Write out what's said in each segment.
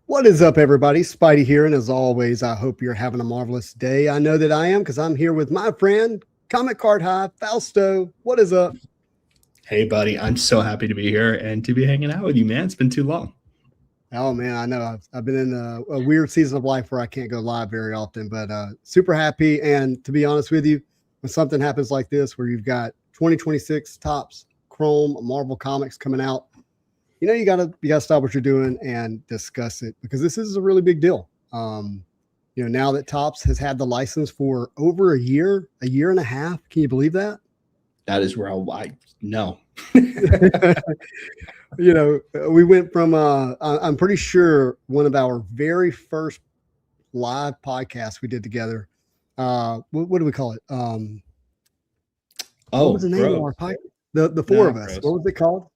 What is up, everybody? Spidey here, and as always, I hope you're having a marvelous day. I know that I am because I'm here with my friend, Comic Card High, Fausto. What is up? Hey, buddy. I'm so happy to be here and to be hanging out with you, man. It's been too long. Oh, man, I know I've been in a weird season of life where I can't go live very often, but super happy. And to be honest with you, when something happens like this, where you've got 2026 Topps Chrome Marvel Comics coming out, you gotta stop what you're doing and discuss it, because this is a really big deal. Now that Topps has had the license for over a year and a half. Can you believe that? That is where I know. We went from I'm pretty sure one of our very first live podcasts we did together. What do we call it? What was the name of our podcast? The four of us. What was it called?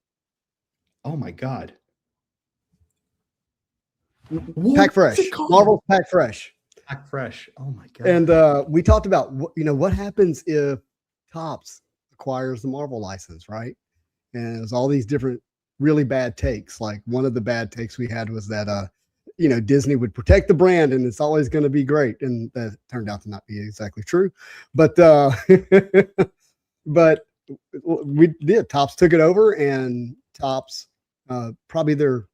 Oh my God. Pack Fresh. Marvel's Pack Fresh. Pack Fresh. Oh my God. And we talked about what happens if Topps acquires the Marvel license, right? And there's all these different really bad takes. Like, one of the bad takes we had was that Disney would protect the brand and it's always going to be great, and that turned out to not be exactly true. But but we did. Topps took it over, and Topps probably their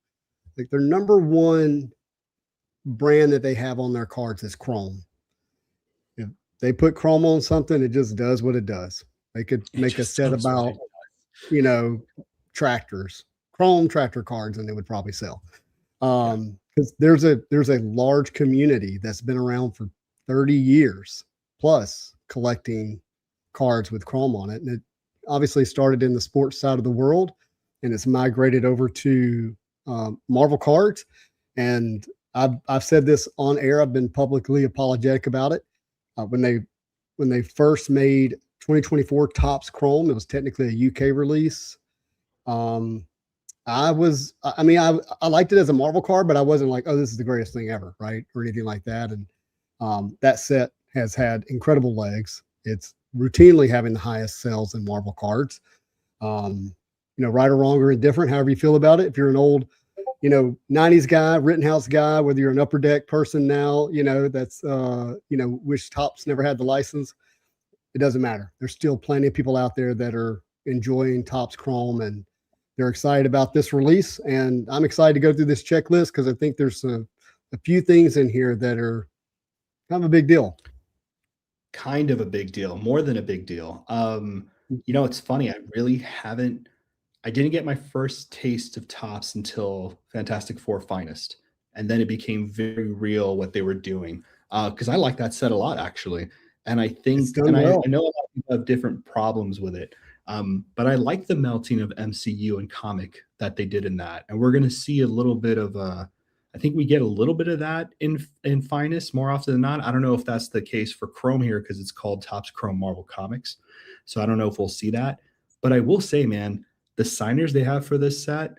number one brand that they have on their cards is Chrome. If they put Chrome on something, it just does what it does. They could make a set about tractors, Chrome tractor cards, and they would probably sell. Because there's a large community that's been around for 30 years plus collecting cards with Chrome on it. And it obviously started in the sports side of the world, and it's migrated over to Marvel cards. And I've said this on air. I've been publicly apologetic about it. When they first made 2024 Topps Chrome, it was technically a UK release. I liked it as a Marvel card, but I wasn't like, oh, this is the greatest thing ever, right? Or anything like that. And that set has had incredible legs. It's routinely having the highest sales in Marvel cards. Right or wrong or indifferent, however you feel about it. If you're an old, 90s guy, Rittenhouse guy, whether you're an Upper Deck person now, that's, wish Topps never had the license, it doesn't matter. There's still plenty of people out there that are enjoying Topps Chrome, and they're excited about this release. And I'm excited to go through this checklist because I think there's a few things in here that are kind of a big deal. Kind of a big deal, more than a big deal. It's funny. I didn't get my first taste of Topps until Fantastic Four Finest. And then it became very real what they were doing. Because I like that set a lot, actually. And I think, I know a lot of people have different problems with it. But I like the melting of MCU and comic that they did in that. And we're going to see a little bit of I think we get a little bit of that in Finest more often than not. I don't know if that's the case for Chrome here, because it's called Topps Chrome Marvel Comics. So I don't know if we'll see that. But I will say, man, the signers they have for this set,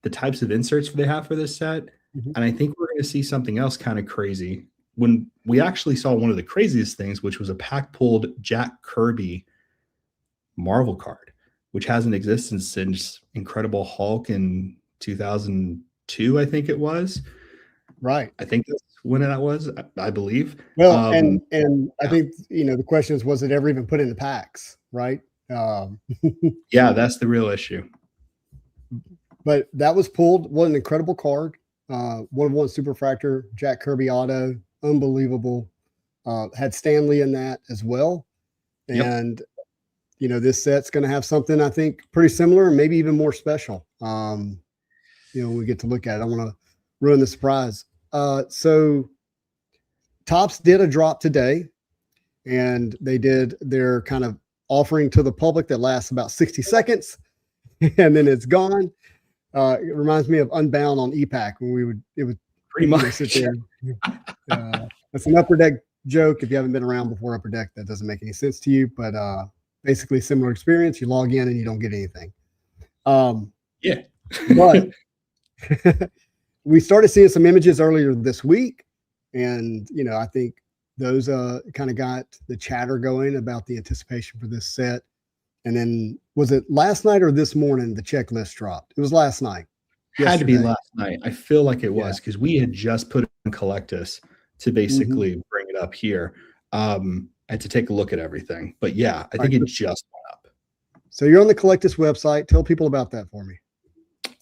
the types of inserts they have for this set, and I think we're going to see something else kind of crazy. When we actually saw one of the craziest things, which was a pack-pulled Jack Kirby Marvel card, which hasn't existed since Incredible Hulk in 2002, I think it was. Right. I think that's when that was, I believe. Well, and I think, the question is, was it ever even put into packs, right? Yeah, that's the real issue. But that was pulled. What an incredible card. 1/1 Superfractor, Jack Kirby auto, unbelievable. Had Stanley in that as well. And this set's going to have something, I think, pretty similar, maybe even more special. When we get to look at it. I want to ruin the surprise. So Topps did a drop today, and they did their kind of offering to the public that lasts about 60 seconds, and then it's gone. It reminds me of Unbound on EPAC, when it would pretty much sit there. That's an Upper Deck joke. If you haven't been around before Upper Deck, that doesn't make any sense to you, but basically similar experience. You log in and you don't get anything. Yeah. But we started seeing some images earlier this week, and I think those kind of got the chatter going about the anticipation for this set. And then, was it last night or this morning the checklist dropped? It was last night. Had to be yesterday. last night. I feel like it Yeah. was because we had just put it on Collectus to Mm-hmm. basically bring it up here, and to take a look at everything. But yeah, I All right. think it just went up. So you're on the Collectus website. Tell people about that for me.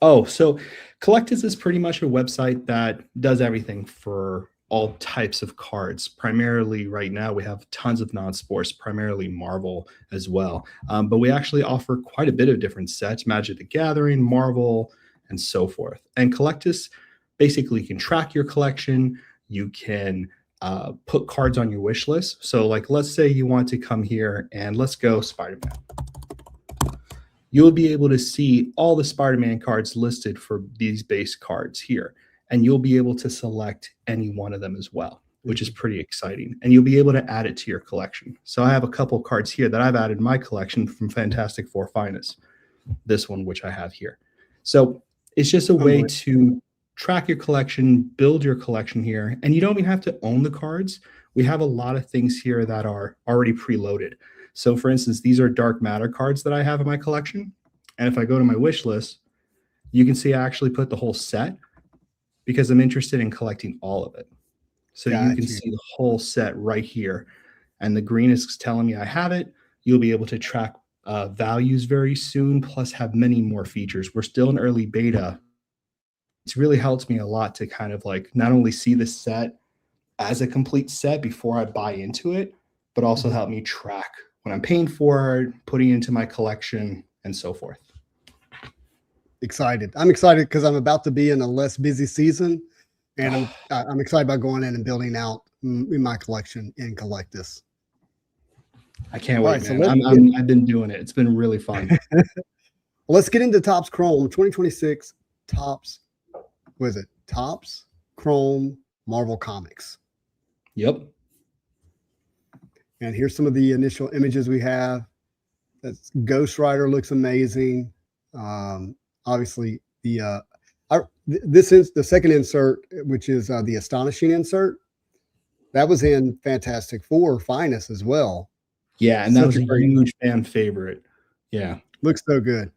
Oh, so Collectus is pretty much a website that does everything for all types of cards. Primarily, right now, we have tons of non-sports, primarily Marvel as well. But we actually offer quite a bit of different sets: Magic the Gathering, Marvel, and so forth. And Collectus basically can track your collection. You can put cards on your wish list. So, like, let's say you want to come here and let's go Spider-Man. You'll be able to see all the Spider-Man cards listed for these base cards here, and you'll be able to select any one of them as well, which is pretty exciting. And you'll be able to add it to your collection. So I have a couple cards here that I've added my collection from Fantastic Four Finest. This one, which I have here. So it's just a way to track your collection, build your collection here, and you don't even have to own the cards. We have a lot of things here that are already preloaded. So for instance, these are dark matter cards that I have in my collection. And if I go to my wish list, you can see I actually put the whole set because I'm interested in collecting all of it. So you can see the whole set right here. And the green is telling me I have it. You'll be able to track values very soon, plus have many more features. We're still in early beta. It's really helped me a lot to kind of like not only see the set as a complete set before I buy into it, but also help me track when I'm paying for it, putting it into my collection, and so forth. Excited. I'm excited because I'm about to be in a less busy season, and I'm excited about going in and building out my collection in Collectus. I can't wait, right, man. I've been doing it. It's been really fun. Well, let's get into Topps Chrome 2026 Topps. What is it? Topps Chrome Marvel Comics. Yep. And here's some of the initial images we have. That's Ghost Rider looks amazing. Obviously, this is the second insert, which is the astonishing insert. That was in Fantastic Four Finest as well. Yeah, and that was a huge fan favorite. Yeah, looks so good.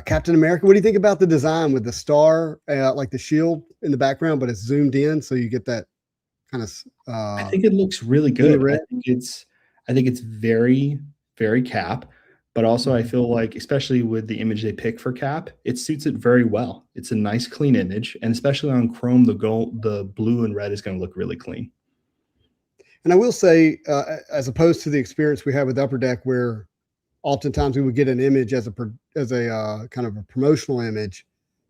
Captain America. What do you think about the design with the star, like the shield in the background, but it's zoomed in, so you get that kind of. I think it looks really good. I think it's very, very Cap, but also I feel like, especially with the image they pick for Cap, it suits it very well. It's a nice, clean image, and especially on Chrome, the blue and red is going to look really clean. And I will say, as opposed to the experience we had with Upper Deck, where oftentimes we would get an image as a kind of a promotional image,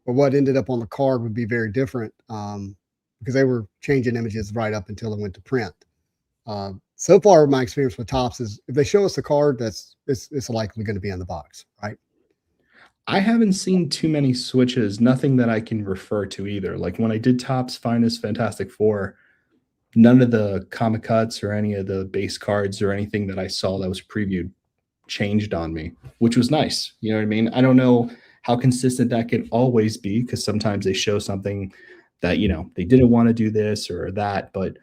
but what ended up on the card would be very different because they were changing images right up until it went to print. So far, my experience with Topps is if they show us a card, it's likely going to be in the box, right? I haven't seen too many switches, nothing that I can refer to either. Like when I did Topps Finest Fantastic Four, none of the comic cuts or any of the base cards or anything that I saw that was previewed changed on me, which was nice. You know what I mean? I don't know how consistent that can always be because sometimes they show something that, you know, they didn't want to do this or that, but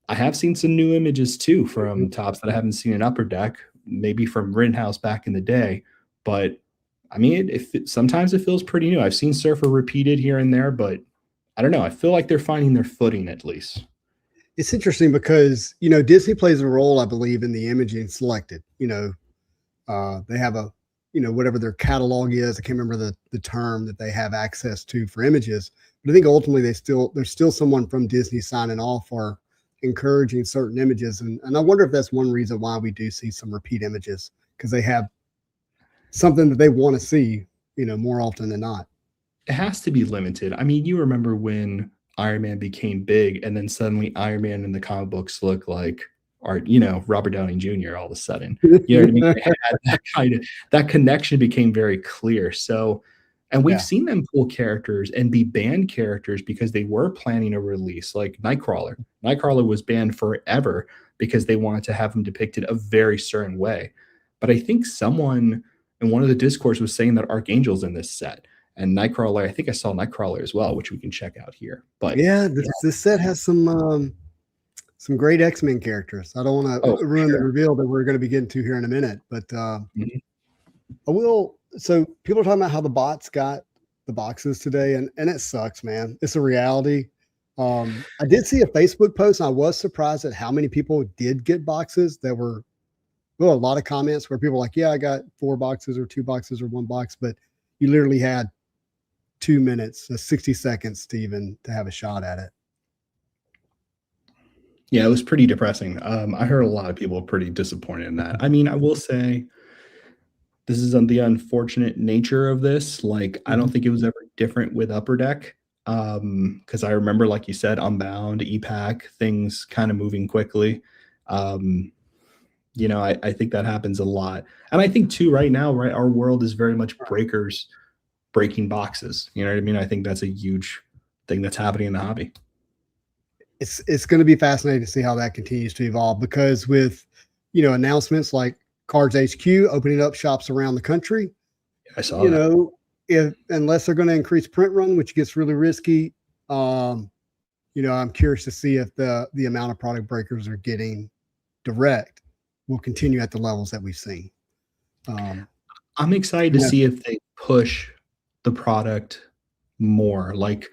I have seen some new images too from Topps that I haven't seen in Upper Deck, maybe from Rittenhouse back in the day. But I mean, sometimes it feels pretty new. I've seen Surfer repeated here and there, but I don't know. I feel like they're finding their footing at least. It's interesting because, you know, Disney plays a role, I believe, in the imaging selected. You know, they have a, you know, whatever their catalog is. I can't remember the term that they have access to for images. But I think ultimately there's still someone from Disney signing off or encouraging certain images. And I wonder if that's one reason why we do see some repeat images, because they have something that they want to see, you know, more often than not. It has to be limited. I mean, you remember when Iron Man became big and then suddenly Iron Man in the comic books look like you know, Robert Downey Jr. all of a sudden. You know what I mean? That connection became very clear. So, and we've seen them pull characters and be banned characters because they were planning a release, like Nightcrawler. Nightcrawler was banned forever because they wanted to have him depicted a very certain way. But I think someone in one of the discourse was saying that Archangel's in this set. And Nightcrawler, I think I saw Nightcrawler as well, which we can check out here. But yeah, this set has some great X-Men characters. I don't want to ruin the reveal that we're going to be getting to here in a minute, but I will. So people are talking about how the bots got the boxes today, and it sucks, man. It's a reality. I did see a Facebook post, and I was surprised at how many people did get boxes. There were a lot of comments where people were like, yeah, I got 4 boxes or 2 boxes or 1 box, but you literally had 2 minutes, 60 seconds to even to have a shot at it. Yeah, it was pretty depressing. I heard a lot of people pretty disappointed in that. I mean, I will say this is the unfortunate nature of this. Like, I don't think it was ever different with Upper Deck. Because I remember, like you said, Unbound, EPAC, things kind of moving quickly. You know, I think that happens a lot. And I think too, right now, right, our world is very much breakers breaking boxes. You know what I mean? I think that's a huge thing that's happening in the hobby. It's going to be fascinating to see how that continues to evolve, because with, you know, announcements like Cards HQ opening up shops around the country, I saw you that. know, if unless they're going to increase print run, which gets really risky, you know, I'm curious to see if the amount of product breakers are getting direct will continue at the levels that we've seen. I'm excited to see if they push the product more. Like,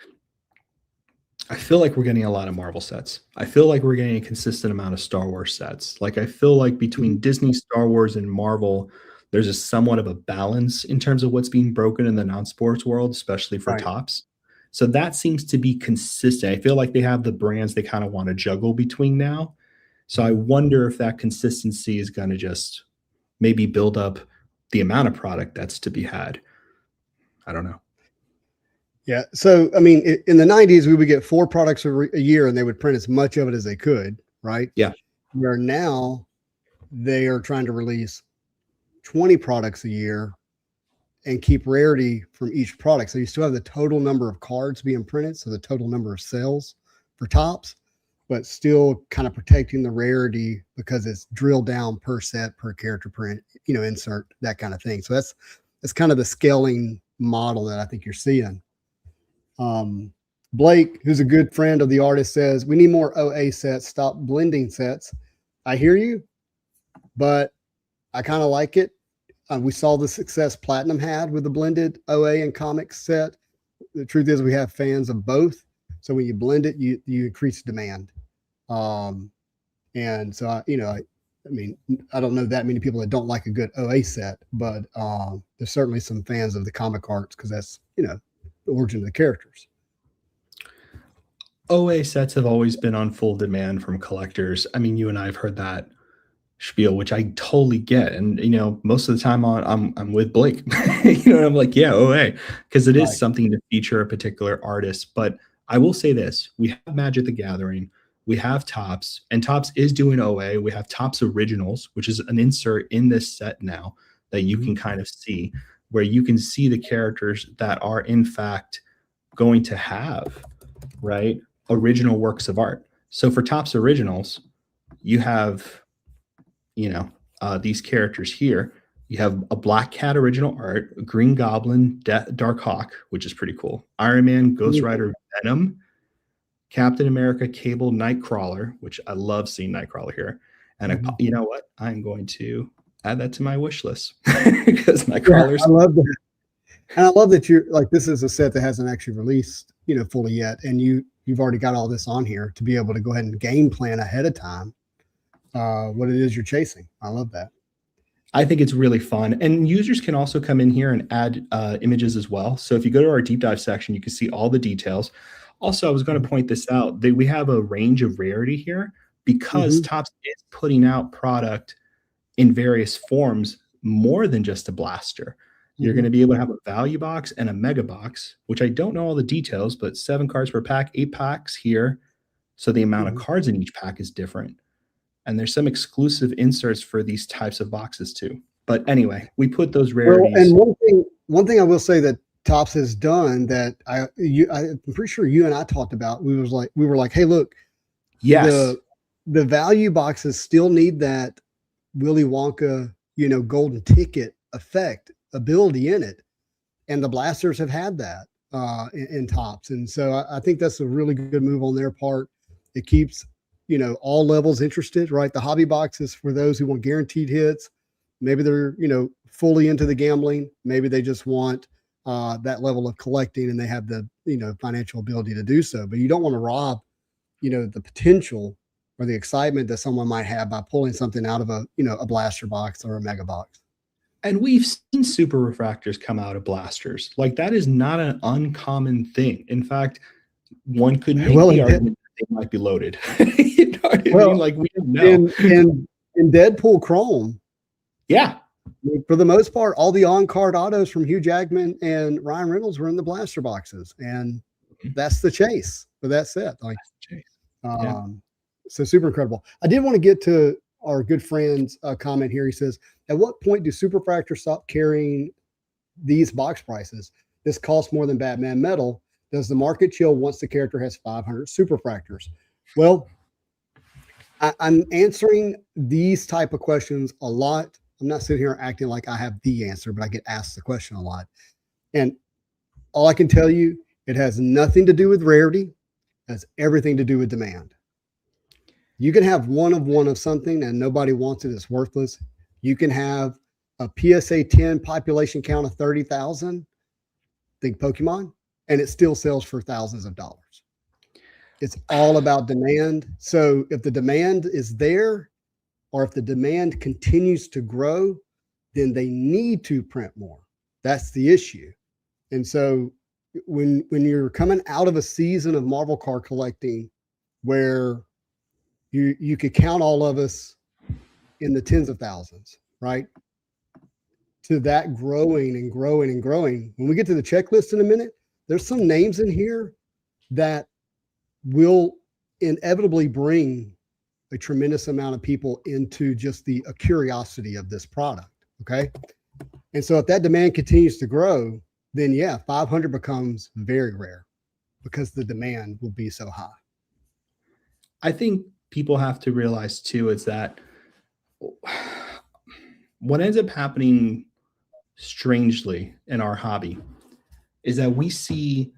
I feel like we're getting a lot of Marvel sets. I feel like we're getting a consistent amount of Star Wars sets. Like, I feel like between Disney, Star Wars, and Marvel, there's a somewhat of a balance in terms of what's being broken in the non-sports world, especially for tops. So that seems to be consistent. I feel like they have the brands they kind of want to juggle between now. So I wonder if that consistency is going to just maybe build up the amount of product that's to be had. I don't know. Yeah. So, I mean, in the 90s, we would get 4 products a year and they would print as much of it as they could, right? Yeah. Where now they are trying to release 20 products a year and keep rarity from each product. So you still have the total number of cards being printed, so the total number of sales for tops, but still kind of protecting the rarity because it's drilled down per set, per character print, you know, insert, that kind of thing. So that's kind of the scaling model that I think you're seeing. Blake, who's a good friend of the artist, says we need more OA sets. Stop blending sets. I hear you, but I kind of like it. We saw the success Platinum had with the blended OA and comics set. The truth is we have fans of both. So when you blend it, you increase demand. And so, I mean, I don't know that many people that don't like a good OA set, but there's certainly some fans of the comic arts because that's, you know, the origin of the characters. OA sets have always been on full demand from collectors. I mean, you and I have heard that spiel, which I totally get. And, you know, most of the time I'm with Blake, you know, I'm like, yeah, OA, because it is something to feature a particular artist. But I will say this, we have Magic the Gathering, we have Topps, and Topps is doing OA. We have Topps Originals, which is an insert in this set now that you can kind of see, where you can see the characters that are in fact going to have, right, original works of art. So for Topps Originals, you have, you know, these characters here. You have a Black Cat original art, a Green Goblin, Dark Hawk, which is pretty cool, Iron Man, Ghost Rider, Venom, Captain America, Cable, Nightcrawler, which I love seeing Nightcrawler here. And you know what? I'm going to add that to my wish list because Nightcrawler's. I love that. And I love that you're like, this is a set that hasn't actually released, you know, fully yet. And you've already got all this on here to be able to go ahead and game plan ahead of time what it is you're chasing. I love that. I think it's really fun. And users can also come in here and add images as well. So if you go to our deep dive section, you can see all the details. Also, I was going to point this out, that we have a range of rarity here because Topps is putting out product in various forms more than just a blaster. You're going to be able to have a value box and a mega box, which I don't know all the details, but 7 cards per pack, 8 packs here. So the amount of cards in each pack is different. And there's some exclusive inserts for these types of boxes too. But anyway, we put those rarities. Well, and one thing I will say that Topps has done that I'm pretty sure you and I talked about. We were like, hey, look, yes, the value boxes still need that Willy Wonka, you know, golden ticket effect ability in it, and the blasters have had that in Topps, and so I think that's a really good move on their part. It keeps, you know, all levels interested, right? The hobby box is for those who want guaranteed hits. Maybe they're, you know, fully into the gambling. Maybe they just want that level of collecting and they have the, financial ability to do so. But you don't want to rob, the potential or the excitement that someone might have by pulling something out of a blaster box or a mega box. And we've seen super refractors come out of blasters. Like that is not an uncommon thing. In fact, one could make the argument that they might be loaded. You know what I mean? Like we don't know. In Deadpool Chrome, yeah, for the most part, all the on-card autos from Hugh Jackman and Ryan Reynolds were in the blaster boxes, and that's the chase for that set. Like, so super incredible. I did want to get to our good friend's comment here. He says, "At what point do superfractors stop carrying these box prices? This costs more than Batman Metal. Does the market chill once the character has 500 superfractors?" Well, I'm answering these type of questions a lot. I'm not sitting here acting like I have the answer, but I get asked the question a lot. And all I can tell you, it has nothing to do with rarity. It has everything to do with demand. You can have one of something and nobody wants it. It's worthless. You can have a PSA 10 population count of 30,000, think Pokemon, and it still sells for thousands of dollars. It's all about demand. So if the demand is there, or if the demand continues to grow, then they need to print more. That's the issue. And so when you're coming out of a season of Marvel card collecting where you could count all of us in the tens of thousands, right? To that growing and growing and growing. When we get to the checklist in a minute, there's some names in here that will inevitably bring a tremendous amount of people into just the curiosity of this product. Okay. And so if that demand continues to grow, then 500 becomes very rare because the demand will be so high. I think people have to realize too, is that what ends up happening strangely in our hobby is that we see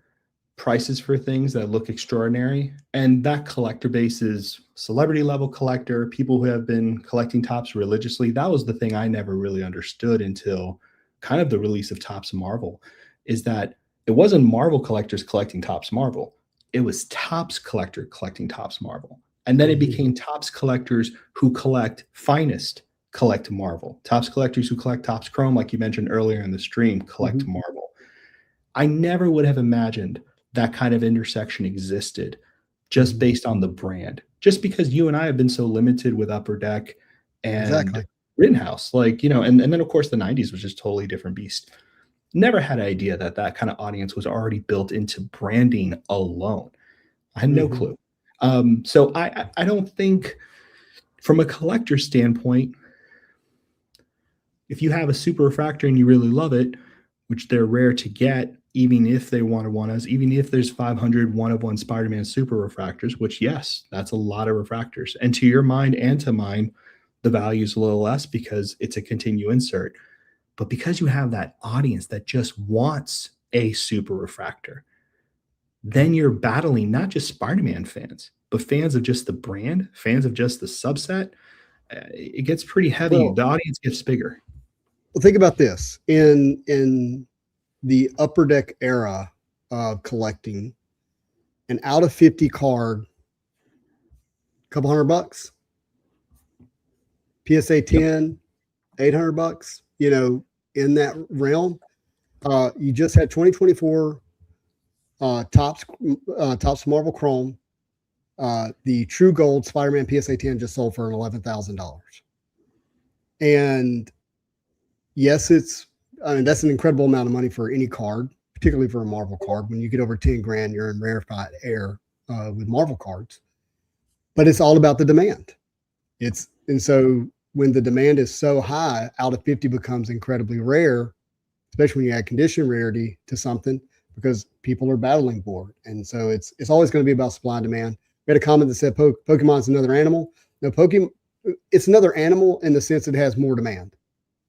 prices for things that look extraordinary, and that collector base is celebrity level collector, people who have been collecting Topps religiously. That was the thing I never really understood until kind of the release of Topps Marvel, is that it wasn't Marvel collectors collecting Topps Marvel, it was Topps collector collecting Topps Marvel. And then it became Topps collectors who collect Finest collect Marvel, Topps collectors who collect Topps Chrome, like you mentioned earlier in the stream, collect Marvel. I never would have imagined that kind of intersection existed just based on the brand, just because you and I have been so limited with Upper Deck and Rittenhouse, like, and then of course the 90s was just totally different beast. Never had an idea that that kind of audience was already built into branding alone. I had no clue. So I don't think from a collector standpoint, if you have a super refractor and you really love it, which they're rare to get, even if they want to want us, even if there's 500 one-of-one Spider-Man super refractors, which, yes, that's a lot of refractors. And to your mind and to mine, the value is a little less because it's a continue insert. But because you have that audience that just wants a super refractor, then you're battling not just Spider-Man fans, but fans of just the brand, fans of just the subset. It gets pretty heavy. Well, the audience gets bigger. Well, think about this. In the Upper Deck era of collecting, an out of 50 card, a couple $100, PSA 10, $800, in that realm. You just had 2024 Topps Marvel Chrome. The True Gold Spider-Man PSA 10 just sold for $11,000. And yes, that's an incredible amount of money for any card, particularly for a Marvel card. When you get over 10 grand, you're in rarefied air with Marvel cards. But it's all about the demand. And so when the demand is so high, out of 50 becomes incredibly rare, especially when you add condition rarity to something, because people are battling for it. And so it's always going to be about supply and demand. We had a comment that said Pokemon's another animal. No, it's another animal in the sense it has more demand,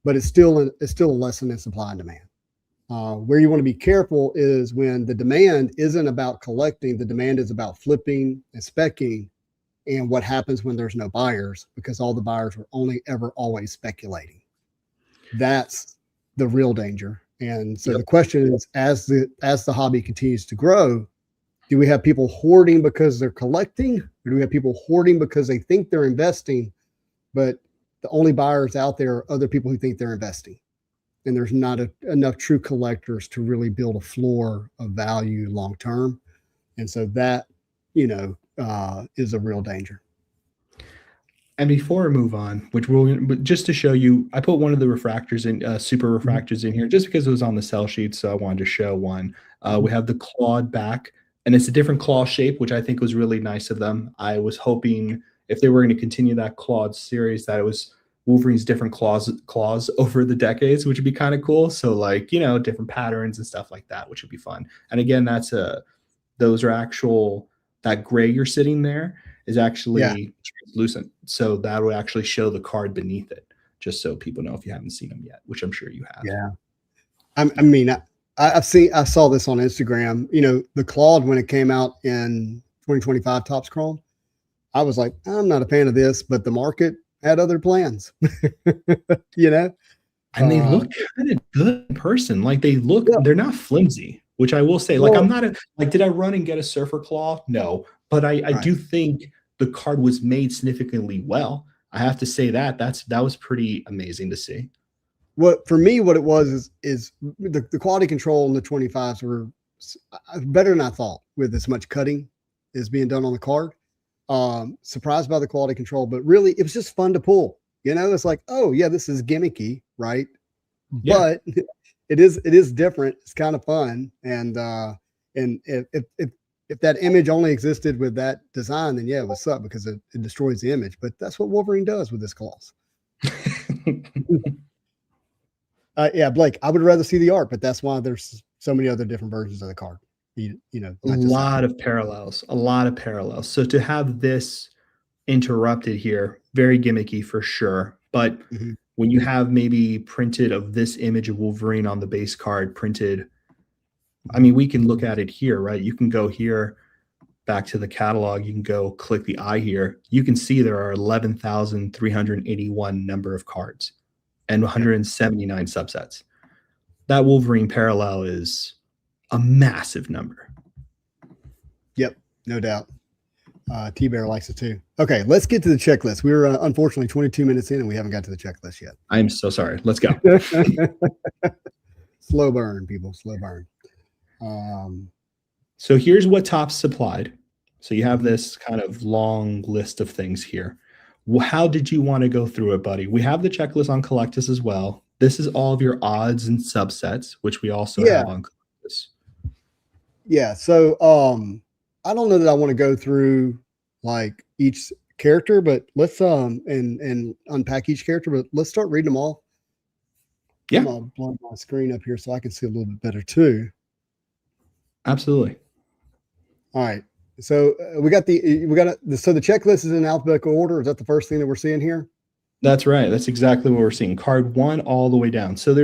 but it's still a lesson in supply and demand. Where you want to be careful is when the demand isn't about collecting, the demand is about flipping and speccing, and what happens when there's no buyers, because all the buyers were only ever always speculating. That's the real danger. And so the question is, as the hobby continues to grow, do we have people hoarding because they're collecting, or do we have people hoarding because they think they're investing, but the only buyers out there are other people who think they're investing? And there's not enough true collectors to really build a floor of value long term. And so that, is a real danger. And before we move on, which just to show you, I put one of the refractors in, super refractors in here, just because it was on the sell sheet. So I wanted to show one. We have the clawed back, and it's a different claw shape, which I think was really nice of them. I was hoping if they were going to continue that clawed series, that it was Wolverine's different claws over the decades, which would be kind of cool. So like, different patterns and stuff like that, which would be fun. And again, those are actual, that gray you're sitting there is actually translucent. So that would actually show the card beneath it, just so people know if you haven't seen them yet, which I'm sure you have. Yeah. I saw this on Instagram, the clawed, when it came out in 2025 Topps Chrome, I was like, I'm not a fan of this, but the market had other plans, And they look kind of good in person. Like they're not flimsy, which I will say, like, I'm not did I run and get a surfer claw? No, but I do think the card was made significantly well. I have to say that was pretty amazing to see. For me, what it was is the quality control in the 25s were better than I thought, with as much cutting is being done on the card. Surprised by the quality control, but really it was just fun to pull. It's like, oh yeah, this is gimmicky, right? Yeah. But it is different. It's kind of fun. And if that image only existed with that design, then yeah, it would suck because it destroys the image. But that's what Wolverine does with his claws. Yeah, Blake, I would rather see the art, but that's why there's so many other different versions of the card. A lot of parallels. So to have this interrupted here, very gimmicky for sure. But when you have maybe printed of this image of Wolverine on the base card printed, I mean, we can look at it here, right? You can go here back to the catalog. You can go click the eye here. You can see there are 11,381 number of cards and 179 subsets. That Wolverine parallel is a massive number. Yep, no doubt. T-Bear likes it too. Okay, let's get to the checklist. We're unfortunately 22 minutes in and we haven't got to the checklist yet. I'm so sorry. Let's go. Slow burn, people. Slow burn. So here's what Topps supplied. So you have this kind of long list of things here. How did you want to go through it, buddy? We have the checklist on Collectus as well. This is all of your odds and subsets, which we also have on Collectus. Yeah. So I don't know that I want to go through like each character, but let's and unpack each character, but let's start reading them all. Yeah. I'll blow my screen up here so I can see a little bit better too. Absolutely. All right. So so the checklist is in alphabetical order. Is that the first thing that we're seeing here? That's right. That's exactly what we're seeing. Card 1 all the way down. So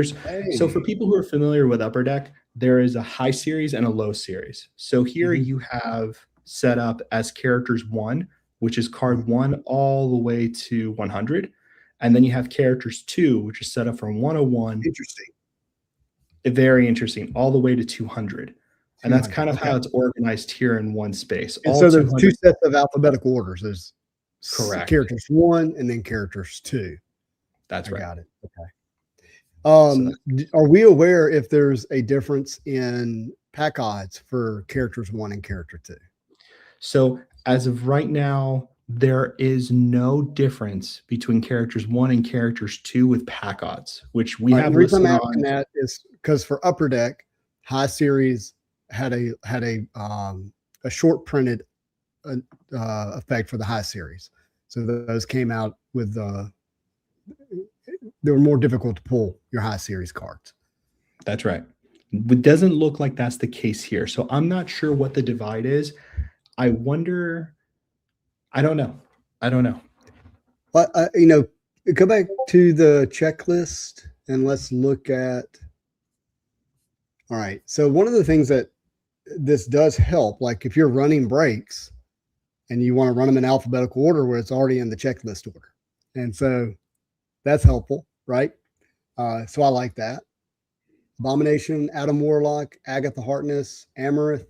so for people who are familiar with Upper Deck, there is a high series and a low series. So here you have set up as characters 1, which is card 1 all the way to 100. And then you have characters 2, which is set up from 101. Interesting. Very interesting. All the way to 200. And that's kind of how it's organized here in one space. And so there's 2 sets of alphabetical orders. There's correct characters 1 and then characters 2. That's right. Got it. Okay. Are we aware if there's a difference in pack odds for characters 1 and character 2? So as of right now, there is no difference between characters 1 and characters 2 with pack odds, which we have. The reason I'm asking that is because for Upper Deck, high series had a short printed effect for the high series. So those came out with they were more difficult to pull your high series cards. That's right. It doesn't look like that's the case here. So I'm not sure what the divide is. I wonder. I don't know. But go back to the checklist and let's look at. All right. So one of the things that this does help, like if you're running breaks and you want to run them in alphabetical order where it's already in the checklist order. And so that's helpful, right? So I like that. Abomination, Adam Warlock, Agatha Harkness, Amaranth.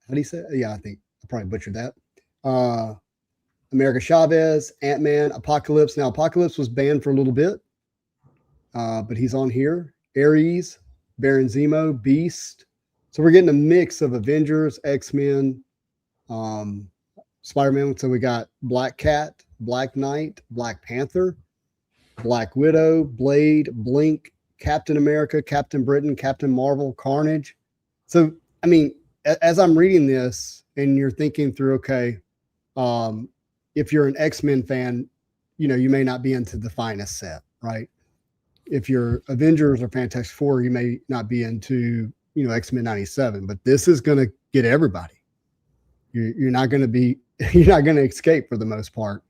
How do you say it? Yeah, I think I probably butchered that. America Chavez, Ant-Man, Apocalypse. Now, Apocalypse was banned for a little bit, but he's on here. Ares, Baron Zemo, Beast. So we're getting a mix of Avengers, X-Men, Spider-Man. So we got Black Cat, Black Knight, Black Panther, Black Widow, Blade, Blink, Captain America, Captain Britain, Captain Marvel, Carnage. So, I mean, as I'm reading this and you're thinking through, okay, if you're an X-Men fan, you know, you may not be into the finest set, right? If you're Avengers or Fantastic Four, you may not be into, you know, X-Men 97, but this is going to get everybody. You're not going to be, you're not going to escape for the most part.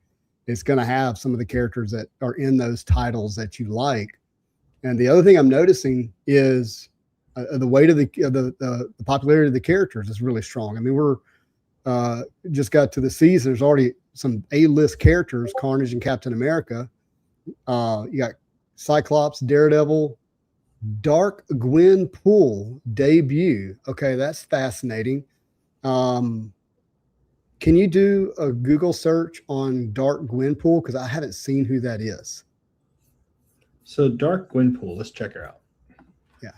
It's going to have some of the characters that are in those titles that you like. And the other thing I'm noticing is the weight of the popularity of the characters is really strong. I mean, we're just got to the season. There's already some A-list characters, Carnage and Captain America. You got Cyclops, Daredevil, Dark Gwenpool debut. Okay, that's fascinating. Can you do a Google search on Dark Gwenpool? Because I haven't seen who that is. So Dark Gwenpool, let's check her out. Yeah.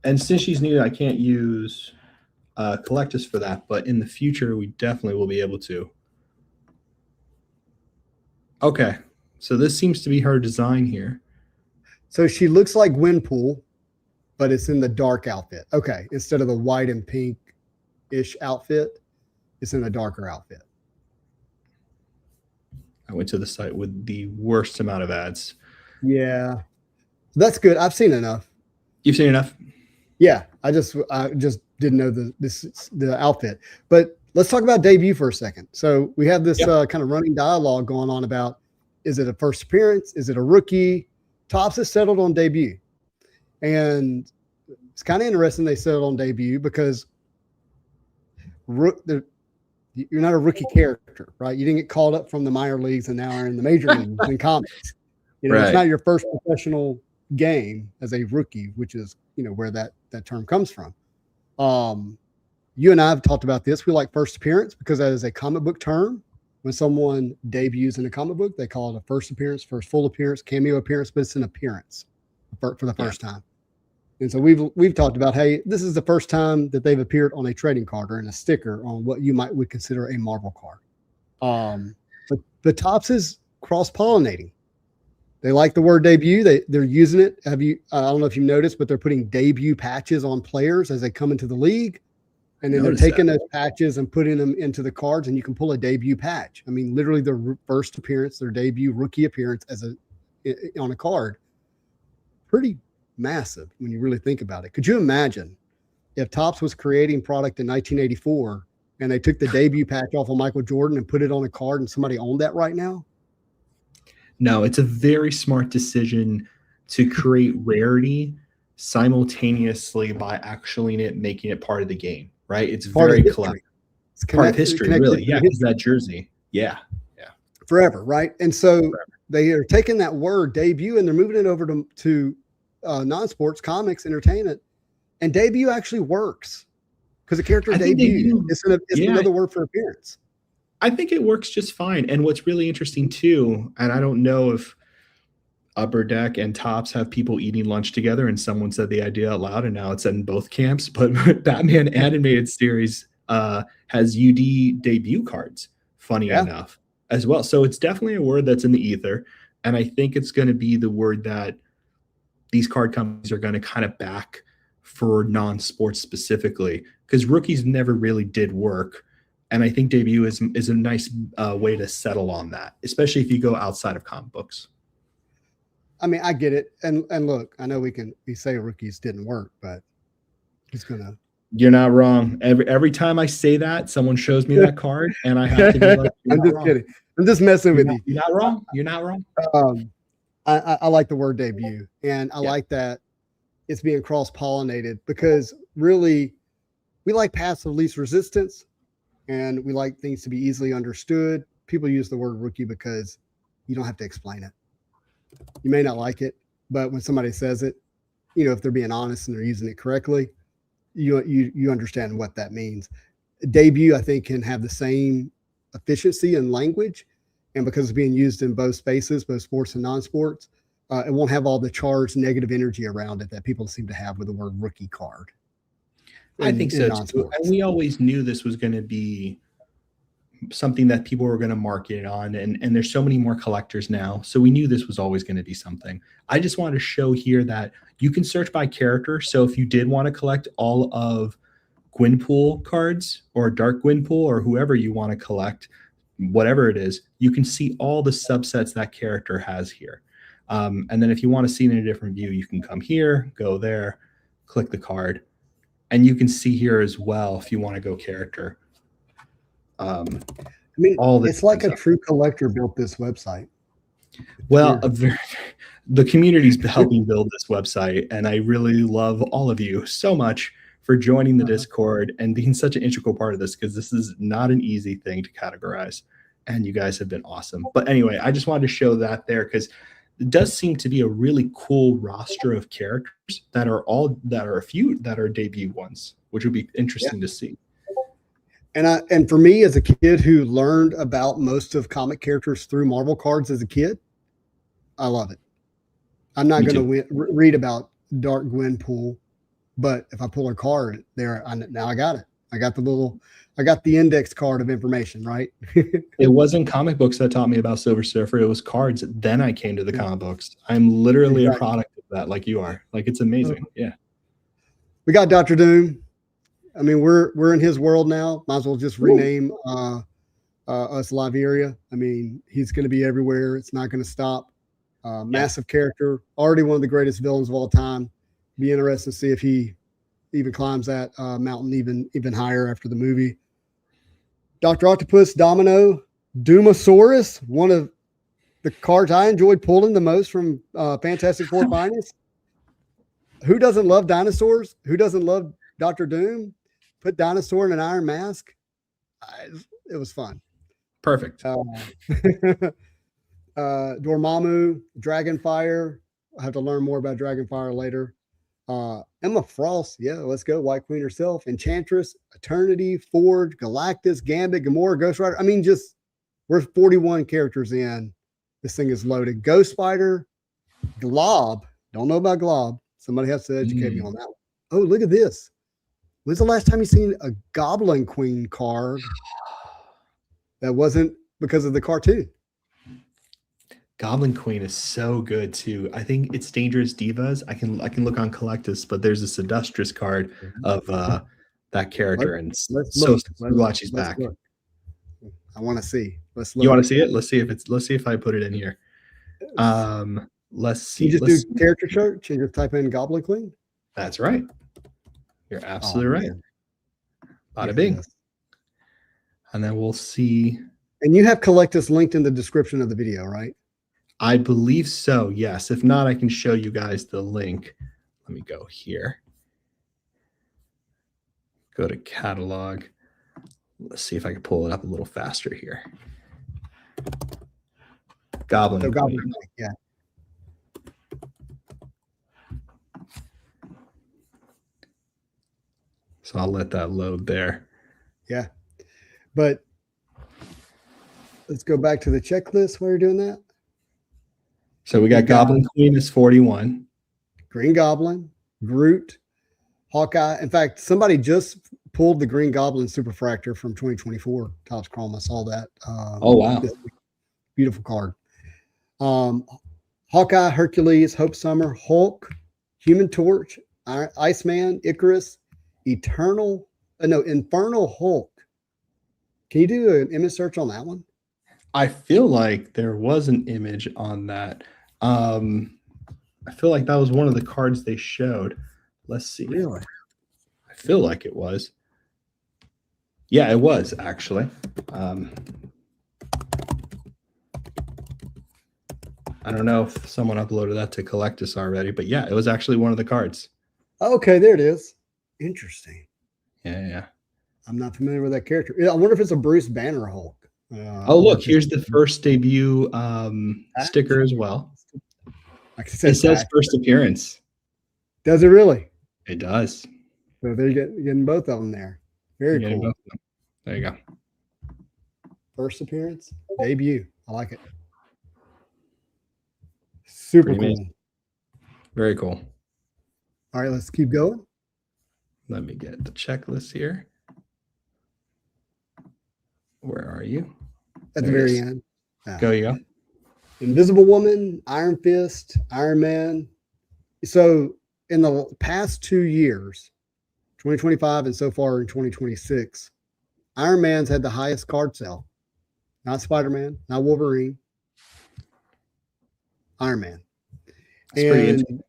And since she's new, I can't use Collectus for that, but in the future, we definitely will be able to. Okay, so this seems to be her design here. So she looks like Gwenpool, but it's in the dark outfit. Okay, instead of the white and pink-ish outfit, it's in a darker outfit. I went to the site with the worst amount of ads. Yeah, that's good. I've seen enough. You've seen enough? Yeah, I just didn't know the outfit. But let's talk about debut for a second. So we have this kind of running dialogue going on about, is it a first appearance? Is it a rookie? Topps has settled on debut. And it's kind of interesting they settled on debut because you're not a rookie character, right? You didn't get called up from the minor leagues and now are in the major leagues in comics. You know, It's not your first professional game as a rookie, which is, you know, where that term comes from. You and I have talked about this. We like first appearance because that is a comic book term. When someone debuts in a comic book, they call it a first appearance, first full appearance, cameo appearance, but it's an appearance for the first time. And so we've talked about, hey, this is the first time that they've appeared on a trading card or in a sticker on what you would consider a Marvel card. But Topps is cross-pollinating. They like the word debut. They're using it. I don't know if you've noticed, but they're putting debut patches on players as they come into the league. And then they're taking those patches and putting them into the cards, and you can pull a debut patch. I mean, literally their first appearance, their debut rookie appearance on a card. Pretty massive when you really think about it. Could you imagine if Topps was creating product in 1984 and they took the debut patch off of Michael Jordan and put it on a card and somebody owned that right now? No, it's a very smart decision to create rarity simultaneously by actually making it part of the game, right? It's very clever. It's part of history, really. Yeah, because that jersey. Yeah. Forever, right? And so they are taking that word debut and they're moving it over to non-sports, comics, entertainment, and debut actually works because the character debut is another word for appearance. I think it works just fine. And what's really interesting too, and I don't know if Upper Deck and Topps have people eating lunch together and someone said the idea out loud and now it's in both camps, but Batman animated series has UD debut cards, funny enough, as well. So it's definitely a word that's in the ether. And I think it's going to be the word that these card companies are going to kind of back for non-sports specifically, because rookies never really did work. And I think debut is a nice way to settle on that, especially if you go outside of comic books. I mean, I get it. And look, I know we say rookies didn't work, but it's gonna. You're not wrong. Every time I say that, someone shows me that card, and I have to be like, I'm just kidding. I'm just messing with you. You're not wrong. You're not wrong. I like the word debut, and I like that it's being cross-pollinated because really we like paths of least resistance, and we like things to be easily understood. People use the word rookie because you don't have to explain it. You may not like it, but when somebody says it, if they're being honest and they're using it correctly, you understand what that means. Debut, I think, can have the same efficiency and language, and because it's being used in both spaces, both sports and non-sports, it won't have all the charged negative energy around it that people seem to have with the word rookie card. I think so too. And we always knew this was going to be something that people were going to market it on, and there's so many more collectors now, so we knew this was always going to be something. I just wanted to show here that you can search by character. So if you did want to collect all of Gwynpool cards or Dark Gwynpool or whoever you want to collect, whatever it is, you can see all the subsets that character has here. And then if you want to see it in a different view, you can come here, go there, click the card, and you can see here as well if you want to go character. I mean, it's like a true collector built this website. Well, the community's helping build this website, and I really love all of you so much for joining the Discord and being such an integral part of this, because this is not an easy thing to categorize, and you guys have been awesome. But anyway, I just wanted to show that there because it does seem to be a really cool roster of characters that are a few that are debut ones, which would be interesting to see. And for me, as a kid who learned about most of comic characters through Marvel cards as a kid, I love it. I'm not going to read about Dark Gwynpool, but if I pull a card there, now I got it. I got the index card of information, right? It wasn't comic books that taught me about Silver Surfer. It was cards. Then I came to the comic books. I'm literally a product of that, like you are. Like, it's amazing. Yeah. We got Dr. Doom. I mean, we're in his world now. Might as well just rename us Laveria. I mean, he's going to be everywhere. It's not going to stop. Massive character. Already one of the greatest villains of all time. Be interested to see if he even climbs that mountain even higher after the movie. Dr. Octopus, Domino, Doomosaurus, one of the cards I enjoyed pulling the most from Fantastic Four Finest. Who doesn't love dinosaurs? Who doesn't love Dr. Doom? Put dinosaur in an iron mask. It was fun. Perfect. Dormammu, Dragonfire. I have to learn more about Dragonfire later. Emma Frost, yeah, let's go. White Queen herself, Enchantress, Eternity, Forge, Galactus, Gambit, Gamora, Ghost Rider. I mean, we're 41 characters in. This thing is loaded. Ghost Spider, Glob. Don't know about Glob. Somebody has to educate me on that one. Oh, look at this. When's the last time you seen a Goblin Queen card that wasn't because of the cartoon? Goblin Queen is so good too. I think it's Dangerous Divas. I can look on Collectus, but there's a Sedustress card of that character, and so glad she's back. Look. I want to see. Let's look. You want to see it? Let's see if I put it in here. Let's see. You just do character search and just type in Goblin Queen. That's right. You're absolutely right. Bada bing. And then we'll see. And you have Collectus linked in the description of the video, right? I believe so, yes. If not, I can show you guys the link. Let me go here. Go to catalog. Let's see if I can pull it up a little faster here. Goblin Queen. Yeah. So I'll let that load there. Yeah. But let's go back to the checklist while you're doing that. So we got Goblin Queen is 41. Green Goblin, Groot, Hawkeye. In fact, somebody just pulled the Green Goblin Superfractor from 2024. Topps Chrome. I saw that. Oh, wow. Beautiful card. Hawkeye, Hercules, Hope Summer, Hulk, Human Torch, Iceman, Icarus, Infernal Hulk. Can you do an image search on that one? I feel like there was an image on that. I feel like that was one of the cards they showed. Let's see. Really? I feel like it was. Yeah, it was actually. I don't know if someone uploaded that to Collectus already, but yeah, it was actually one of the cards. Okay, there it is. Interesting. Yeah. I'm not familiar with that character. I wonder if it's a Bruce Banner Hulk. Oh, look, here's the first debut sticker as well. Like it says first appearance. Does it really? It does. So they're getting both of them there. Very cool. There you go. First appearance, debut. I like it. Super Pretty cool. amazing. Very cool. All right, let's keep going. Let me get the checklist here. Where are you? At the very end. Go, you go. Invisible Woman, Iron Fist, Iron Man. So in the past 2 years, 2025 and so far in 2026, Iron Man's had the highest card sale. Not Spider-Man, not Wolverine. Iron Man. That's and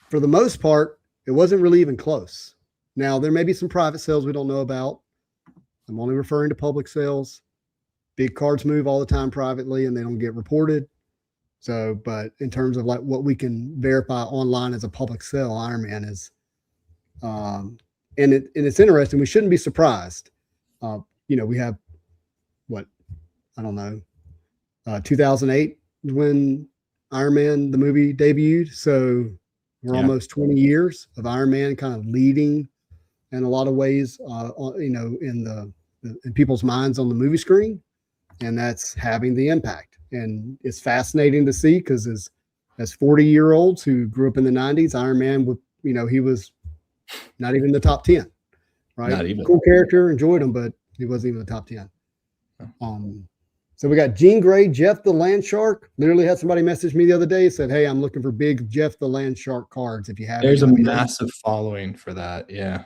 for the most part, it wasn't really even close. Now, there may be some private sales we don't know about. I'm only referring to public sales. Big cards move all the time privately and they don't get reported. So, but in terms of like what we can verify online as a public sale, Iron Man is, and it's interesting. We shouldn't be surprised. We have what, I don't know, 2008 when Iron Man, the movie, debuted. So we're almost 20 years of Iron Man kind of leading in a lot of ways, in people's minds on the movie screen. And that's having the impact. And it's fascinating to see because as 40-year-olds who grew up in the 90s, Iron Man, he was not even in the top 10, right? Not even. Cool character, enjoyed him, but he wasn't even in the top 10. So we got Jean Grey, Jeff the Land Shark. Literally had somebody message me the other day, said, "Hey, I'm looking for big Jeff the Land Shark cards. If you have There's a massive following for that. Yeah.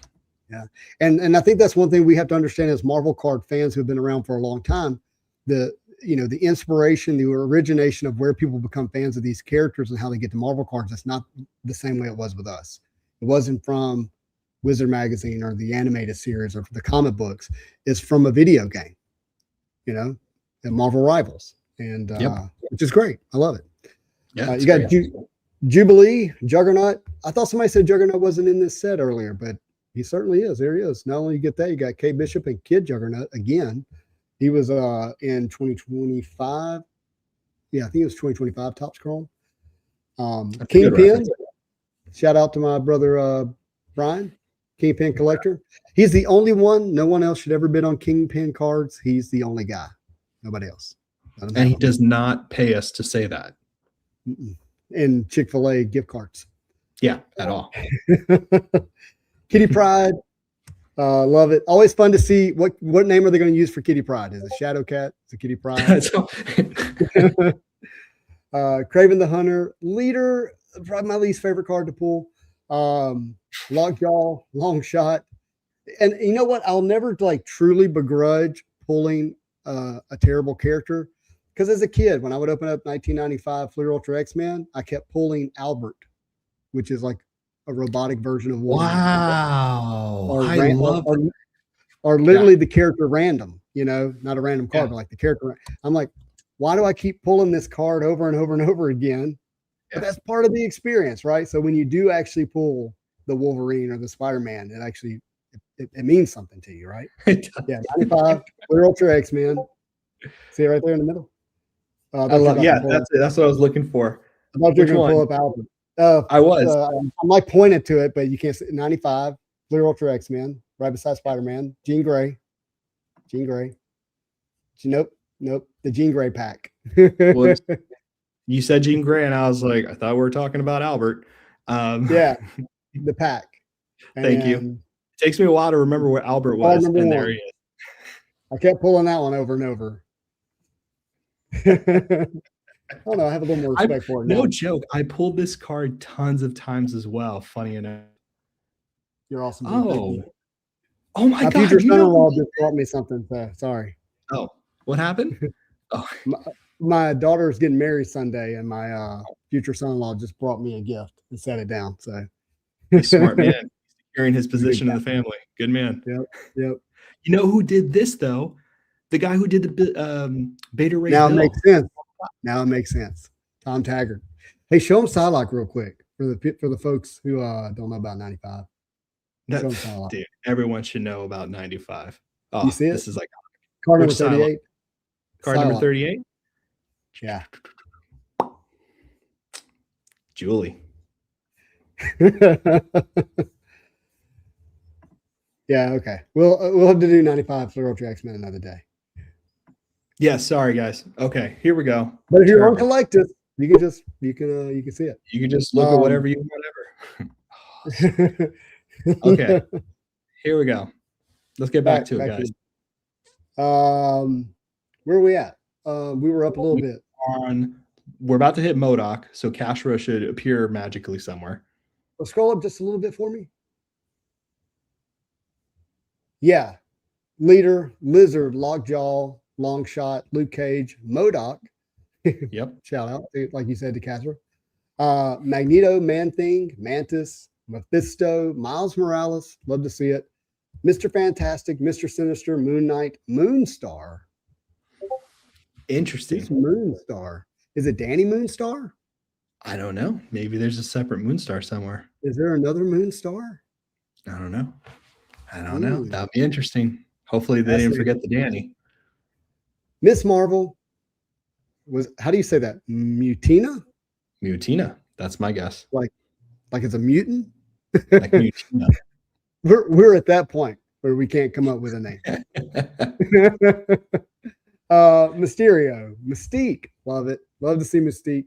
Yeah. And I think that's one thing we have to understand as Marvel card fans who've been around for a long time. The inspiration, the origination of where people become fans of these characters and how they get to Marvel cards, it's not the same way it was with us. It wasn't from Wizard Magazine or the animated series or the comic books. It's from a video game, and Marvel Rivals, and which is great. I love it. Yeah, you got Jubilee, Juggernaut. I thought somebody said Juggernaut wasn't in this set earlier, but he certainly is. There he is. Not only you get that, you got Kate Bishop and Kid Juggernaut again. He was in 2025. Yeah, I think it was 2025 Topps Chrome. Kingpin. Shout out to my brother Brian, Kingpin collector. He's the only one. No one else should ever bid on Kingpin cards. He's the only guy. Nobody else. And he does not pay us to say that. And Chick-fil-A gift cards. Yeah, at all. Kitty Pryde. Love it. Always fun to see what name are they going to use for Kitty Pryde? Is it Shadow Cat? Is it Kitty Pryde? Craven the Hunter, Leader, probably my least favorite card to pull. Lockjaw, Long Shot. And you know what? I'll never truly begrudge pulling a terrible character, because as a kid, when I would open up 1995 Fleer Ultra X-Men, I kept pulling Albert, which is like a robotic version of Wolverine. Wow. I love or literally the character random, not a random card, but like the character. I'm like, why do I keep pulling this card over and over and over again? But that's part of the experience, right? So when you do actually pull the Wolverine or the Spider-Man, it actually it means something to you, right? Yeah, 95 Fleer Ultra X-Men. See it right there in the middle. I love. Yeah, that's it. That's what I was looking for. I thought you were going to pull up Albert. I was. I'm like pointing to it, but you can't see. 95 Fleer Ultra X-Men, right beside Spider-Man. Jean Grey. Nope. The Jean Grey pack. Well, you said Jean Grey, and I was like, I thought we were talking about Albert. Yeah, the pack. Thank you. It takes me a while to remember what Albert was, and there he is. I kept pulling that one over and over. I don't know. I have a little more respect for it now. No joke. I pulled this card tons of times as well. Funny enough. You're awesome. Oh my God. Future son-in-law just brought me something. So sorry. Oh, what happened? Oh. My daughter's getting married Sunday, and my future son-in-law just brought me a gift and set it down. So he's a smart man. Securing his position in the family. Good man. Yep. You know who did this though? The guy who did the Beta Ray. Now it makes sense. Tom Taggart. Hey, show him Psylocke real quick for the folks who don't know about 95. Dude, everyone should know about 95. Oh, you see it? This is like card number 38. Card number 38. Yeah. Julie. Yeah, okay. We'll have to do 95 Fluoro X-Men another day. Yeah, sorry guys. Okay, here we go. But if you're on Terrible. Collectus, you can see it. You can just look at whatever you whatever. Okay, here we go. Let's get back to it, guys. Where are we at? We were up a little bit. We're about to hit MODOK, so Cashro should appear magically somewhere. Well, scroll up just a little bit for me. Yeah. Leader, Lizard, Lockjaw, Longshot, Luke Cage, MODOK. Yep. Shout out, like you said, to Castro. Magneto, Man-Thing, Mantis, Mephisto, Miles Morales. Love to see it. Mr. Fantastic, Mr. Sinister, Moon Knight, Moonstar. Interesting. Who's Moonstar? Is it Danny Moonstar? I don't know. Maybe there's a separate Moonstar somewhere. Is there another Moonstar? I don't know. That'd be interesting. Hopefully they didn't forget the Danny. Miss Marvel was, how do you say that? Mutina? Mutina. That's my guess. Like it's a mutant? Like Mutina. We're at that point where we can't come up with a name. Mysterio, Mystique, love it. Love to see Mystique.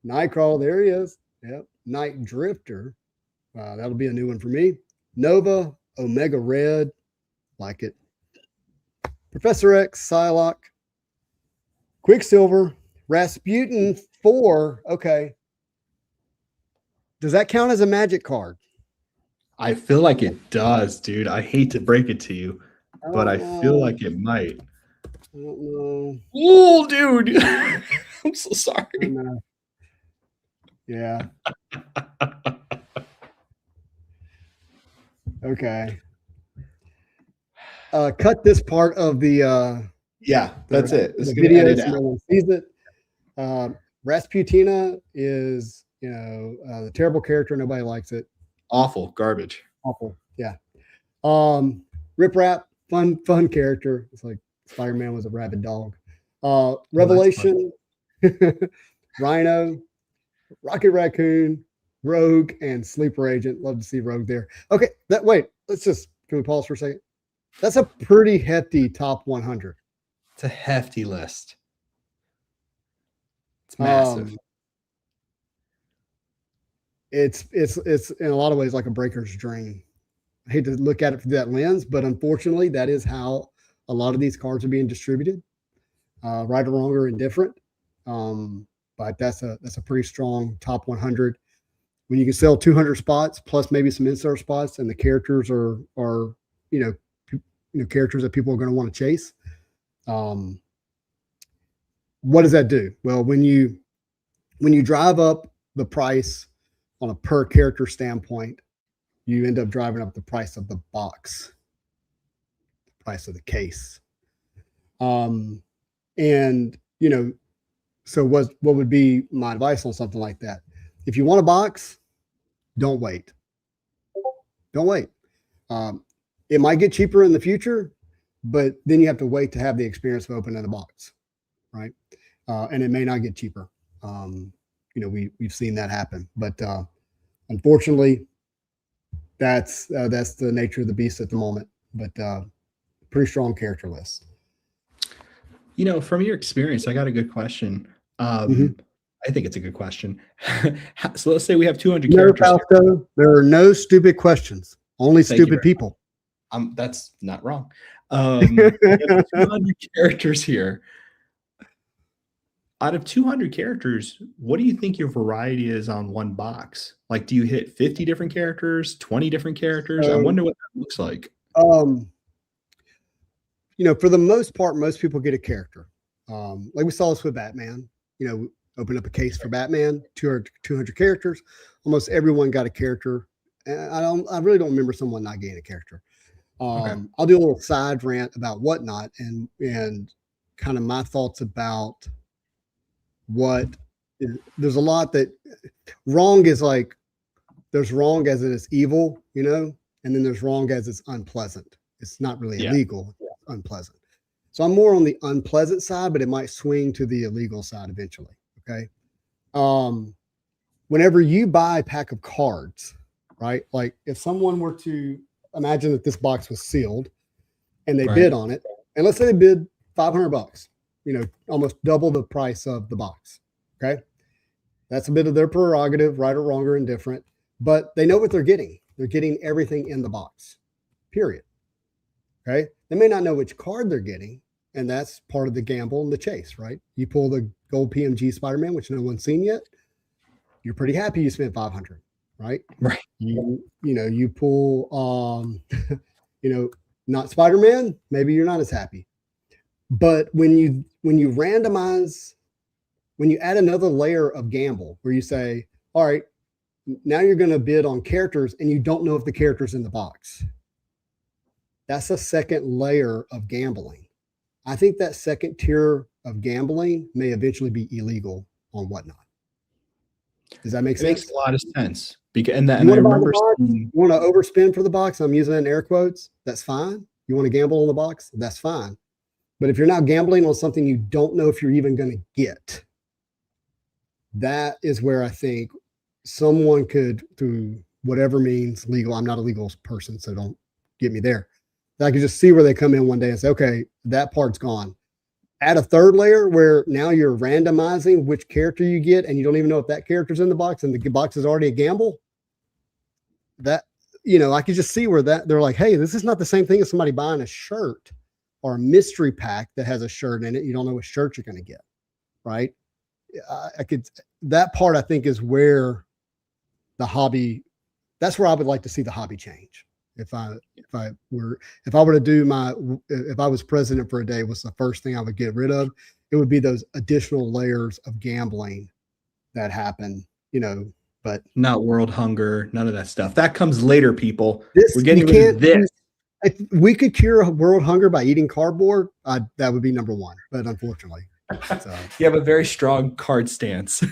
Nightcrawler, there he is. Yep. Night Drifter, that'll be a new one for me. Nova, Omega Red, like it. Professor X, Psylocke, Quicksilver, Rasputin 4. Okay. Does that count as a magic card? I feel like it does, dude. I hate to break it to you, but I feel like it might. I don't know. Oh, dude. I'm so sorry. Yeah. Okay. Cut this part of the yeah, that's it. The video so no one sees it. Rasputina is, the terrible character. Nobody likes it. Awful. Garbage. Awful. Yeah. Rip Rap, fun character. It's like Spider-Man was a rabid dog. Revelation, Rhino, Rocket Raccoon, Rogue, and Sleeper Agent. Love to see Rogue there. Okay, can we pause for a second? That's a pretty hefty top 100. It's a hefty list. It's massive. It's in a lot of ways like a breaker's dream. I hate to look at it through that lens, but unfortunately, that is how a lot of these cards are being distributed, right or wrong or indifferent. But that's a pretty strong top 100. When you can sell 200 spots plus maybe some insert spots, and the characters are characters that people are going to want to chase. What does that do? Well, when you drive up the price on a per character standpoint, you end up driving up the price of the box, the price of the case. So what would be my advice on something like that? If you want a box, don't wait. Don't wait. It might get cheaper in the future, but then you have to wait to have the experience of opening the box, right? And it may not get cheaper. We've seen that happen, but unfortunately, that's the nature of the beast at the moment. But pretty strong character list. From your experience, I got a good question. I think it's a good question. So let's say we have 200 characters. Fausto, there are no stupid questions, only stupid people. That's not wrong. 200 characters here. Out of 200 characters, what do you think your variety is on one box? Like, do you hit 50 different characters, 20 different characters? I wonder what that looks like. For the most part, most people get a character. Like we saw this with Batman. Open up a case for Batman, 200 characters. Almost everyone got a character. And I really don't remember someone not getting a character. Okay. I'll do a little side rant about whatnot and kind of my thoughts about there's a lot that wrong is like, there's wrong as it is evil, and then there's wrong as it's unpleasant. It's not really illegal, it's unpleasant. So I'm more on the unpleasant side, but it might swing to the illegal side eventually. Okay. whenever you buy a pack of cards, right? Like if someone were to imagine that this box was sealed and they bid on it, and let's say they bid $500, almost double the price of the box. Okay. That's a bit of their prerogative, right or wrong or indifferent, but they know what they're getting. They're getting everything in the box, period. Okay. They may not know which card they're getting, and that's part of the gamble and the chase, right? You pull the gold PMG Spider-Man, which no one's seen yet. You're pretty happy you spent 500, right? Right. You pull, not Spider-Man, maybe you're not as happy. But when you randomize, when you add another layer of gamble where you say, all right, now you're going to bid on characters and you don't know if the character's in the box. That's a second layer of gambling. I think that second tier of gambling may eventually be illegal on Whatnot. Does that make sense? Makes a lot of sense. And I remember you want to overspend for the box. I'm using it in air quotes. That's fine. You want to gamble on the box. That's fine. But if you're now gambling on something you don't know if you're even going to get, that is where I think someone could, through whatever means legal, I'm not a legal person, so don't get me there. I could just see where they come in one day and say, okay, that part's gone. Add a third layer where now you're randomizing which character you get, and you don't even know if that character's in the box, and the box is already a gamble. That, I could just see where that they're like, hey, this is not the same thing as somebody buying a shirt or a mystery pack that has a shirt in it. You don't know what shirt you're going to get, right? That part I think is where the hobby, that's where I would like to see the hobby change. If I was president for a day, what's the first thing I would get rid of? It would be those additional layers of gambling that happen, but not world hunger, none of that stuff. That comes later, people. We're getting rid of this. If we could cure world hunger by eating cardboard, that would be number one. But unfortunately, you have a very strong card stance.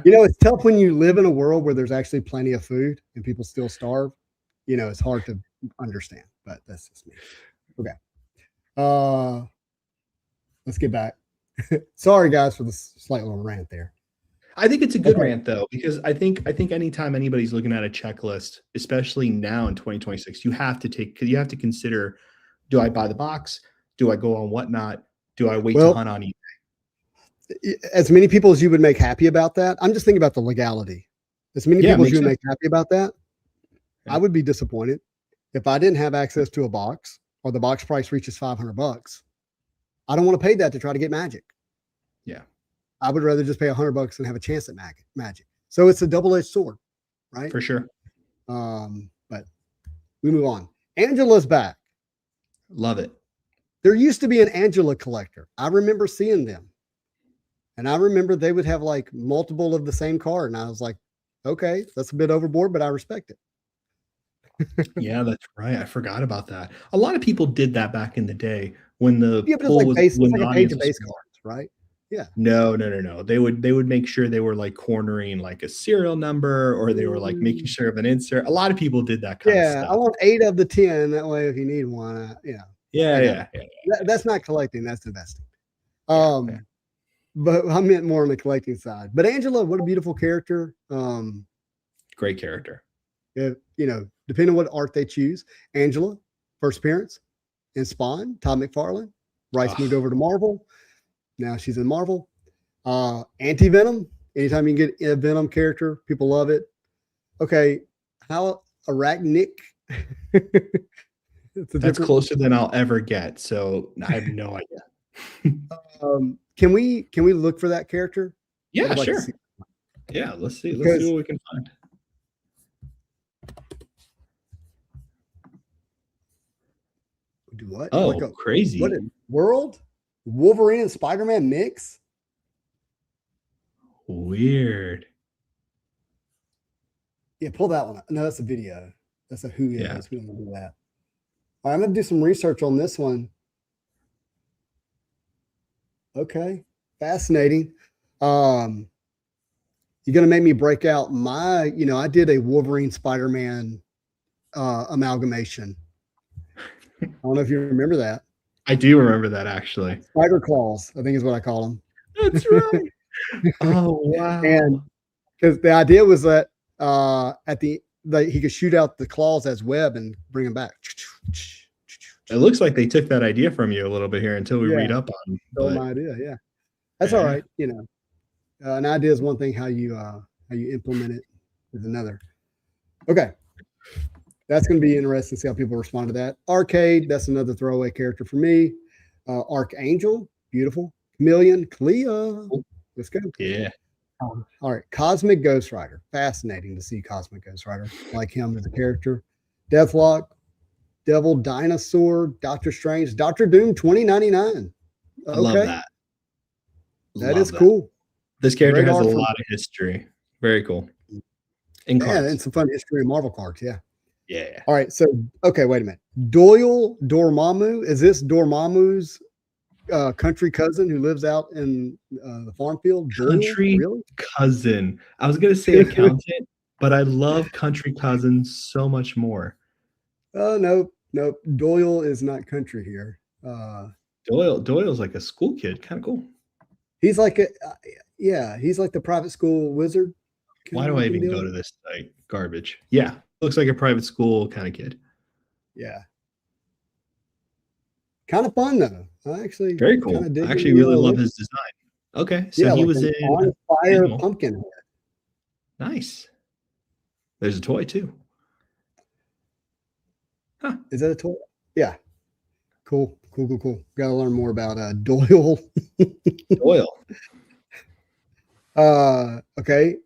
It's tough when you live in a world where there's actually plenty of food and people still starve. It's hard to understand, but that's just me. Okay. Let's get back. Sorry guys for the slight little rant there. I think it's a good rant though, because I think anytime anybody's looking at a checklist, especially now in 2026, you have to consider, do I buy the box? Do I go on Whatnot? Do I wait to hunt on eBay? As many people as you would make happy about that, I'm just thinking about the legality. As many people as you would make happy about that, I would be disappointed if I didn't have access to a box or the box price reaches $500. I don't want to pay that to try to get magic. Yeah. I would rather just pay $100 and have a chance at magic. So it's a double-edged sword, right? For sure. But we move on. Angela's back. Love it. There used to be an Angela collector. I remember seeing them. And I remember they would have like multiple of the same card. And I was like, okay, that's a bit overboard, but I respect it. Yeah, that's right. I forgot about that. A lot of people did that back in the day when the poll was it's like a page of base cards, right? Yeah. No. They would make sure they were like cornering like a serial number, or they were like making sure of an insert. A lot of people did that kind of stuff. Yeah, I want 8 of the 10. That way, if you need one, Yeah. That's not collecting. That's investing. But I meant more on the collecting side. But Angela, what a beautiful character. Great character. Depending on what art they choose. Angela, first appearance in Spawn, Todd McFarlane. Rice moved over to Marvel. Now she's in Marvel. Anti-Venom. Anytime you can get a Venom character, people love it. Okay, how Arachnic? That's closer than I'll ever get. So I have no idea. Can we look for that character? Yeah, sure. Yeah, let's see. Let's see what we can find. Do what? Oh, crazy. What in world? Wolverine and Spider-Man mix? Weird. Yeah, pull that one up. No, that's a video. That's a who is. Yeah. We don't do that. All right, I'm going to do some research on this one. Okay, fascinating. You're going to make me break out my, I did a Wolverine Spider-Man amalgamation. I don't know if you remember that. I do remember that, actually. Spider claws, I think is what I call them. That's right. Oh, wow. And because the idea was that at the he could shoot out the claws as web and bring them back. It looks like they took that idea from you a little bit here until we read up on. Stole my idea. Yeah, that's all right. You know, an idea is one thing. How you implement it is another. Okay, that's going to be interesting to see how people respond to that. Arcade, that's another throwaway character for me. Archangel, beautiful. Chameleon, Clea. Let's go. Yeah. All right, Cosmic Ghost Rider. Fascinating to see Cosmic Ghost Rider. Like him as a character. Deathlock, Devil Dinosaur, Doctor Strange, Doctor Doom 2099. I love that. That is cool. This character has a lot of history. Very cool. And some fun history of Marvel cards. Yeah. Yeah. All right. So, okay, wait a minute. Doyle Dormammu. Is this Dormammu's country cousin who lives out in the farm field? Country cousin. I was going to say accountant, but I love country cousin so much more. Oh, no. Doyle is not country here. Doyle's like a school kid. Kind of cool. He's like he's like the private school wizard. Why do I even go to this site? Garbage. Yeah. Looks like a private school kind of kid. Yeah. Kind of fun though. Actually, very cool. I actually really love his design. Okay. So he was in On Fire Pumpkin. Nice. There's a toy too. Huh. Is that a toy? Yeah. Cool. Got to learn more about Doyle. Doyle. Okay.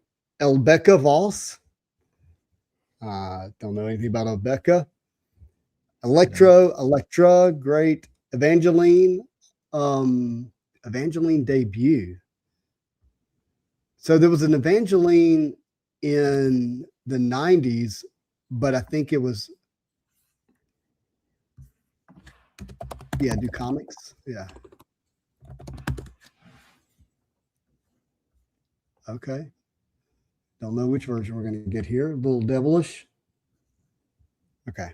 Elbecca Voss. Don't know anything about Elbecca. Electra, great. Evangeline debut. So there was an Evangeline in the 90s, but I think it was do comics. Yeah. Okay. Don't know which version we're going to get here. A little devilish. Okay.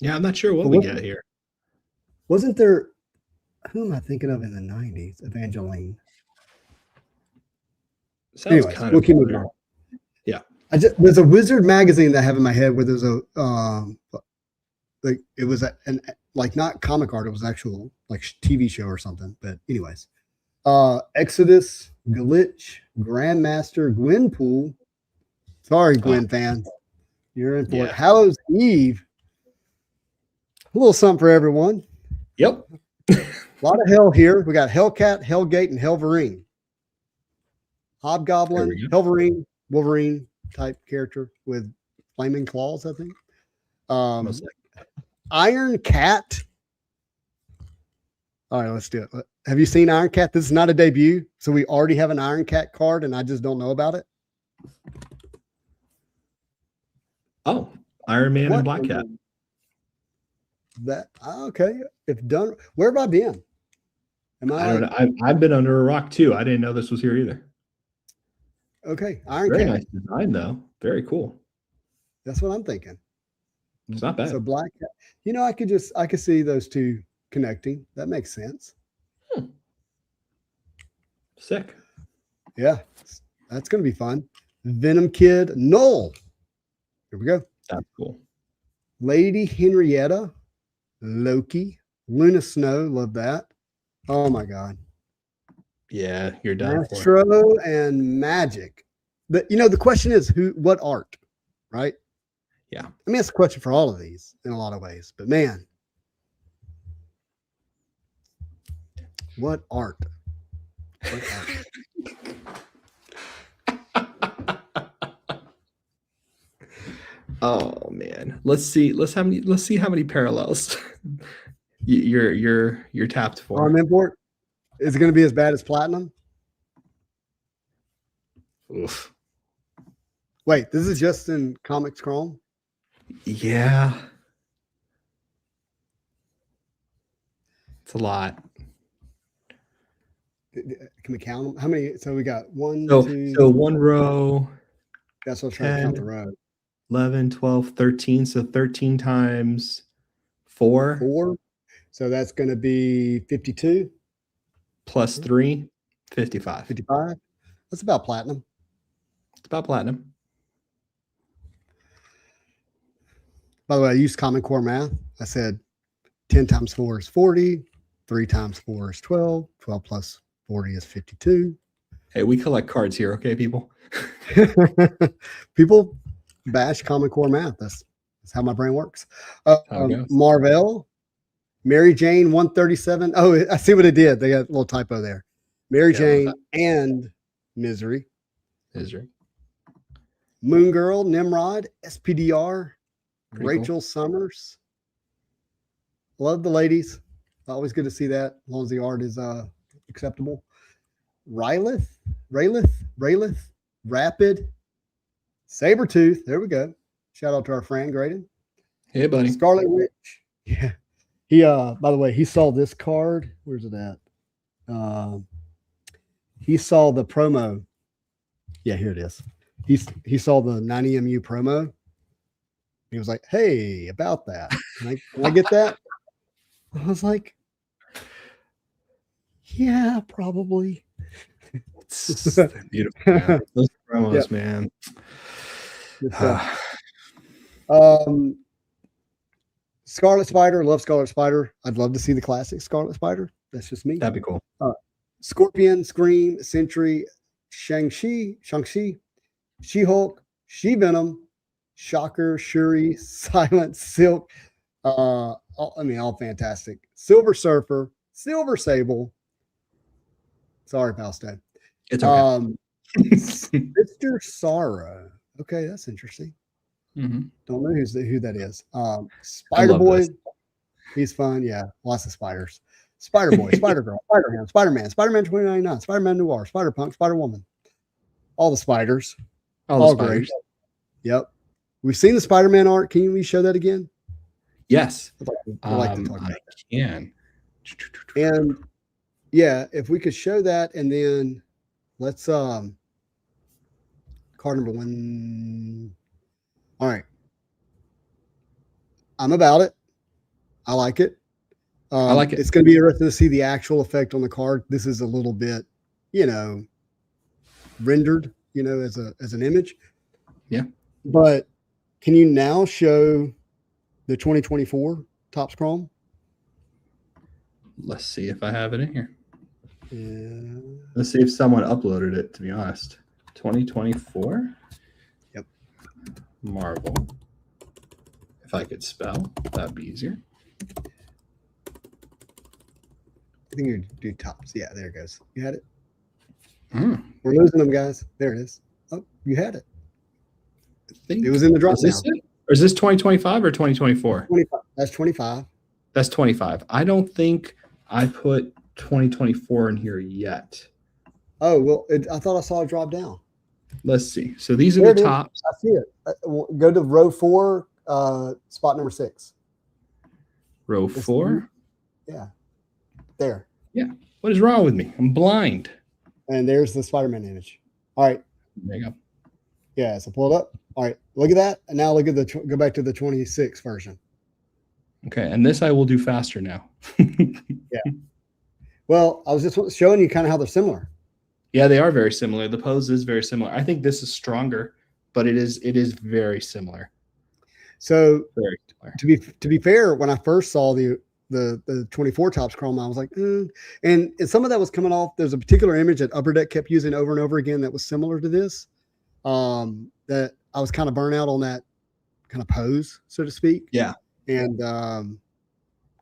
Yeah, I'm not sure what we get here. Wasn't there, who am I thinking of in the 90s? Evangeline. Sounds kind we'll keep moving on. Yeah. There's a Wizard magazine that I have in my head where there's a, like it was like not comic art, it was actual like TV show or something. But anyways, Exodus, Glitch, Grandmaster, Gwenpool. Sorry, Gwen fans, you're in for it. Hallows Eve. A little something for everyone. Yep. A lot of hell here. We got Hellcat, Hellgate, and Helverine. Hobgoblin, Helverine, Wolverine type character with flaming claws, I think. Iron Cat. All right, let's do it. Have you seen Iron Cat? This is not a debut, so we already have an Iron Cat card, and I just don't know about it. Oh, Iron Man and Black Cat. That okay? If done, where have I been? I don't know. I've been under a rock too. I didn't know this was here either. Okay, Iron Cat. Very nice design though. Very cool. That's what I'm thinking. It's not bad. So Black Cat. You know, I could see those two connecting. That makes sense. Sick. Yeah, that's gonna be fun. Venom Kid, Null. Here we go. That's cool. Lady Henrietta, Loki, Luna Snow. Love that. Oh my God. Yeah, you're done. Astro and Magic. But the question is what art, right? Yeah. I mean, it's a question for all of these in a lot of ways, but man, what art? What art? Oh man, let's see how many parallels you're tapped for. Arm import. Is it going to be as bad as Platinum? Oof. Wait, this is just in Comics Chrome? Yeah. It's a lot. Can we count them? How many? So we got one, so one row. That's what I'm trying to count the row. 11, 12, 13. So 13 times 4. 4. So that's going to be 52. Plus 3, 55. 55. That's about platinum. It's about platinum. By the way, I used Common Core math. I said 10 times 4 is 40. 3 times 4 is 12. 12 plus 40 is 52. Hey, we collect cards here, okay, people? People bash Common Core math. That's how my brain works. Marvel, Mary Jane 137. Oh, I see what it did. They got a little typo there. Mary Jane and Misery. Moon Girl, Nimrod, SPDR, Pretty Rachel Summers. Love the ladies. Always good to see that, as long as the art is acceptable. Rylith, Rapid, Sabretooth. There we go. Shout out to our friend Graydon. Hey, buddy. Scarlet Witch. Yeah. He by the way, he saw this card. Where's it at? He saw the promo. Yeah, here it is. He saw the 90MU promo. He was like, hey, about that. Can I get that? I was like, yeah, probably. It's beautiful. Man. Those promos, man. Scarlet Spider, love Scarlet Spider. I'd love to see the classic Scarlet Spider. That's just me. That'd be cool. Scorpion, Scream, Sentry, Shang-Chi, She-Hulk, She-Venom, Shocker, Shuri, Silent, Silk. All fantastic. Silver Surfer, Silver Sable. Sorry, Palestine. It's okay. Mr. Sorrow. Okay, that's interesting. Mm-hmm. Don't know who that is. Spider Boy. He's fun. Yeah, lots of spiders. Spider Boy, Spider Girl, Spider Ham, Spider Man, Spider Man 2099, Spider Man Noir, Spider Punk, Spider Woman. All the spiders. All great. Yep. We've seen the Spider Man art. Can we show that again? Yes. I'd like to talk about I can. And yeah, if we could show that, and then let's card number 1. All right. I'm about it. I like it. I like it. It's going to be interesting to see the actual effect on the card. This is a little bit, rendered, as an image. Yeah. But can you now show the 2024 Topps Chrome? Let's see if I have it in here. Yeah. Let's see if someone uploaded it, to be honest. 2024? Yep. Marvel. If I could spell, that'd be easier. I think you do Topps. Yeah, there it goes. You had it? We're losing them, guys. There it is. Oh, you had it. It was in the drop down. Or is this 2025 or 2024? 25. That's 25. That's 25. I don't think I put 2024 in here yet. Oh, well, I thought I saw it drop down. Let's see. So these are the tops. I see it. Go to row 4, spot number 6. Row 4? Yeah. There. Yeah. What is wrong with me? I'm blind. And there's the Spider-Man image. All right. There you go. Yeah, so pull it up. All right, look at that. And now look at go back to the 26 version. Okay, and this I will do faster now. Yeah. Well, I was just showing you kind of how they're similar. Yeah, they are very similar. The pose is very similar. I think this is stronger, but it is very similar. So very similar. To be fair, when I first saw the 24 Topps Chrome, I was like, and some of that was coming off. There's a particular image that Upper Deck kept using over and over again that was similar to this. That I was kind of burnt out on that kind of pose, so to speak. Yeah. And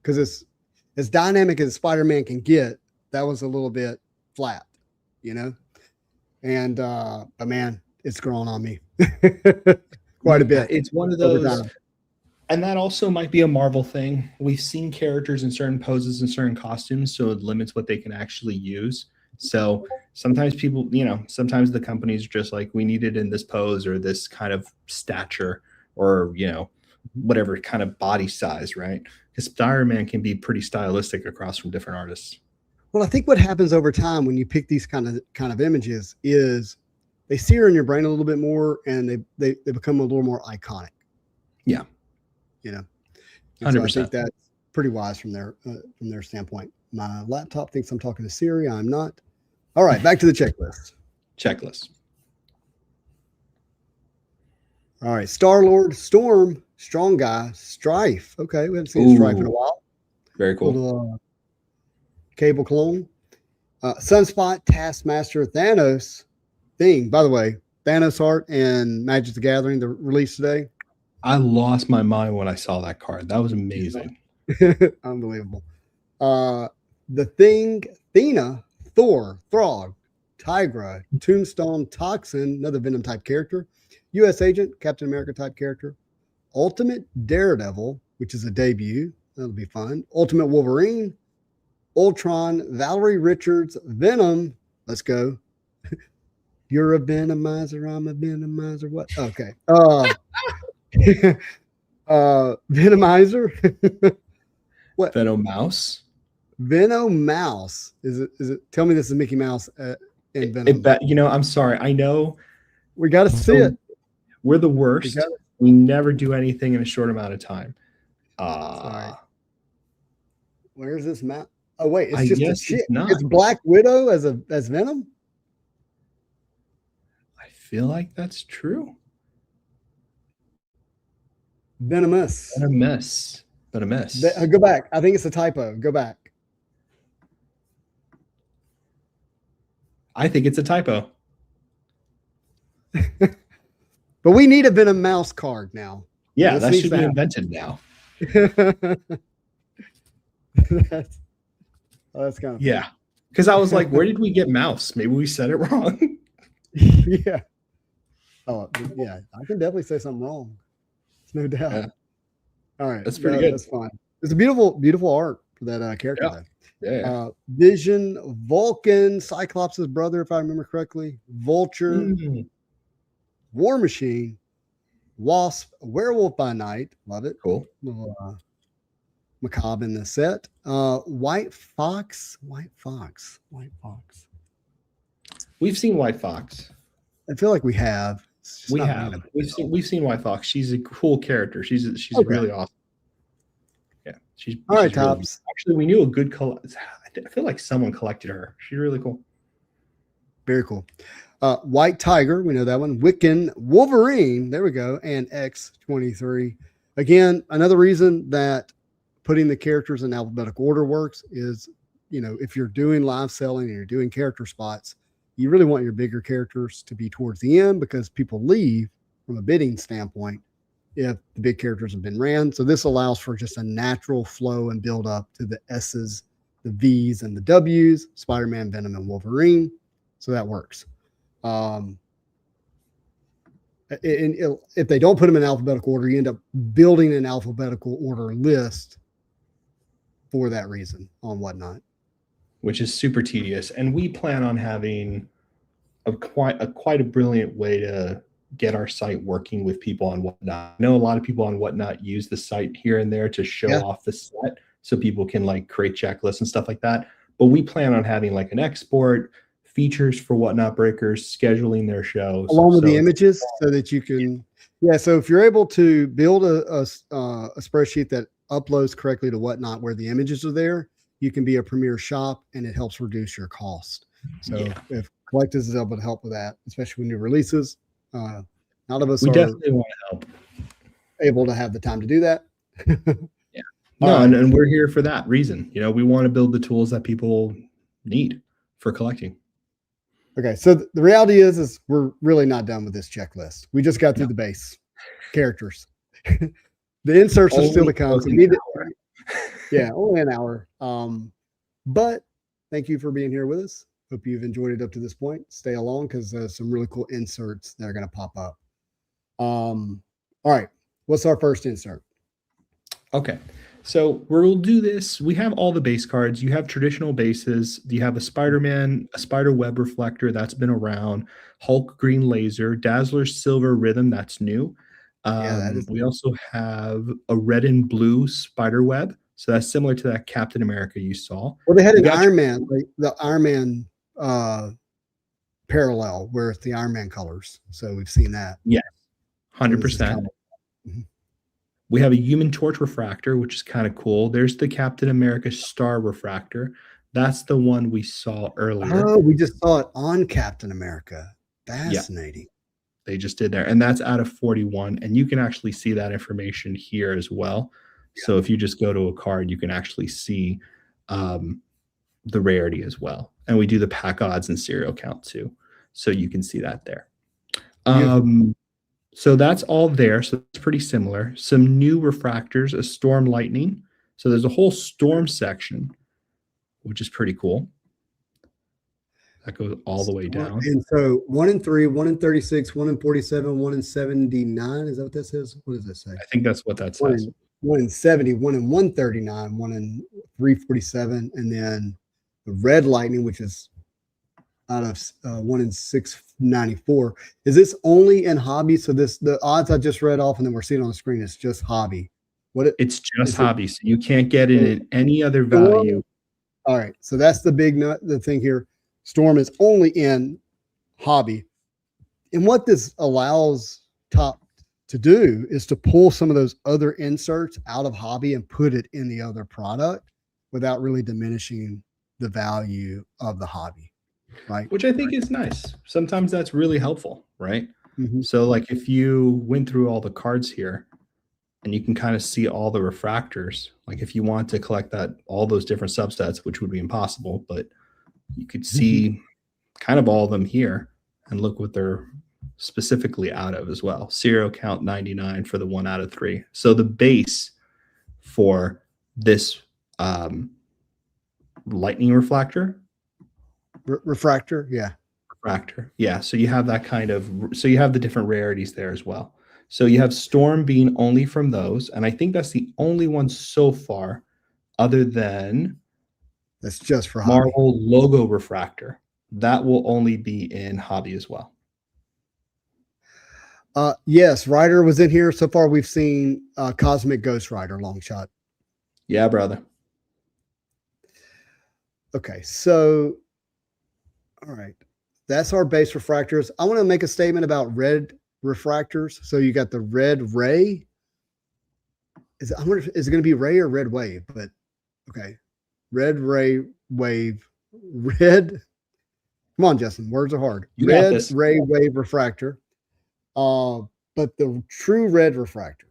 because it's as dynamic as Spider-Man can get, that was a little bit flat, and but man, it's grown on me quite a bit. It's one of those, and that also might be a Marvel thing. We've seen characters in certain poses and certain costumes, so it limits what they can actually use. So sometimes people, sometimes the companies are just like, we need it in this pose or this kind of stature or, whatever kind of body size, right? Because Spider-Man can be pretty stylistic across from different artists. Well, I think what happens over time when you pick these kind of images is they sear in your brain a little bit more, and they become a little more iconic. Yeah. 100%. So I think that's pretty wise from their standpoint. My laptop thinks I'm talking to Siri. I'm not. All right, back to the checklist. checklist. All right. Star-Lord, Storm, Strong Guy, Strife. Okay. We haven't seen Strife in a while. Very cool. Little Cable clone. Sunspot, Taskmaster, Thanos, Thing. By the way, Thanos art and Magic the Gathering, the release today. I lost my mind when I saw that card. That was amazing. Unbelievable. The Thing, Thena, Thor, Throg, Tigra, Tombstone, Toxin, another Venom type character, U.S. Agent, Captain America type character, Ultimate Daredevil, which is a debut. That'll be fun. Ultimate Wolverine, Ultron, Valerie Richards, Venom. Let's go. You're a Venomizer. I'm a Venomizer. What? Okay. Venomizer. What? Venomouse. Venomouse. Is it? Tell me this is Mickey Mouse in Venom. I'm sorry. I know. We got to see it. We're the worst. We never do anything in a short amount of time. Sorry. Where's this map? Oh wait, it's just a chick. It's, it's Black Widow as Venom. I feel like that's true. Venomous. Go back. I think it's a typo. Go back. I think it's a typo. But we need a Venom mouse card now. Yeah, that should be invented now. That's kind of yeah. Because I was like, where did we get mouse? Maybe we said it wrong. Yeah. Oh, yeah. I can definitely say something wrong. It's no doubt. Yeah. All right. That's pretty good. That's fine. It's a beautiful art for that character. Yeah. Vision, Vulcan, Cyclops' brother, if I remember correctly, Vulture, War Machine, Wasp, Werewolf by Night. Love it. Cool. Macabre in the set. White Fox. We've seen White Fox. I feel like we have. We have. We've seen White Fox. She's a cool character. She's really awesome. Yeah. She's all right, she's really, Tops. actually, we knew a good I feel like someone collected her. She's really cool. Very cool. White Tiger, we know that one. Wiccan, Wolverine, there we go, and X-23. Again, another reason that putting the characters in alphabetical order works is, if you're doing live selling and you're doing character spots, you really want your bigger characters to be towards the end because people leave from a bidding standpoint if the big characters have been ran. So this allows for just a natural flow and build up to the S's, the V's, and the W's, Spider-Man, Venom, and Wolverine. So that works. And if they don't put them in alphabetical order, you end up building an alphabetical order list for that reason on Whatnot, which is super tedious. And we plan on having quite a brilliant way to get our site working with people on Whatnot. I know a lot of people on Whatnot use the site here and there to show off the set so people can create checklists and stuff like that. But we plan on having an export, features for Whatnot breakers, scheduling their shows along with the images so that you can so if you're able to build a spreadsheet that uploads correctly to Whatnot where the images are there, you can be a premier shop and it helps reduce your cost. So if Collectus is able to help with that, especially with new releases, none of us definitely want to help, able to have the time to do that. And we're here for that reason. We want to build the tools that people need for collecting. Okay, so the reality is we're really not done with this checklist. We just got through the base characters. The inserts are still to come. So only an hour. But thank you for being here with us. Hope you've enjoyed it up to this point. Stay along because there's some really cool inserts that are going to pop up. All right, what's our first insert? Okay. So we'll do this. We have all the base cards. You have traditional bases. You have a Spider-Man, a Spider-Web Reflector that's been around, Hulk Green Laser, Dazzler Silver Rhythm that's new. We also have a red and blue Spider-Web. So that's similar to that Captain America you saw. Well, they had an Iron Man, the Iron Man parallel where it's the Iron Man colors. So we've seen that. Yes, 100%. We have a Human Torch Refractor, which is kind of cool. There's the Captain America Star Refractor. That's the one we saw earlier. Oh, we just saw it on Captain America. Yeah, Fascinating. they just did there. And that's out of 41. And you can actually see that information here as well. So if you just go to a card, you can actually see the rarity as well. And we do the pack odds and serial count too. So you can see that there. So that's all there. So it's pretty similar. Some new refractors, a storm lightning. So there's a whole storm section, which is pretty cool. That goes all the way down. And so 1 in 3, 1 in 36, 1 in 47, 1 in 79. Is that what this is? What does this say? I think that's what that says. 1 in 70, 1 in 139, 1 in 347, and then the red lightning, which is out of 1 in 694. Is this only in hobby? So the odds I just read off and then we're seeing on the screen is just hobby. It's just hobby, so you can't get it in any other value. All right, so that's the thing here. Storm is only in hobby, and what this allows Top to do is to pull some of those other inserts out of hobby and put it in the other product without really diminishing the value of the hobby. Right. Which I think is nice. Sometimes that's really helpful, right? Mm-hmm. So like if you went through all the cards here and you can kind of see all the refractors, like if you want to collect all those different subsets, which would be impossible, but you could see kind of all of them here and look what they're specifically out of as well. Serial count 99 for the 1 out of 3. So the base for this lightning refractor, refractor, yeah. So you have that kind of, so you have the different rarities there as well. So you have storm being only from those, and I think that's the only one so far, other than that's just for Marvel hobby. logo refractor. That will only be in hobby as well. Yes, Rider was in here. So far we've seen Cosmic Ghost Rider long shot. Yeah, brother. Okay, so all right, that's our base refractors. I want to make a statement about red refractors. So you got the red ray. Is it going to be ray or red wave? But okay, red ray wave, red. Come on, Justin. Words are hard. Red ray wave refractor. But the true red refractor,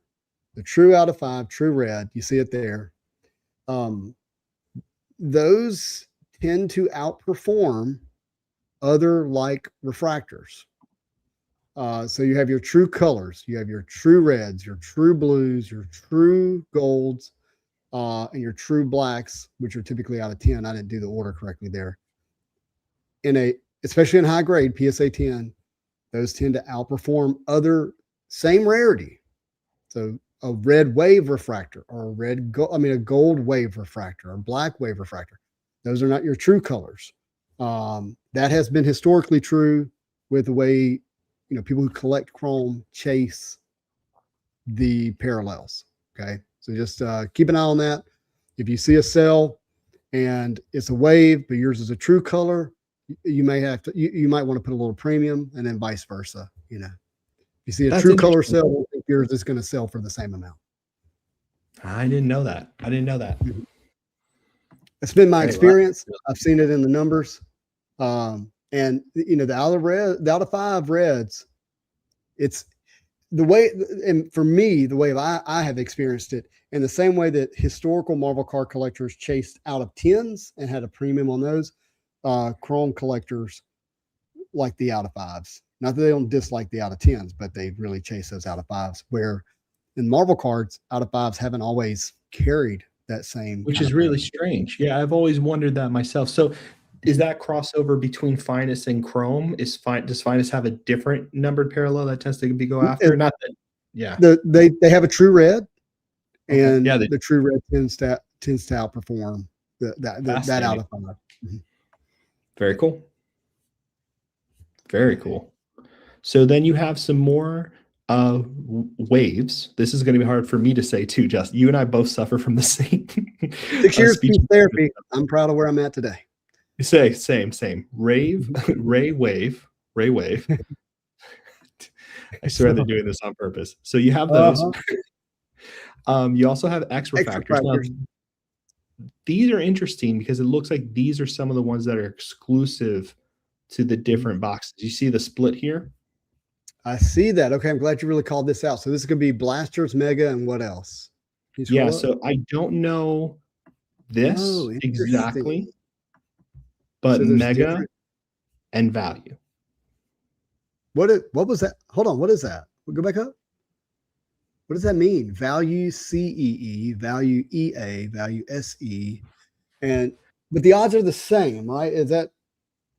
the true out of 5, true red. You see it there. Those tend to outperform other like refractors. So you have your true colors, you have your true reds, your true blues, your true golds, and your true blacks, which are typically out of 10. I didn't do the order correctly there. Especially in high grade PSA 10, those tend to outperform other same rarity. So a red wave refractor or a gold wave refractor or black wave refractor. Those are not your true colors. That has been historically true with the way, people who collect chrome chase the parallels. Okay. So just keep an eye on that. If you see a cell and it's a wave, but yours is a true color, you may have to, you might want to put a little premium, and then vice versa. If you see a true color cell, I think yours is going to sell for the same amount. I didn't know that. It's been my experience. I've seen it in the numbers. And the out of 5 reds, it's the way, and for me, the way I have experienced it, in the same way that historical Marvel card collectors chased out of 10s and had a premium on those, chrome collectors like the out of 5s. Not that they don't dislike the out of 10s, but they really chase those out of 5s, where in Marvel cards, out of 5s haven't always carried that same. Which is really strange. Yeah, I've always wondered that myself. So is that crossover between Finest and Chrome? Does Finest have a different numbered parallel that tends to go after? Not that, yeah. They have a true red, and yeah, the true red tends to outperform that out of 5. Mm-hmm. Very cool. Very cool. So then you have some more waves. This is going to be hard for me to say too, Justin. You and I both suffer from the same 6 years speech therapy. I'm proud of where I'm at today. Same. Ray wave. I swear they're doing this on purpose. So you have those. You also have X refractors. these are interesting because it looks like these are some of the ones that are exclusive to the different boxes. You see the split here? I see that. Okay, I'm glad you really called this out. So this is going to be Blasters, Mega, and what else? Yeah, so I don't know this exactly, but so there's Mega different. and Value. What was that? Hold on. What is that? We'll go back up. What does that mean? Value CEE, value EA, value SE, and but the odds are the same, right? Is that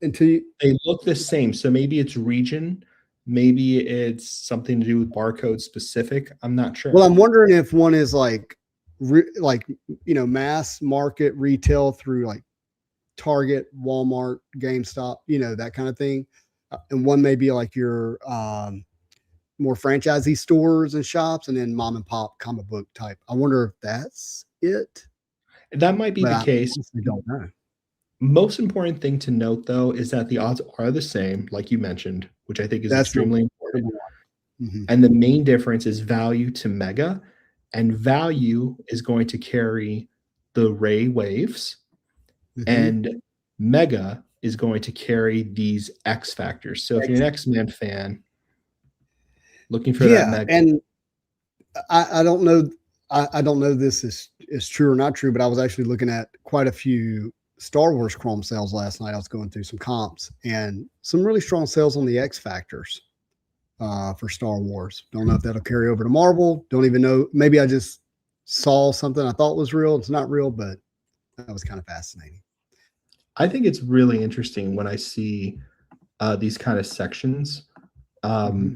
until you, They look the same. So maybe it's region, maybe it's something to do with barcode specific. I'm not sure. well, I'm wondering if one is like mass market retail through like Target, Walmart, GameStop, that kind of thing. And one may be like your more franchisee stores and shops, and then mom and pop comic book type. I wonder if that's it. That might be But the I case. honestly don't know. Most important thing to note, though, is that the odds are the same, like you mentioned, which I think is That's extremely important. Mm-hmm. And the main difference is Value to Mega, and Value is going to carry the Ray Waves, and Mega is going to carry these X Factors. So if you're an X-Men fan, looking for that Mega. And I don't know. I don't know this is true or not true, but I was actually looking at quite a few Star Wars Chrome sales last night. I was going through some comps and some really strong sales on the X Factors for Star Wars. Don't know if that'll carry over to Marvel. Don't even know. Maybe I just saw something I thought was real. It's not real, but that was kind of fascinating. I think it's really interesting when I see these kind of sections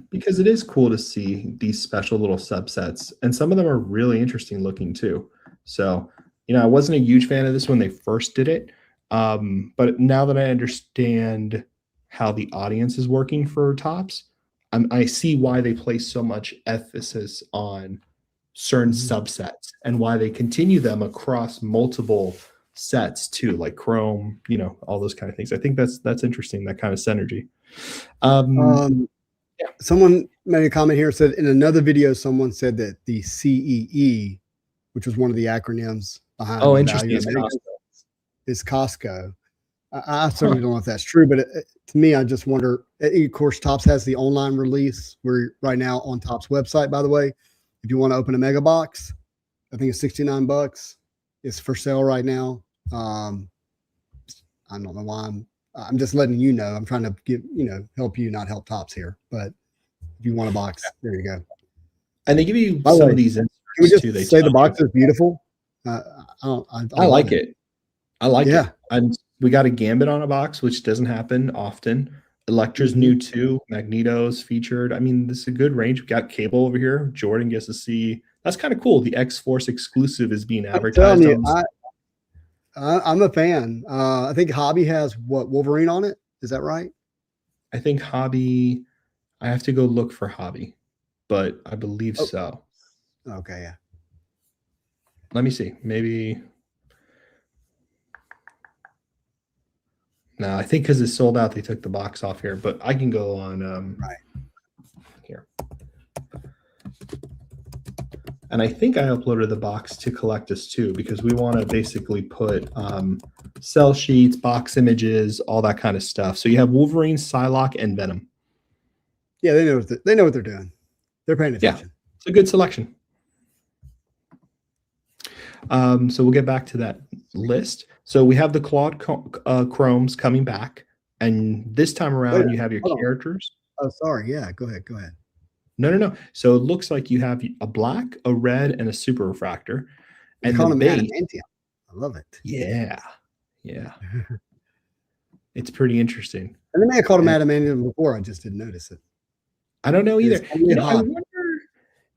because it is cool to see these special little subsets, and some of them are really interesting looking too. So, I wasn't a huge fan of this when they first did it, but now that I understand how the audience is working for Topps, I see why they place so much emphasis on certain subsets and why they continue them across multiple sets too, like Chrome, all those kind of things. I think that's interesting, that kind of synergy. Someone made a comment here, said in another video, someone said that the CEE, which was one of the acronyms behind the interesting, is Costco. I certainly don't know if that's true, but to me, I just wonder. Of course, Topps has the online release. We're right now on Topps website, by the way. If you want to open a mega box, I think it's $69. It's for sale right now. I don't know why I'm just letting you know. I'm trying to help you, not help Topps here. But if you want a box, there you go. And they give you some of these. Can we just say the box is beautiful? I like it. I like it. We got a Gambit on a box, which doesn't happen often. Electra's new too. Magneto's featured. I mean, this is a good range. We got Cable over here. Jordan gets to see. That's kind of cool. The X-Force exclusive is being advertised. I'm a fan. I think Hobby has Wolverine on it. Is that right? I think Hobby. I have to go look for Hobby, but I believe so. Okay, yeah. Let me see. Maybe. No, I think because it's sold out, they took the box off here. But I can go on here. And I think I uploaded the box to Collectus too, because we want to basically put cell sheets, box images, all that kind of stuff. So you have Wolverine, Psylocke, and Venom. Yeah, they know what they're doing. They're paying attention. Yeah, it's a good selection. So we'll get back to that list. So we have the Claude Chromes coming back, and this time around you have your characters. Oh, sorry. Yeah, go ahead. No. So it looks like you have a black, a red, and a super refractor. And the base. I love it. Yeah. It's pretty interesting. And they may have called him adamantium before. I just didn't notice it. I don't know either. I wonder,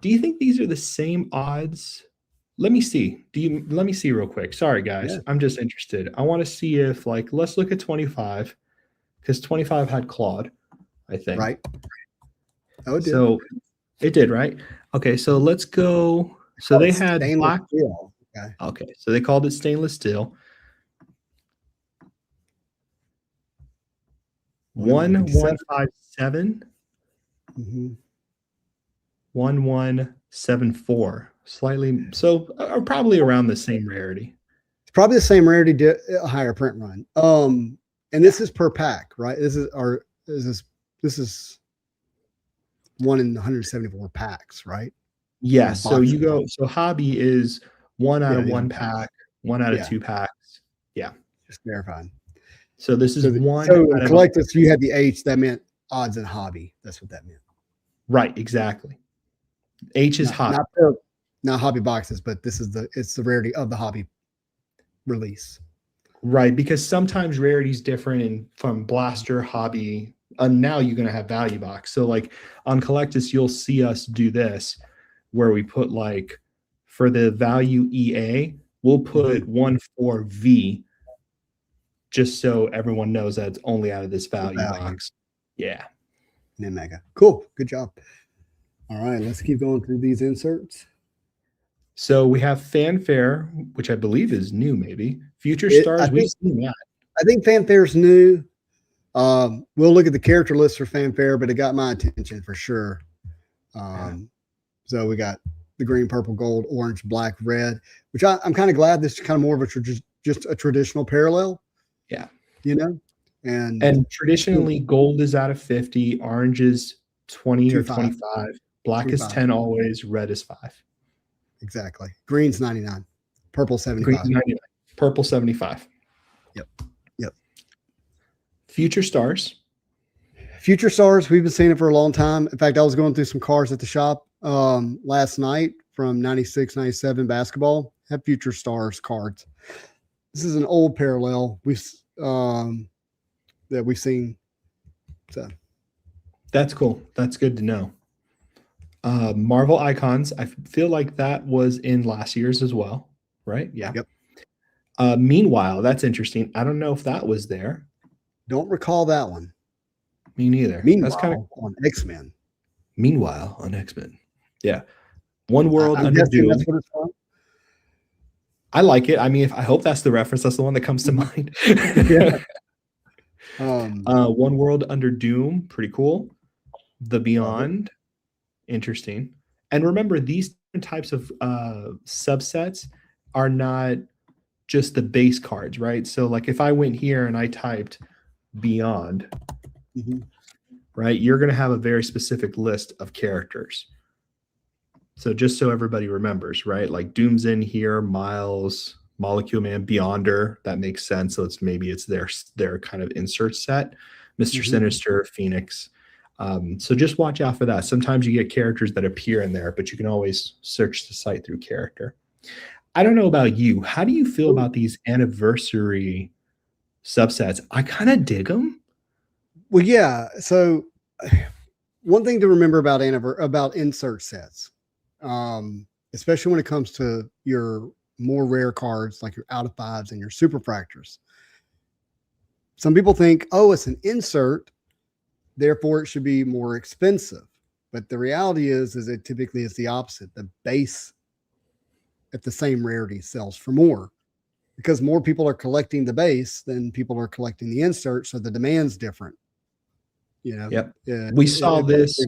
do you think these are the same odds? Let me see. Let me see real quick. Sorry, guys. Yeah. I'm just interested. I want to see if, let's look at 25, because 25 had Claude, I think. Right. Oh, it did. So it did, right? Okay, so let's go. So they had black. Steel. Okay, so they called it stainless steel. 1157. 1174. Slightly, so probably around the same rarity. It's probably the same rarity, higher print run. And this is per pack, right? This is one in 174 packs, right? Yeah. Or So you boxes. go. So hobby is one out Yeah, of these are one boxes. pack, one out of Yeah, two packs. Yeah. just verifying. So this is one So in out of Collectus, you had the H, that meant odds and hobby. That's what that meant. right. Exactly. H is hot. Not hobby boxes, but it's the rarity of the hobby release. Right, because sometimes rarity is different in from blaster, hobby, and now you're going to have value box. So like on Collectus, you'll see us do this where we put like for the value EA, we'll put 1-4V just so everyone knows that it's only out of this value box. Yeah. And then mega. Cool. Good job. All right, let's keep going through these inserts. So we have Fanfare, which I believe is new, maybe. Future Stars, we've seen that. I think Fanfare's new. We'll look at the character list for Fanfare, but it got my attention for sure. So we got the green, purple, gold, orange, black, red, which I'm kind of glad this is kind of more of a just a traditional parallel. Yeah. You know? And traditionally, gold is out of 50, orange is 20 or 25, black 25. Is 10 always, red is 5. Exactly. Green's 99, purple 75. Green's 99, purple 75. Yep. Future Stars. Future Stars, we've been seeing it for a long time. In fact, I was going through some cards at the shop last night from 96, 97 basketball. Have Future Stars cards. This is an old parallel that we've seen. So that's cool. That's good to know. Marvel Icons, I feel like that was in last year's as well, right? Yeah. Yep. Meanwhile, that's interesting. I don't know if that was there. Don't recall that one. Me neither. Meanwhile, that's kind of on X-Men. Meanwhile on X-Men. Yeah. One World Under Doom. That's what it's called. I like it. I mean, I hope that's the reference. That's the one that comes to mind. Yeah. One World Under Doom, pretty cool. The Beyond, interesting. And remember, these types of subsets are not just the base cards, right? So like if I went here and I typed Beyond, right, you're going to have a very specific list of characters. So just so everybody remembers, right? Like Doom's in here, Miles, Molecule Man, Beyonder, that makes sense. So maybe it's their kind of insert set. Mr. Sinister, Phoenix. So just watch out for that. Sometimes you get characters that appear in there, but you can always search the site through character. I don't know about you. How do you feel about these anniversary subsets? I kind of dig them. Well, yeah. So one thing to remember about insert sets, especially when it comes to your more rare cards like your out of fives and your super fractors. Some people think, oh, it's an insert, therefore it should be more expensive. But the reality is it typically is the opposite. The base at the same rarity sells for more because more people are collecting the base than people are collecting the insert. So the demand's different. You know, yep. We saw this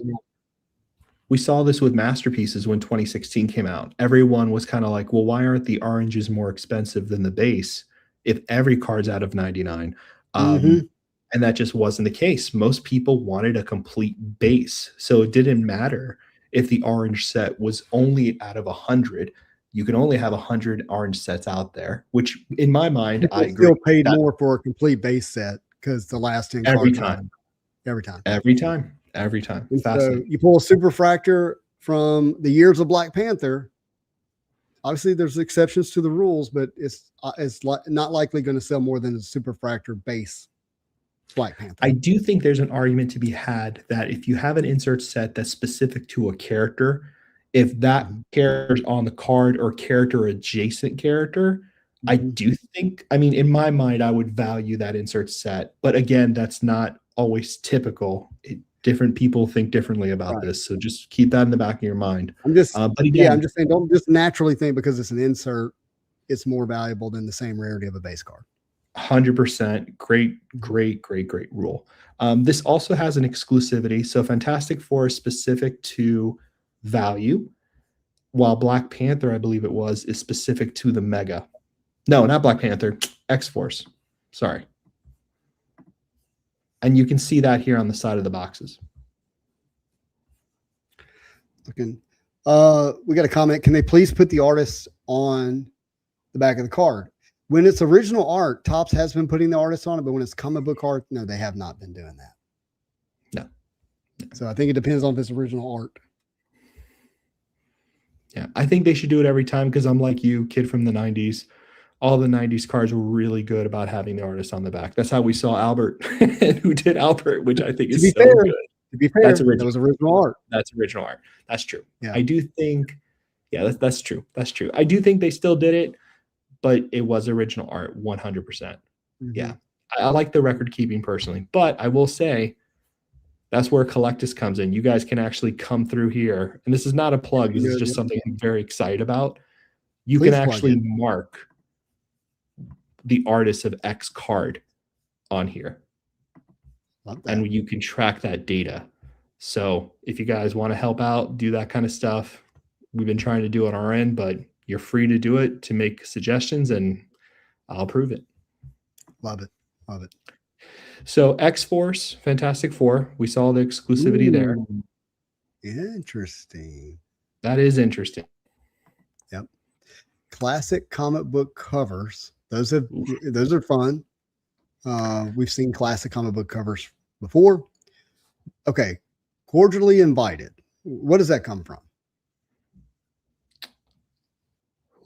with Masterpieces when 2016 came out. Everyone was kind of like, well, why aren't the oranges more expensive than the base if every card's out of 99? And that just wasn't the case. Most people wanted a complete base. So it didn't matter if the orange set was only out of 100. You can only have 100 orange sets out there, which in my mind, I agree. Still paid more for a complete base set because the last 10 every cards time. So you pull a superfractor from the years of Black Panther. Obviously, there's exceptions to the rules, but it's not likely going to sell more than a superfractor base Black Panther. I do think there's an argument to be had that if you have an insert set that's specific to a character, if that character's on the card or character adjacent character, I do think, I mean, in my mind, I would value that insert set. But again, that's not always typical. Different people think differently about this. So just keep that in the back of your mind. I'm just saying, don't just naturally think because it's an insert, it's more valuable than the same rarity of a base card. 100%. Great rule. This also has an exclusivity. So Fantastic Four is specific to value, while Black Panther, I believe it was, is specific to the mega. No, not Black Panther. X-Force. Sorry. And you can see that here on the side of the boxes. Looking. We got a comment. Can they please put the artists on the back of the card? When it's original art, Topps has been putting the artists on it, but when it's comic book art, no, they have not been doing that. No. So I think it depends on if it's original art. Yeah, I think they should do it every time because I'm like you, kid from the 90s. All the 90s cards were really good about having the artist on the back. That's how we saw Albert, who did Albert, which I think is so good. To be fair, that was original art. That's original art. That's true. Yeah. I do think, yeah, that's true. That's true. I do think they still did it, but it was original art 100%. Mm-hmm. Yeah. I like the record keeping personally, but I will say that's where Collectus comes in. You guys can actually come through here. And this is not a plug. This is just something I'm very excited about. You can actually mark the artist of X card on here. And you can track that data. So if you guys want to help out, do that kind of stuff. We've been trying to do it on our end, but you're free to do it, to make suggestions, and I'll approve it. Love it. Love it. So X-Force, Fantastic Four. We saw the exclusivity there. Interesting. That is interesting. Yep. Classic comic book covers. Those are fun. We've seen classic comic book covers before. Okay. Cordially invited. What does that come from?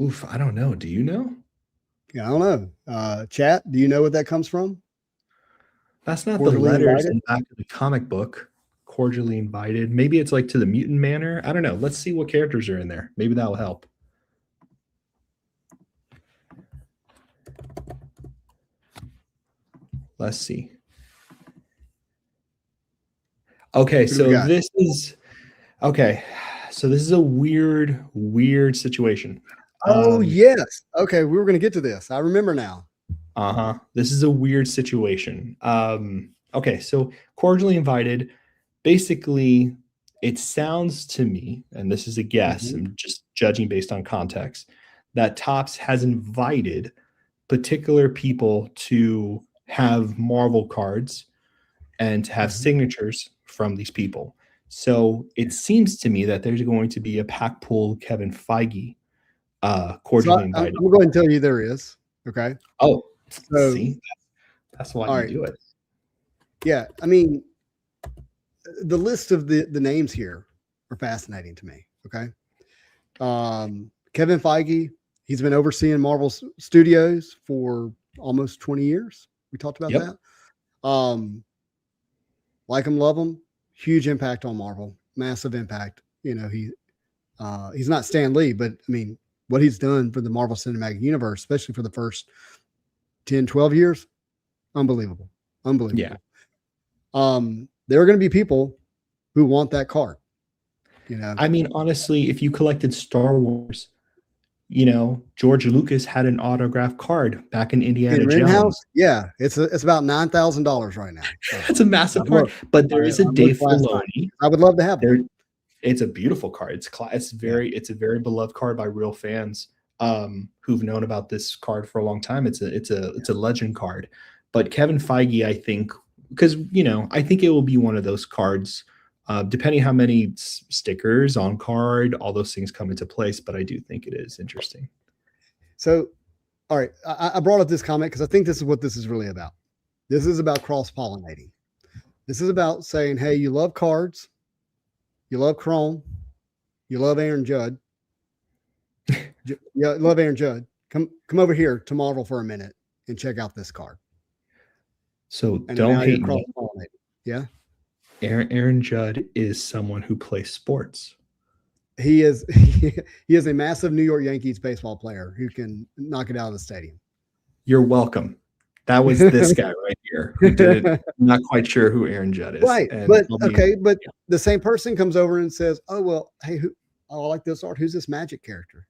Oof, I don't know. Do you know? Yeah, I don't know. Chat, do you know what that comes from? That's not cordially the letters invited in the back of the comic book. Cordially invited. Maybe it's like to the mutant manor. I don't know. Let's see what characters are in there. Maybe that will help. Let's see. Okay, so this is a weird situation. Oh, yes. Okay, we were going to get to this. I remember now. This is a weird situation. Okay, so cordially invited. Basically, it sounds to me, and this is a guess, I'm just judging based on context, that Topps has invited particular people to have Marvel cards and to have signatures from these people. So it seems to me that there's going to be a pack pool Kevin Feige cordially invited. I'm going to tell you there is. Okay. Oh, so see, that's why you do it. Yeah. I mean, the list of the names here are fascinating to me. Okay. Kevin Feige, he's been overseeing Marvel Studios for almost 20 years. We talked about that. Like him, love him. Huge impact on Marvel. Massive impact. You know, he's not Stan Lee, but I mean, what he's done for the Marvel Cinematic Universe, especially for the first 10, 12 years, unbelievable. Unbelievable. Yeah. There are going to be people who want that card. You know, I mean, honestly, if you collected Star Wars, you know, George Lucas had an autographed card back in Indiana Jones. Yeah, it's about $9,000 right now. So, it's a massive card, but there is a Dave Filoni. I would love to have it. It's a beautiful card. It's a very beloved card by real fans who've known about this card for a long time. It's a legend card. But Kevin Feige, I think, because I think it will be one of those cards. Depending how many stickers on card, all those things come into place, but I do think it is interesting. So, all right, I brought up this comment because I think this is what this is really about. This is about cross-pollinating. This is about saying, hey, you love cards, you love Chrome, you love Aaron Judd. Yeah, love Aaron Judd. Come over here to Marvel for a minute and check out this card. So don't hate me. Yeah. Aaron Judd is someone who plays sports. He is a massive New York Yankees baseball player who can knock it out of the stadium. You're welcome. That was this guy right here who did it. I'm not quite sure who Aaron Judd is. Right. But the same person comes over and says, oh, well, hey, I like this art. Who's this Magic character?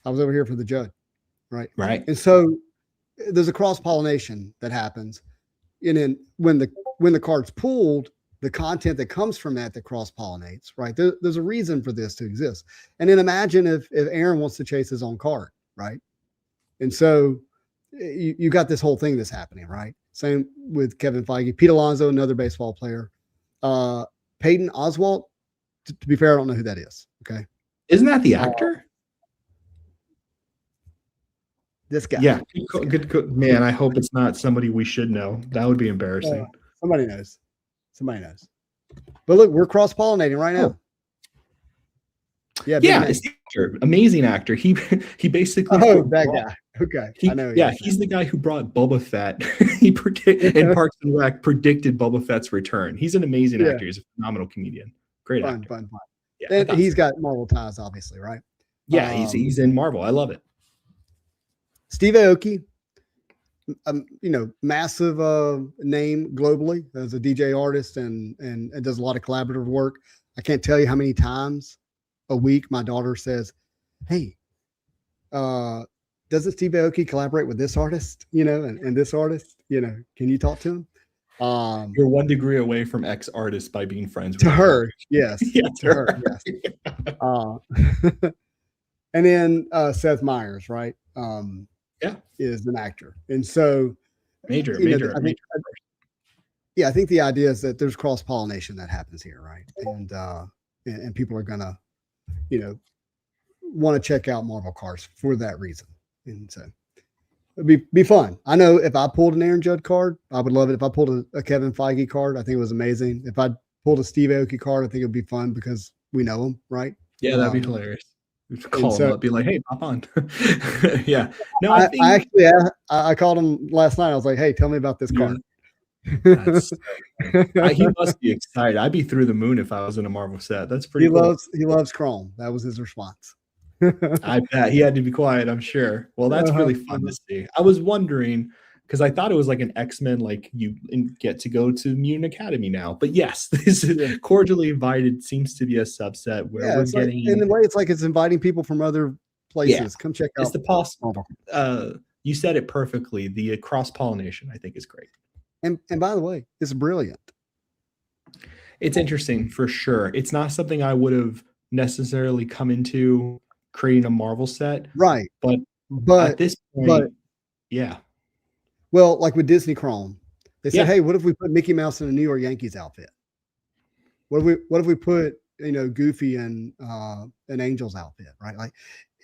I was over here for the Judd. Right. Right. And so there's a cross-pollination that happens. And then when the card's pulled, the content that comes from that cross-pollinates, right? There's a reason for this to exist. And then imagine if Aaron wants to chase his own card, right? And so you got this whole thing that's happening, right? Same with Kevin Feige, Pete Alonso, another baseball player, Peyton Oswalt. To be fair, I don't know who that is. Okay. Isn't that the actor? This guy. Yeah. Good. Man, I hope it's not somebody we should know. That would be embarrassing. Somebody knows. But look, we're cross-pollinating right now. Yeah, it's the actor. Amazing actor. He basically that guy. Okay. I know. He's the guy who brought Boba Fett. He in Parks and Rec predicted Boba Fett's return. He's an amazing actor. He's a phenomenal comedian. Great actor. Fun. Yeah, and he's got Marvel ties, obviously, right? Yeah, he's in Marvel. I love it. Steve Aoki, massive name globally as a DJ artist and does a lot of collaborative work. I can't tell you how many times a week my daughter says, "Hey, doesn't Steve Aoki collaborate with this artist? And this artist? Can you talk to him?" You're 1 degree away from X artist by being friends with her. Yes. Yeah, to her. Yes. And then Seth Meyers, right? Is an actor. And so major. I think the idea is that there's cross-pollination that happens here, right? And people are gonna, want to check out Marvel cards for that reason. And so it'd be fun. I know if I pulled an Aaron Judd card, I would love it. If I pulled a Kevin Feige card, I think it was amazing. If I pulled a Steve Aoki card, I think it'd be fun because we know him, right? Yeah, that'd be hilarious. Call him up, be like, "Hey, pop on." Yeah. No, I called him last night. I was like, "Hey, tell me about this card." He must be excited. I'd be through the moon if I was in a Marvel set. That's pretty cool. He loves Chrome. That was his response. I bet he had to be quiet, I'm sure. Well, that's really fun to see. I was wondering because I thought it was like an X-Men, like you get to go to Mutant Academy now. But yes, this is cordially invited seems to be a subset where we're getting. In a way, it's like it's inviting people from other places. Yeah. Come check out. It's the possible. You said it perfectly. The cross-pollination, I think, is great. And by the way, it's brilliant. It's interesting for sure. It's not something I would have necessarily come into creating a Marvel set, right? But at this point, yeah. Well, like with Disney Chrome, they said, "Hey, what if we put Mickey Mouse in a New York Yankees outfit? What if we put Goofy in an Angels outfit, right?" Like,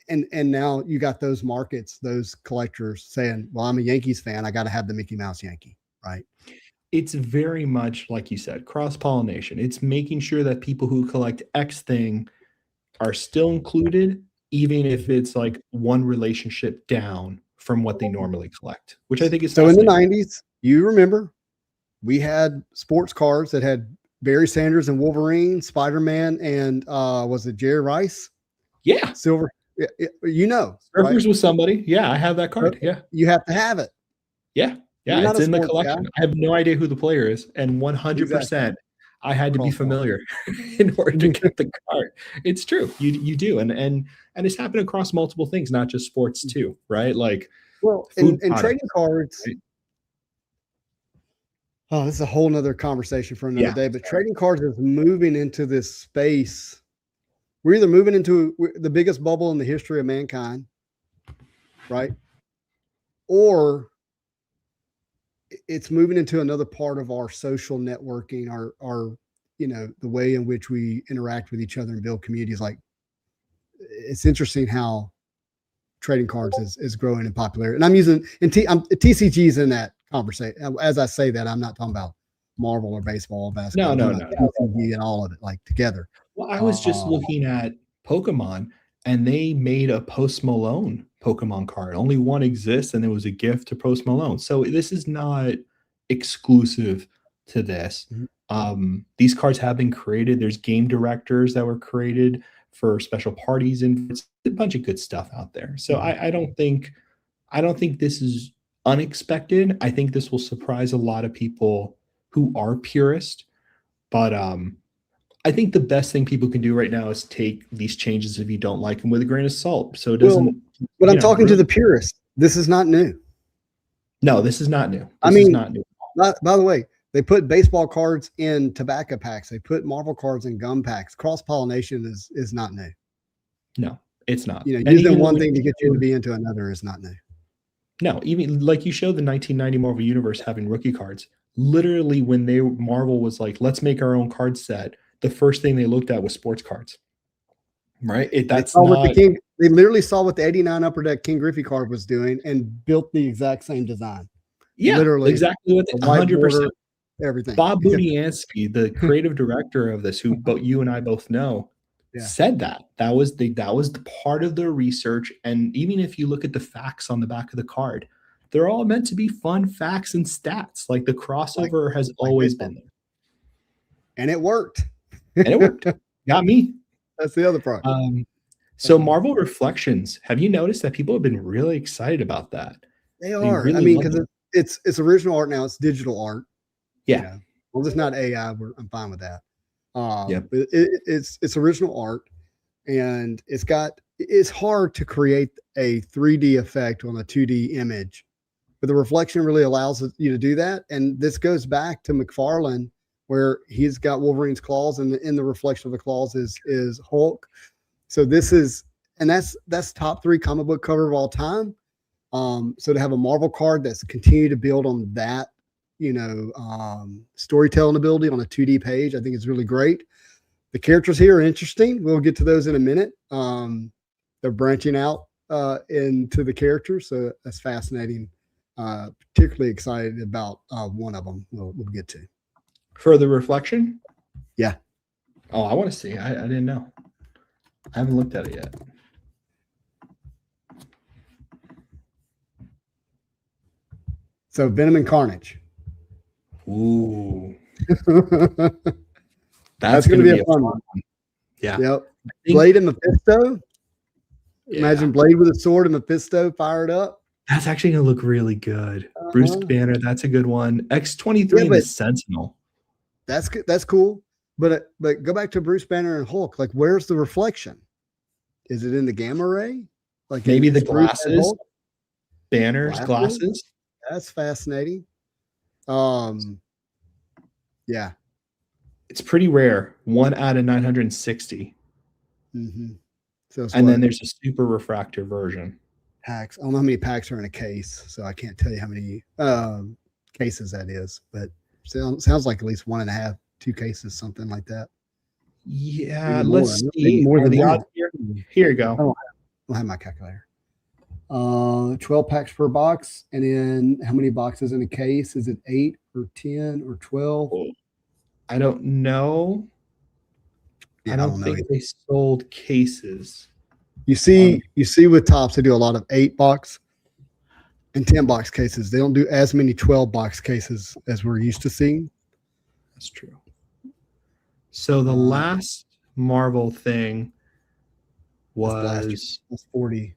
and now you got those markets, those collectors saying, "Well, I'm a Yankees fan. I got to have the Mickey Mouse Yankee." Right. It's very much like you said, cross-pollination. It's making sure that people who collect X thing are still included, even if it's like one relationship down from what they normally collect, which I think is so. In the 90s, you remember, we had sports cards that had Barry Sanders and Wolverine, Spider-Man, and was it Jerry Rice? Yeah. Silver. Surfers right? with somebody. Yeah, I have that card. Yeah. You have to have it. Yeah. Yeah, it's in the collection. Guy. I have no idea who the player is, and 100% I had to be familiar in order to get the card. It's true. You do, and it's happened across multiple things, not just sports too, right? Like, well, and trading cards. Right? Oh, this is a whole nother conversation for another day. But trading cards is moving into this space. We're either moving into the biggest bubble in the history of mankind, right? Or it's moving into another part of our social networking, our the way in which we interact with each other and build communities. Like, it's interesting how trading cards is growing in popularity. And I'm using TCG's in that conversation. As I say that, I'm not talking about Marvel or baseball or basketball. No. TCG and all of it, like, together. Well, I was just looking at Pokemon, and they made a Post Malone Pokemon card. Only one exists, and it was a gift to Post Malone. So this is not exclusive to this. Mm-hmm. These cards have been created. There's game directors that were created for special parties, and it's a bunch of good stuff out there. So mm-hmm. I don't think this is unexpected. I think this will surprise a lot of people who are purist. But I think the best thing people can do right now is take these changes, if you don't like them, with a grain of salt. So it doesn't. But I'm talking to the purist. This is not new. No, this is not new. This is not new. By the way, they put baseball cards in tobacco packs. They put Marvel cards in gum packs. Cross-pollination is not new. No, it's not. Using one thing to get you to be into another is not new. No, even like you showed the 1990 Marvel Universe having rookie cards. Literally, when Marvel was like, let's make our own card set, the first thing they looked at was sports cards. Right? That's not. They literally saw what the 89 Upper Deck King Griffey card was doing and built the exact same design. Yeah, literally exactly what the 100%. Everything. Bob Budiansky, the creative director of this, who you and I both know, said that was the part of their research. And even if you look at the facts on the back of the card, they're all meant to be fun facts and stats. Like the crossover has always been there, and it worked. Got me. That's the other part. So Marvel Reflections, have you noticed that people have been really excited about that? They are. Really, I mean, because it's original art now. It's digital art. Yeah. You know? Well, it's not AI. I'm fine with that. But it's original art, and it's hard to create a 3D effect on a 2D image, but the reflection really allows you to do that. And this goes back to McFarlane, where he's got Wolverine's claws, and in the reflection of the claws is Hulk. So that's top 3 comic book cover of all time. So to have a Marvel card that's continued to build on that, storytelling ability on a 2D page, I think is really great. The characters here are interesting. We'll get to those in a minute. They're branching out into the characters, so that's fascinating. Particularly excited about one of them. We'll get to. Further reflection? Yeah. Oh, I want to see. I didn't know. I haven't looked at it yet. So Venom and Carnage. Ooh. That's going to be a fun one. Yeah. Yep. Blade and Mephisto. Yeah. Imagine Blade with a sword and Mephisto fired up. That's actually going to look really good. Bruce Banner, that's a good one. X-23 the Sentinel. That's good. That's cool. But go back to Bruce Banner and Hulk. Like, where's the reflection? Is it in the gamma ray? Like maybe the glasses. Banner's glasses. That's fascinating. Yeah. It's pretty rare. 1 out of 960. Mm-hmm. So then there's a super refractor version. Packs. I don't know how many packs are in a case, so I can't tell you how many cases that is, but sounds like at least 1.5, 2 cases, something like that. Yeah, let's see. More than the odds here. Here you go. I don't have my calculator. 12 packs per box, and then how many boxes in a case? Is it 8 or 10 or 12? I don't know. Yeah, I don't think they sold cases. You see with Topps, they do a lot of 8-box and 10-box cases. They don't do as many 12-box cases as we're used to seeing. That's true. So the last Marvel thing was 40.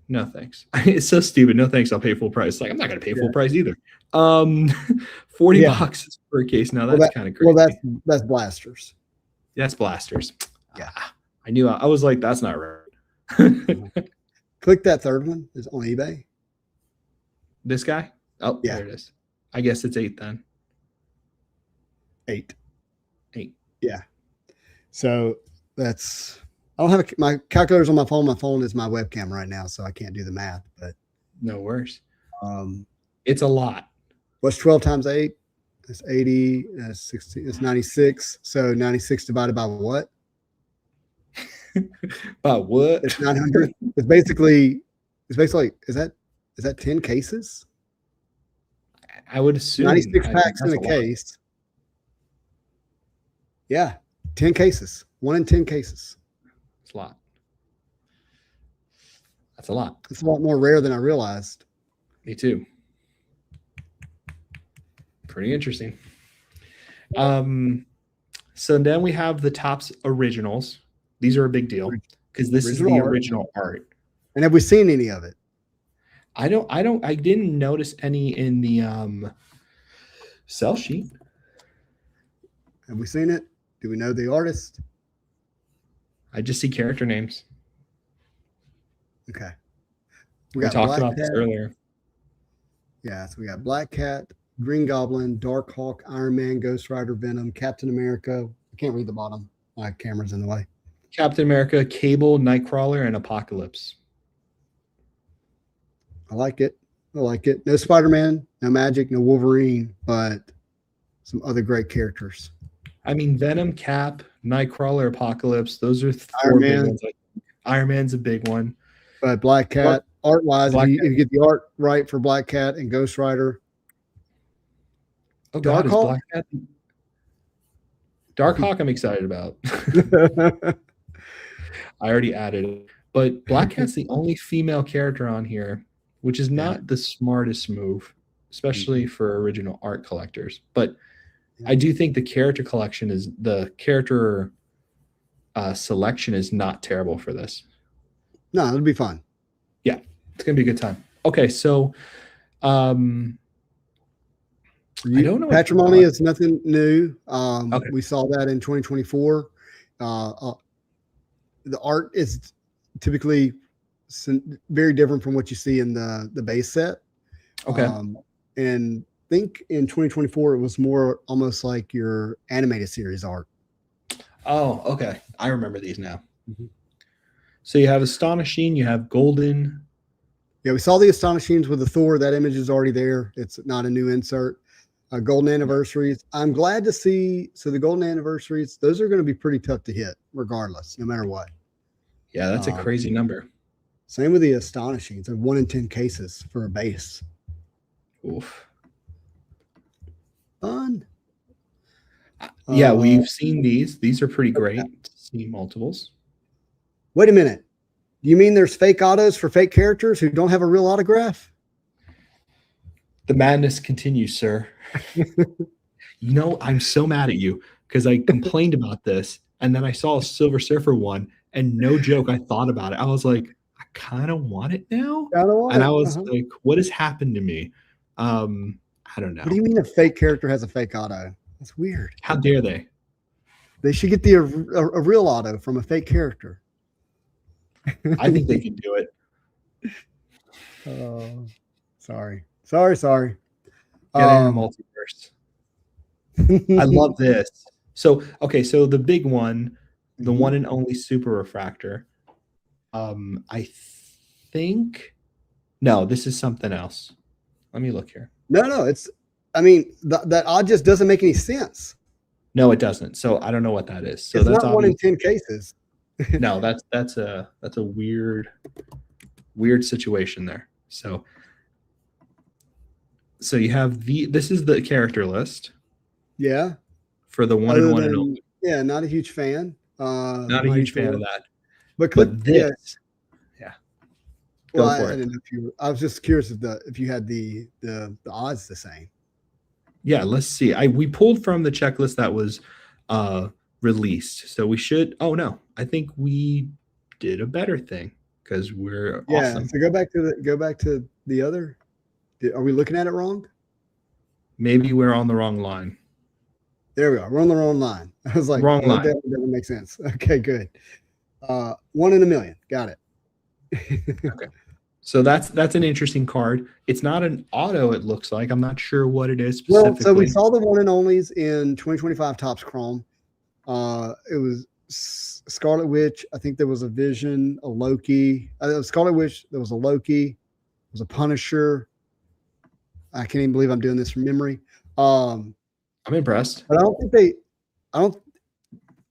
No thanks. It's so stupid. No thanks. I'll pay full price. Like I'm not gonna pay full price either. 40 boxes per case. Now that's kind of crazy. Well, that's blasters. That's blasters. Yeah. I knew. I was like, that's not right. Click that third one. Is on eBay. This guy? Oh, yeah. There it is. I guess it's 8 then. 8. Yeah. So that's. I don't have my calculator's on my phone. My phone is my webcam right now, so I can't do the math. But no worries. It's a lot. What's 12 times 8? That's 80. That's 60. It's 96. So 96 divided by what? By what? It's 900. It's basically. Is that 10 cases? I would assume 96 packs in a case. Yeah, 10 cases. 1 in 10 cases. It's a lot. That's a lot. It's a lot more rare than I realized. Me too. Pretty interesting. So then we have the Topps originals. These are a big deal because this is the original art. And have we seen any of it? I didn't notice any in the sell sheet. Have we seen it? Do we know the artist? I just see character names. Okay. We talked about this earlier. Yeah, so we got Black Cat, Green Goblin, Dark Hawk, Iron Man, Ghost Rider, Venom, Captain America. I can't read the bottom. My camera's in the way. Captain America, Cable, Nightcrawler, and Apocalypse. I like it. I like it. No Spider-Man, no Magic, no Wolverine, but some other great characters. I mean, Venom, Cap, Nightcrawler, Apocalypse. Those are Iron four big Man. ones. Iron Man's a big one. But Black Cat, art-wise, if you get the art right for Black Cat and Ghost Rider. Oh God, is Black Cat? Darkhawk I'm excited about. I already added it. But Black Cat's the only female character on here, which is not the smartest move, especially for original art collectors. But I do think the character collection is the character selection is not terrible for this. No, it'll be fun. Yeah, it's gonna be a good time. Okay, so I don't know. Patrimony is nothing new. We saw that in 2024. The art is typically very different from what you see in the base set. Okay. And I think in 2024 it was more almost like your animated series art. Oh, okay. I remember these now. Mm-hmm. So you have Astonishing, you have Golden. Yeah, we saw the Astonishings with the Thor. That image is already there. It's not a new insert. Golden Anniversaries. I'm glad to see. So the Golden Anniversaries, those are going to be pretty tough to hit regardless, no matter what. Yeah, that's a crazy number. Same with the Astonishings. 1 in 10 cases for a base. Oof. Fun. Yeah, we've seen these. These are pretty great to see multiples. Wait a minute. You mean there's fake autos for fake characters who don't have a real autograph? The madness continues, sir. You know, I'm so mad at you because I complained about this and then I saw a Silver Surfer one and no joke, I thought about it. I was like, I kind of want it now. And I was like, what has happened to me? I don't know. What do you mean a fake character has a fake auto? That's weird. How dare they? They should get a real auto from a fake character. I think they can do it. Oh, sorry. Get in the multiverse. I love this. So, okay, so the big one, the one and only super refractor. I think no, this is something else. Let me look here. No, it's. I mean, that odd just doesn't make any sense. No, it doesn't. So I don't know what that is. So it's that's not 1 in 10 cases. No, that's a weird situation there. So you have this is the character list. Yeah. For the one and only. Yeah, not a huge fan. Not a huge fan of that. But this. Yeah. Go for it. I was just curious if you had the odds the same. Yeah, let's see. We pulled from the checklist that was released. So we should. Oh no, I think we did a better thing because we're awesome. So go back to the other. Are we looking at it wrong? Maybe we're on the wrong line. There we are. We're on the wrong line. I was like, wrong line. That doesn't make sense. Okay, good. 1 in a million. Got it. Okay. So that's an interesting card. It's not an auto, it looks like. I'm not sure what it is specifically. Well, so we saw the one and onlys in 2025 Topps Chrome. It was Scarlet Witch. I think there was a Vision, a Loki. Scarlet Witch, there was a Loki. There was a Punisher. I can't even believe I'm doing this from memory. I'm impressed. But I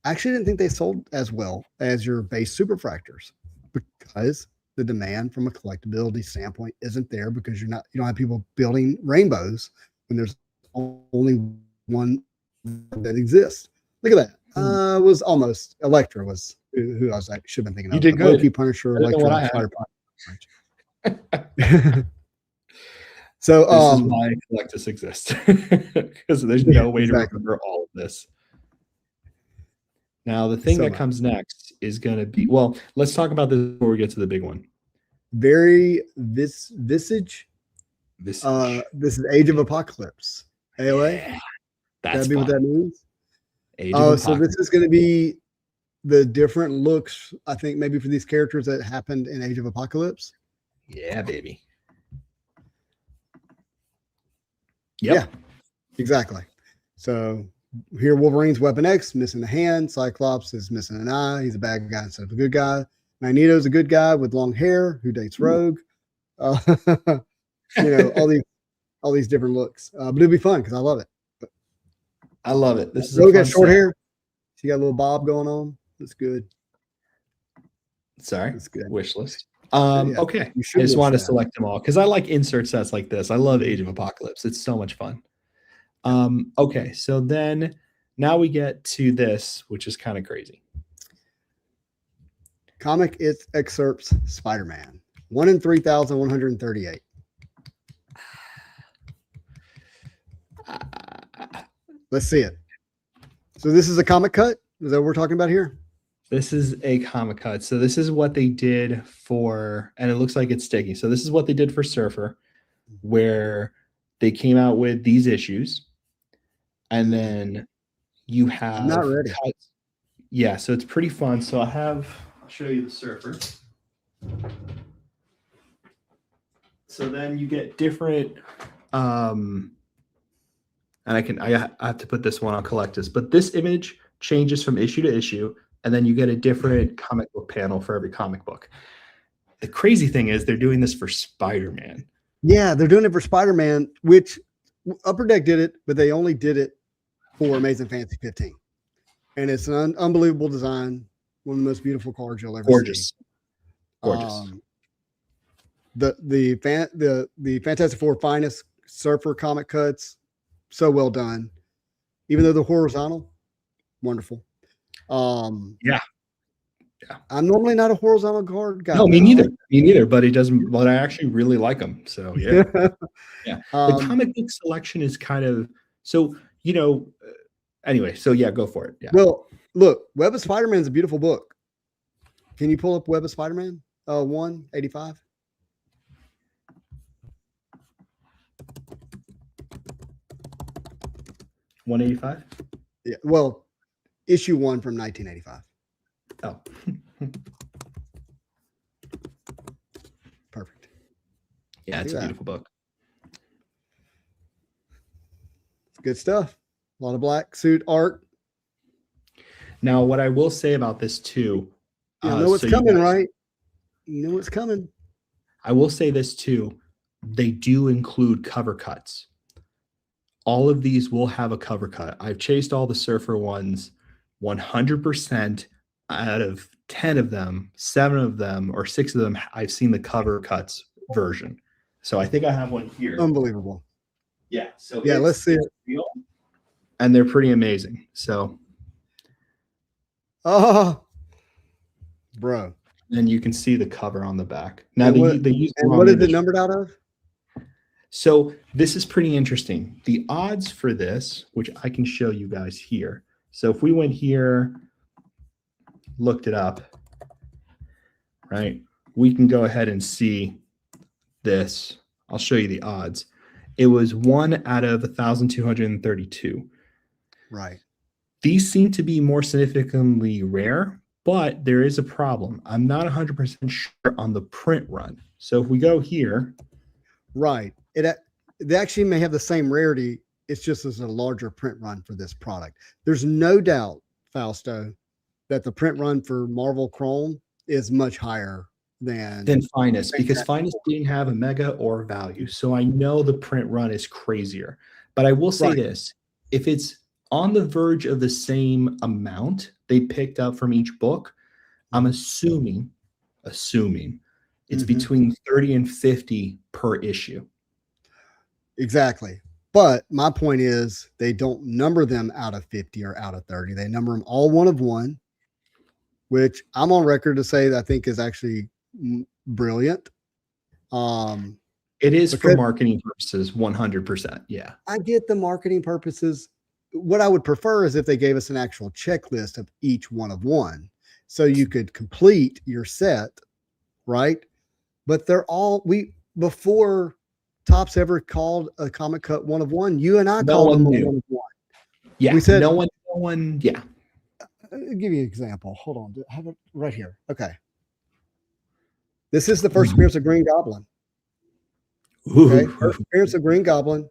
actually didn't think they sold as well as your base superfractors because the demand from a collectability standpoint isn't there because you don't have people building rainbows when there's only one that exists. Look at that. Was almost Elektra was who I was like should have been thinking of. You did good. Loki, Punisher, Elektra, Spider. So this is why Collectus exists because there's no way to remember all of this. Now the thing that comes next is going to be let's talk about this before we get to the big one. Visage. This is Age of Apocalypse. AOA. Yeah, that'd be what that means. So this is going to be the different looks. I think maybe for these characters that happened in Age of Apocalypse. Yeah, baby. Yep. Yeah, exactly. So here, Wolverine's Weapon X missing a hand. Cyclops is missing an eye. He's a bad guy instead of a good guy. Magneto's a good guy with long hair who dates Rogue. uh, all these different looks. But it'll be fun because I love it. I love it. This is Look a fun at short set. hair. She got a little bob going on. That's good. Sorry, That's good. wish list. Yeah, okay. I you should just wish wanted to that. select them all because I like insert sets like this. I love Age of Apocalypse. It's so much fun. Okay, so then now we get to this, which is kind of crazy. Comic excerpts Spider-Man. 1 in 3,138. Let's see it. So this is a comic cut? Is that what we're talking about here? This is a comic cut. So this is what they did for, and it looks like it's sticky. So this is what they did for Surfer, where they came out with these issues, and then you have I'm not ready. cuts. Yeah, so it's pretty fun. So I'll show you the Surfer. So then you get different, and I have to put this one on Collectus, but this image changes from issue to issue, and then you get a different comic book panel for every comic book. The crazy thing is they're doing this for Spider-Man. Yeah, they're doing it for Spider-Man, which Upper Deck did it, but they only did it for Amazing Fantasy 15. And it's an unbelievable design. One of the most beautiful cards you'll ever see. Gorgeous. The Fantastic Four finest Surfer comic cuts, so well done. Even though they're horizontal, wonderful. Yeah. I'm normally not a horizontal card guy. No, me neither. But it doesn't. But I actually really like them. So yeah, yeah. The comic book selection is kind of so. Anyway, so yeah, go for it. Yeah. Well, look, Web of Spider-Man is a beautiful book. Can you pull up Web of Spider-Man? 185. $185. Yeah. Well, issue 1 from 1985. Oh. Perfect. Yeah, it's a beautiful book. Good stuff. A lot of black suit art. Now, what I will say about this too, you know what's coming, right? You know what's coming. I will say this too. They do include cover cuts. All of these will have a cover cut. I've chased all the Surfer ones. 100% out of 10 of them, 7 of them, or 6 of them, I've seen the cover cuts version. So I think I have one here. Unbelievable. Yeah. So yeah, let's see it. Real, and they're pretty amazing. So. Oh, bro. And you can see the cover on the back. Now they use. And what is it numbered out of? So this is pretty interesting. The odds for this, which I can show you guys here. So if we went here, looked it up, right? We can go ahead and see this. I'll show you the odds. It was 1 out of 1,232. Right. These seem to be more significantly rare, but there is a problem. I'm not 100% sure on the print run. So if we go here. Right. They actually may have the same rarity. It's just as a larger print run for this product. There's no doubt, Fausto, that the print run for Marvel Chrome is much higher than Finest, because Finest didn't have a mega or value. So I know the print run is crazier. But I will say this, if it's on the verge of the same amount they picked up from each book, I'm assuming it's between 30 and 50 per issue. Exactly. But my point is they don't number them out of 50 or out of 30. They number them all 1 of 1, which I'm on record to say that I think is actually brilliant. It is for marketing purposes, 100%. Yeah. I get the marketing purposes. What I would prefer is if they gave us an actual checklist of each 1 of 1, so you could complete your set, right? But they're all before Topps ever called a comic cut 1 of 1. You and I called them 1 of 1. Yeah, we said no one. Yeah. I'll give you an example. Hold on, I have it right here. Okay, this is the first appearance of Green Goblin. Okay, first appearance of Green Goblin.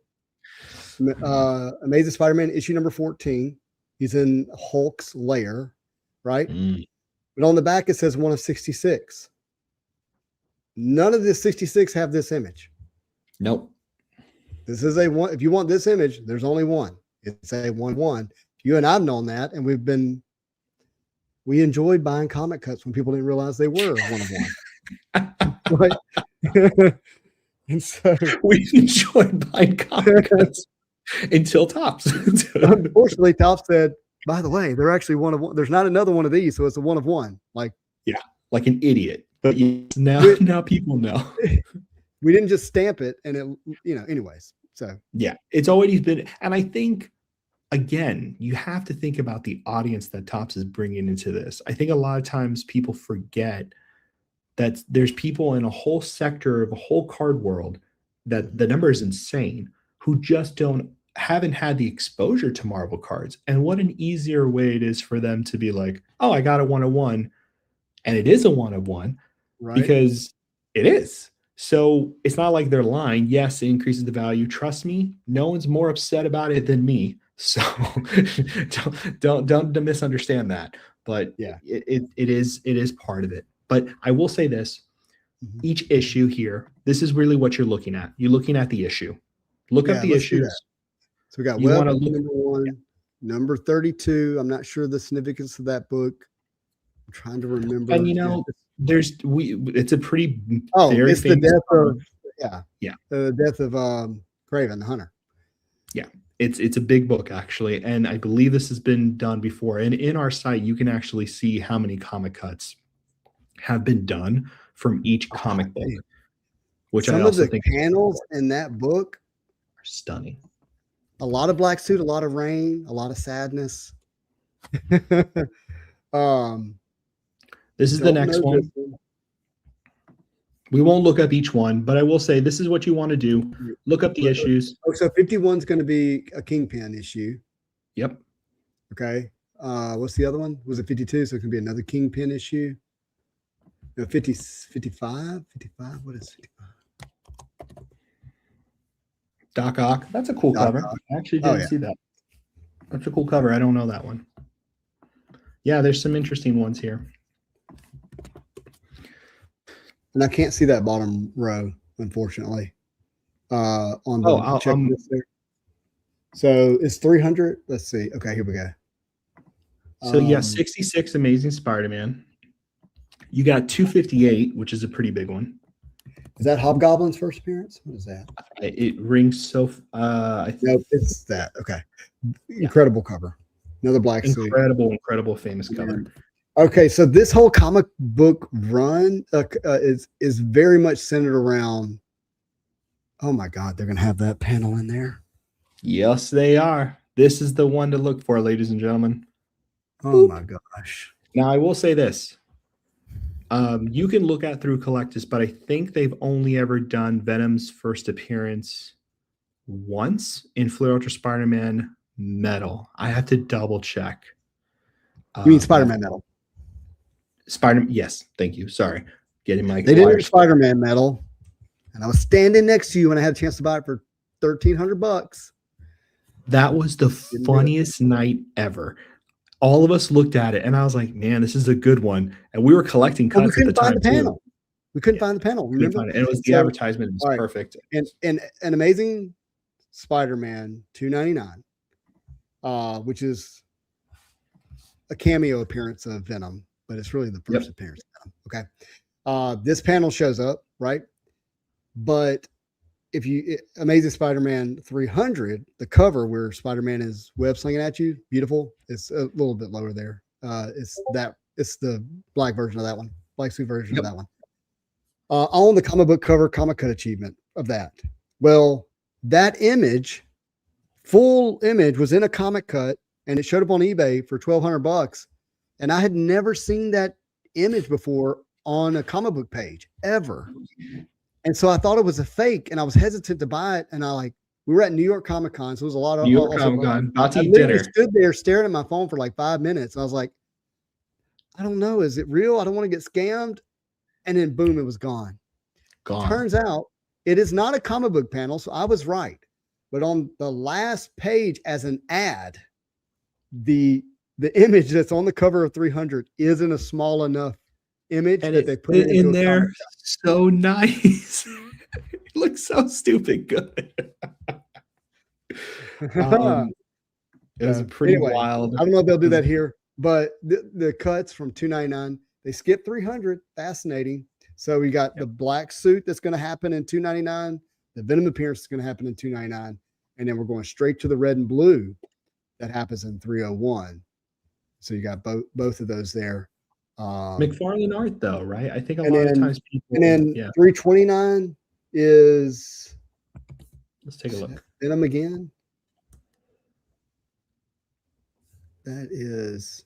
Amazing Spider-Man issue number 14. He's in Hulk's lair, right? But on the back it says 1 of 66. None of the 66 have this image. Nope. This is a one. If you want this image, there's only one. It's a 1-1. You and I've known that, and we enjoyed buying comic cuts when people didn't realize they were 1 of 1. Right? And so we enjoyed buying comic cuts until Topps. Unfortunately, Topps said, by the way, they're actually 1 of 1. There's not another one of these, so it's a 1 of 1. Like, yeah, like an idiot. But now people know. We didn't just stamp it, and it, anyways. So yeah, it's always been, and I think, again, you have to think about the audience that Topps is bringing into this. I think a lot of times people forget that there's people in a whole sector of a whole card world that the number is insane, who just haven't had the exposure to Marvel cards. And what an easier way it is for them to be like, oh, I got a 1 of 1, and it is a 1 of 1, right? Because it is. So it's not like they're lying. Yes, it increases the value. Trust me, no one's more upset about it than me. So don't misunderstand that. But yeah, it is part of it. But I will say this, each issue here, this is really what you're looking at. You're looking at the issue. Look up the issues. So we got Web number 1, number 32. I'm not sure the significance of that book. I'm trying to remember. And it's a pretty it's the death of the death of Craven the Hunter. Yeah. It's a big book, actually, and I believe this has been done before. And in our site, you can actually see how many comic cuts have been done from each comic book. Which some I also of the think panels in that book are stunning. A lot of black suit, a lot of rain, a lot of sadness. This is the next one. We won't look up each one, but I will say this is what you want to do. Look up the issues. Oh, so 51 is going to be a Kingpin issue. Yep. Okay. What's the other one? Was it 52? So it can be another Kingpin issue. No, 55? 55? What is 55? Doc Ock. That's a cool cover. I actually didn't see that. That's a cool cover. I don't know that one. Yeah, there's some interesting ones here. And I can't see that bottom row, unfortunately. On the checklist there. So it's 300. Let's see. Okay, here we go. So 66 Amazing Spider-Man. You got 258, which is a pretty big one. Is that Hobgoblin's first appearance? What is that? It rings so. No, it's that. Okay, incredible cover. Another black suit. Incredible, famous cover. Okay, so this whole comic book run is very much centered around. Oh my God, they're gonna have that panel in there. Yes, they are. This is the one to look for, ladies and gentlemen. Oh my gosh! Now I will say this: you can look at through Collectus, but I think they've only ever done Venom's first appearance once in Flair Ultra Spider-Man Metal. I have to double check. You mean Spider-Man Metal? Yes, thank you. Sorry, getting my. They didn't do Spider-Man Metal, and I was standing next to you when I had a chance to buy it for $1,300. That was the funniest night ever. All of us looked at it, and I was like, "Man, this is a good one." And we were collecting cuts at the time. We couldn't find the panel. Remember? And it was the advertisement was perfect. And an Amazing Spider-Man $2.99, which is a cameo appearance of Venom, but it's really the first appearance of Venom. Okay. This panel shows up, right? But if you Amazing Spider-Man 300, the cover where Spider-Man is web slinging at you, beautiful. It's a little bit lower there. It's the black version of that one, black suit version of that one. On the comic book cover, comic cut achievement of that. Well, that image, full image, was in a comic cut, and it showed up on eBay for $1,200. And I had never seen that image before on a comic book page ever. And so I thought it was a fake, and I was hesitant to buy it. And we were at New York Comic Con, so it was a lot of New York Comic Con. About to eat dinner. I stood there staring at my phone for like 5 minutes. And I was like, I don't know, is it real? I don't want to get scammed. And then boom, it was gone. Turns out it is not a comic book panel, so I was right. But on the last page as an ad, the image that's on the cover of 300 isn't a small enough image And that it they put fit it into in a there comic. so nice. It looks so stupid good. Um, it was a So pretty anyway, wild. I don't know if they'll It do was that here, but the cuts from 299, they skip 300. Fascinating. So we got the black suit that's going to happen in 299. The Venom appearance is going to happen in 299, and then we're going straight to the red and blue that happens in 301. So you got both of those there. McFarlane art, though, right? I think a And lot of then times people, and then yeah. 329 is Let's take a look. Venom again. That is,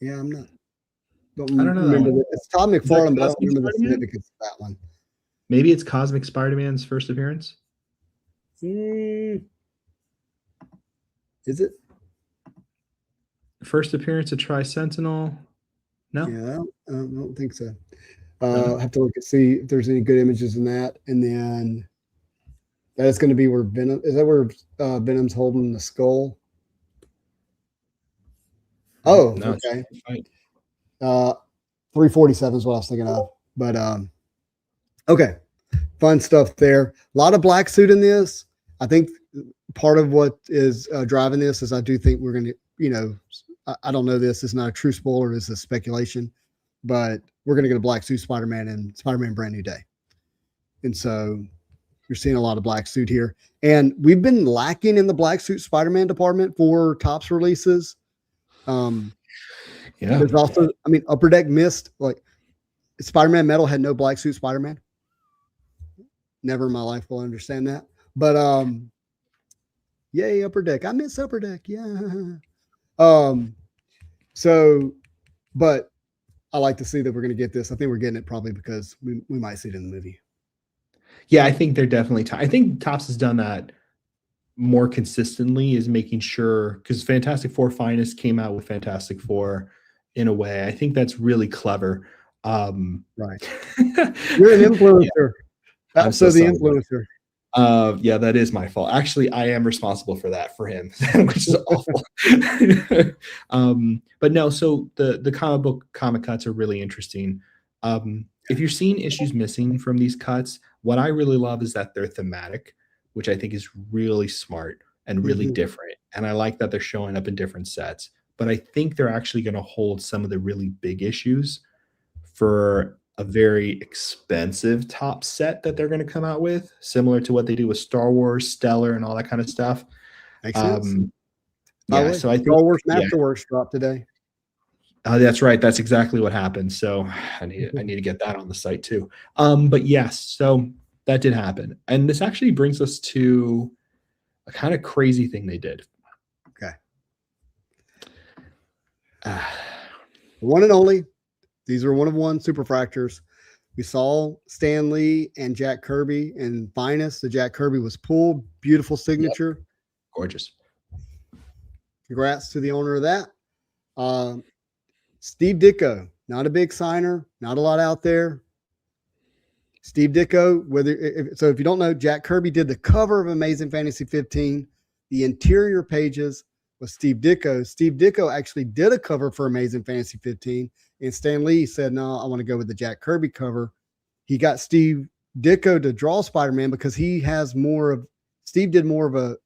yeah, I'm not. Don't I don't know. remember that. It's Todd Is that McFarlane, but I don't Cosmic remember the Spider-Man? significance of that one. Maybe it's Cosmic Spider-Man's first appearance. Is it? First appearance of Tri-Sentinel. No. Yeah, I don't think so. Really? I have to look and see if there's any good images in that, and then that is going to be where Venom is. That where Venom's holding the skull? Oh, No, okay. it's fine. 347 is what I was thinking of. But okay, fun stuff there. A lot of black suit in this. I think part of what is driving this is I do think we're going to, you know, I don't know this. It's not a true spoiler. This is speculation. But we're going to get a black suit Spider-Man and Spider-Man Brand New Day. And so you're seeing a lot of black suit here. And we've been lacking in the black suit Spider-Man department for Topps releases. Yeah. There's also, I mean, Upper Deck missed, like, Spider-Man Metal had no black suit Spider-Man. Never in my life will I understand that. But yay, Upper Deck. I miss Upper Deck. Yeah. So, but I like to see that we're going to get this. I think we're getting it probably because we might see it in the movie. Yeah, I think they're definitely. I think Topps has done that more consistently, is making sure, because Fantastic Four Finest came out with Fantastic Four in a way. I think that's really clever. Right. You're an influencer. Yeah. I'm so the sorry. influencer. Yeah, that is my fault. Actually, I am responsible for that for him, which is awful. But no, so the comic cuts are really interesting. If you're seeing issues missing from these cuts, what I really love is that they're thematic, which I think is really smart and really different. And I like that they're showing up in different sets. But I think they're actually going to hold some of the really big issues for a very expensive top set that they're going to come out with, similar to what they do with Star Wars, Stellar, and all that kind of stuff. Makes sense. Yeah, so I think Star Wars Masterworks dropped today. That's right. That's exactly what happened. So I need to get that on the site too. But yes, so that did happen, and this actually brings us to a kind of crazy thing they did. Okay. The one and only. These are one-of-one superfractors. We saw Stan Lee and Jack Kirby in Finest. The Jack Kirby was pulled. Beautiful signature. Yep. Gorgeous. Congrats to the owner of that. Steve Ditko, not a big signer, not a lot out there. Steve Ditko, if you don't know, Jack Kirby did the cover of Amazing Fantasy 15. The interior pages was Steve Ditko. Steve Ditko actually did a cover for Amazing Fantasy 15, and Stan Lee said, no, I want to go with the Jack Kirby cover. He got Steve Ditko to draw Spider-Man because Steve did more of a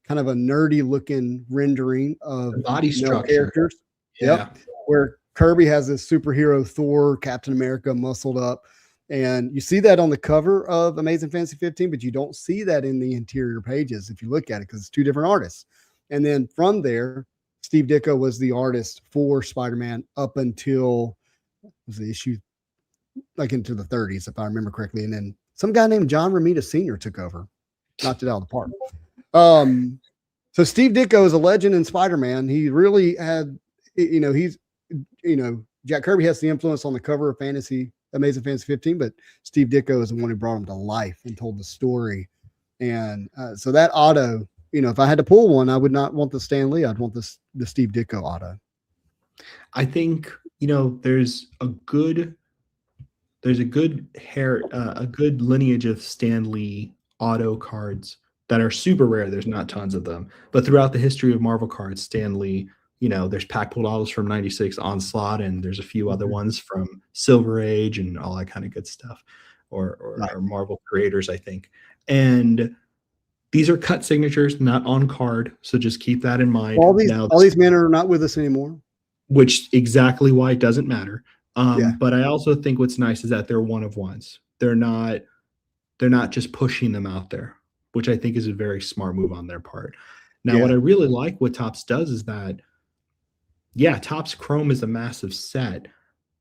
kind of a nerdy looking rendering of the body structure characters. Yeah. Yep. Where Kirby has this superhero Thor, Captain America muscled up. And you see that on the cover of Amazing Fantasy 15, but you don't see that in the interior pages if you look at it, because it's two different artists. And then from there, Steve Ditko was the artist for Spider-Man up until was the issue like into the 30s, if I remember correctly. And then some guy named John Romita Sr. took over, knocked it out of the park. So Steve Ditko is a legend in Spider-Man. He really had, Jack Kirby has the influence on the cover of Amazing Fantasy 15, but Steve Ditko is the one who brought him to life and told the story. And so that auto, if I had to pull one, I would not want the Stan Lee. I'd want the Steve Ditko auto. I think, there's a good lineage of Stan Lee auto cards that are super rare. There's not tons of them, but throughout the history of Marvel cards, Stan Lee, you know, there's pack pulled autos from 96 Onslaught, and there's a few other Mhm. ones from Silver Age and all that kind of good stuff, Right. or Marvel creators, I think. And these are cut signatures, not on card. So just keep that in mind. Now, All these men are not with us anymore. which exactly why it doesn't matter. Yeah. But I also think what's nice is that they're one of ones. They're not just pushing them out there, which I think is a very smart move on their part. Now, what Yeah. I really like what Topps does is that, yeah, Topps Chrome is a massive set,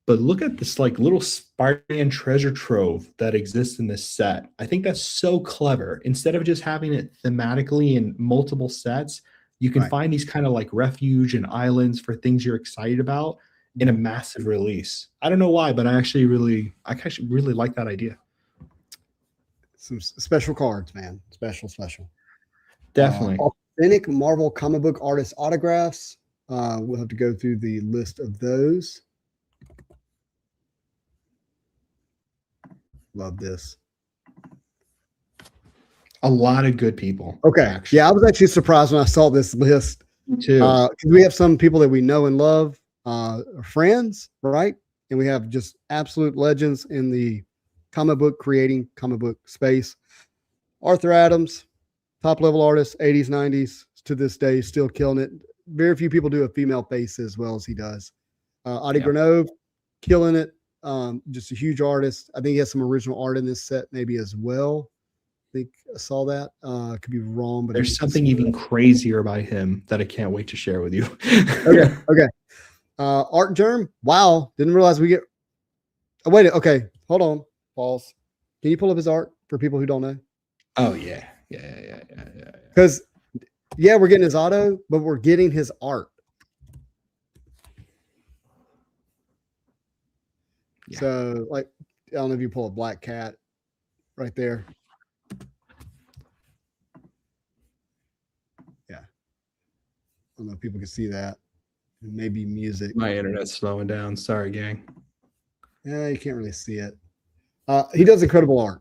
but look at this like little Spider-Man treasure trove that exists in this set. I think that's so clever. Instead of just having it thematically in multiple sets, you can Right. find these kind of like refuge and islands for things you're excited about in a massive release. I don't know why, but I actually really like that idea. Some special cards, man. Special. Definitely. Authentic Marvel comic book artist autographs. We'll have to go through the list of those. Love this. A lot of good people. Okay. Actually. Yeah, I was actually surprised when I saw this list. Me too. Because we have some people that we know and love, friends, right? And we have just absolute legends in the comic book space. Arthur Adams, top level artist, 80s, 90s, to this day, still killing it. Very few people do a female face as well as he does. Adi Granove, killing it. Just a huge artist. I think he has some original art in this set, maybe as well. I think I saw that. Could be wrong, but there's something even crazier about him that I can't wait to share with you. Okay. Art Germ. Wow. Didn't realize we get. Oh, wait. Okay. Hold on. Pause. Can you pull up his art for people who don't know? Oh, yeah. Because, yeah, we're getting his auto, but we're getting his art. Yeah. So, like, I don't know if you pull a Black Cat right there. Yeah. I don't know if people can see that. Maybe music. My internet's slowing down. Sorry, gang. Yeah, you can't really see it. He does incredible art,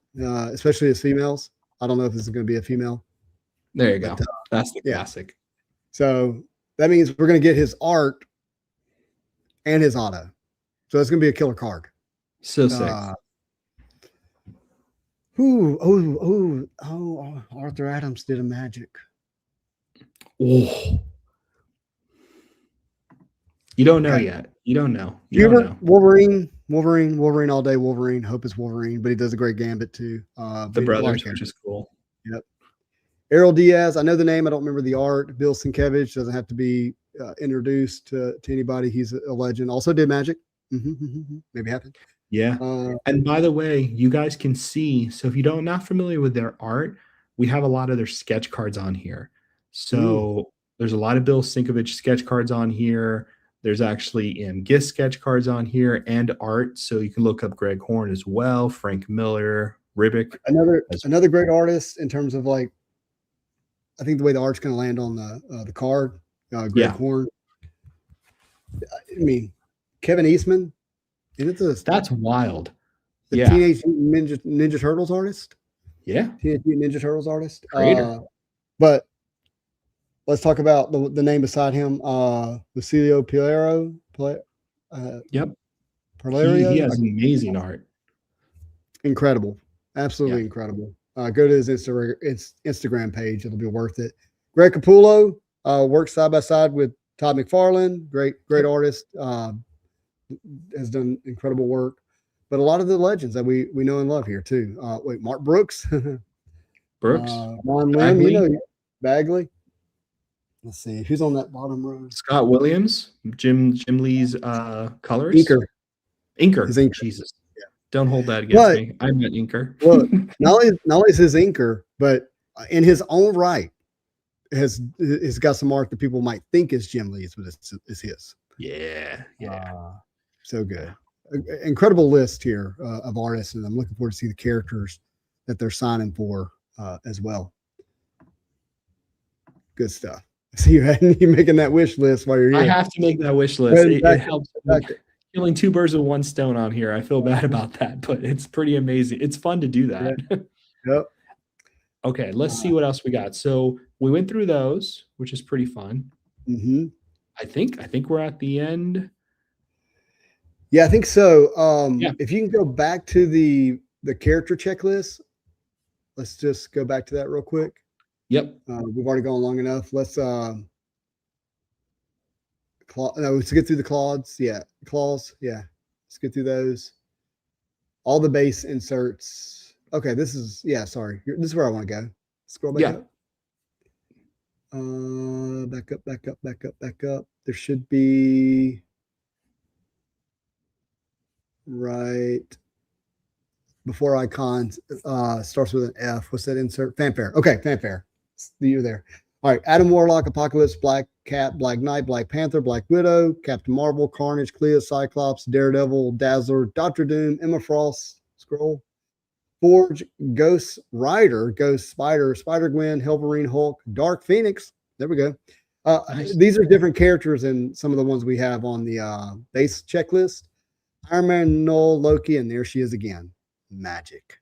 especially as females. I don't know if this is going to be a female. There you go. That's the classic. So that means we're going to get his art and his auto. So it's going to be a killer card. So sick. Arthur Adams did a Magic. Oh. You don't know yet. You don't know. You don't know. Wolverine all day. Wolverine. Hope it's Wolverine, but he does a great Gambit too. The brothers, which is cool. Yep. Errol Diaz. I know the name. I don't remember the art. Bill Sienkiewicz doesn't have to be introduced to anybody. He's a legend. Also did Magic. Maybe happened. Yeah. And by the way, you guys can see. So if you don't not familiar with their art, we have a lot of their sketch cards on here. So there's a lot of Bill Sienkiewicz sketch cards on here. There's actually GIS sketch cards on here and art. So you can look up Greg Horn as well, Frank Miller, Ribic. Another great artist in terms of like, I think the way the art's going to land on the card. Greg Horn. I mean, Kevin Eastman. That's wild. The Teenage Ninja Turtles artist. Yeah. Teenage Mutant Ninja Turtles artist. Creator. But let's talk about the name beside him. Lucilio Piero. Yep. Perlerio. He has amazing art. Incredible. Absolutely incredible. Go to his Instagram page. It'll be worth it. Greg Capullo works side by side with Todd McFarlane. Great artist. Has done incredible work. But a lot of the legends that we know and love here too. Mark Brooks. Ron Lim, Bagley. Let's see who's on that bottom row. Scott Williams, Jim Lee's colors. Inker. Jesus. Yeah. Don't hold that against me. I'm an inker. Look, not only is his inker, but in his own right has got some art that people might think is Jim Lee's, but it's his. Yeah. So good. Incredible list here of artists, and I'm looking forward to see the characters that they're signing for as well. Good stuff. See you making that wish list while you're here. I have to make that wish list. It helps. Killing two birds with one stone on here. I feel bad about that, but it's pretty amazing. It's fun to do that. Yep. Okay, let's see what else we got. So we went through those, which is pretty fun. I think we're at the end. Yeah, I think so. Yeah. If you can go back to the character checklist, let's just go back to that real quick. Yep. We've already gone long enough. Let's let's get through the claws. Yeah, claws. Yeah, let's get through those. All the base inserts. Okay, this is Sorry, this is where I want to go. Scroll back up. Back up, back up, back up, back up. There should be right before icons. Starts with an F. What's that insert? Fanfare. Okay, fanfare. You're there. All right. Adam Warlock, Apocalypse, Black Cat, Black Knight, Black Panther, Black Widow, Captain Marvel, Carnage, Clea, Cyclops, Daredevil, Dazzler, Doctor Doom, Emma Frost, Scroll, Forge, Ghost Rider, Ghost Spider, Spider-Gwen, Wolverine, Hulk, Dark Phoenix. There we go. Nice. These are different characters than some of the ones we have on the base checklist. Iron Man, Null, Loki, and there she is again. Magic.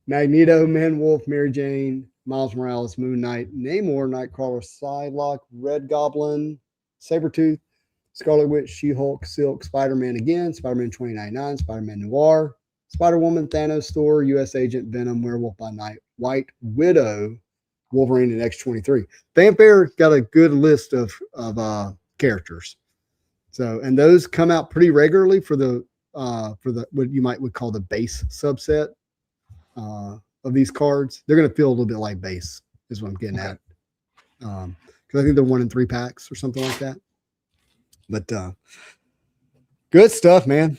Magneto, Man-Wolf, Mary Jane, Miles Morales, Moon Knight, Namor, Nightcrawler, Psylocke, Red Goblin, Sabretooth, Scarlet Witch, She-Hulk, Silk, Spider-Man again, Spider-Man 2099, Spider-Man Noir, Spider-Woman, Thanos, Thor, U.S. Agent, Venom, Werewolf by Night, White Widow, Wolverine, and X-23. Fanfare got a good list of characters. So, and those come out pretty regularly for the what you would call the base subset of these cards. They're going to feel a little bit like base, is what I'm getting at. Because I think they're 1 in 3 packs or something like that. But good stuff, man.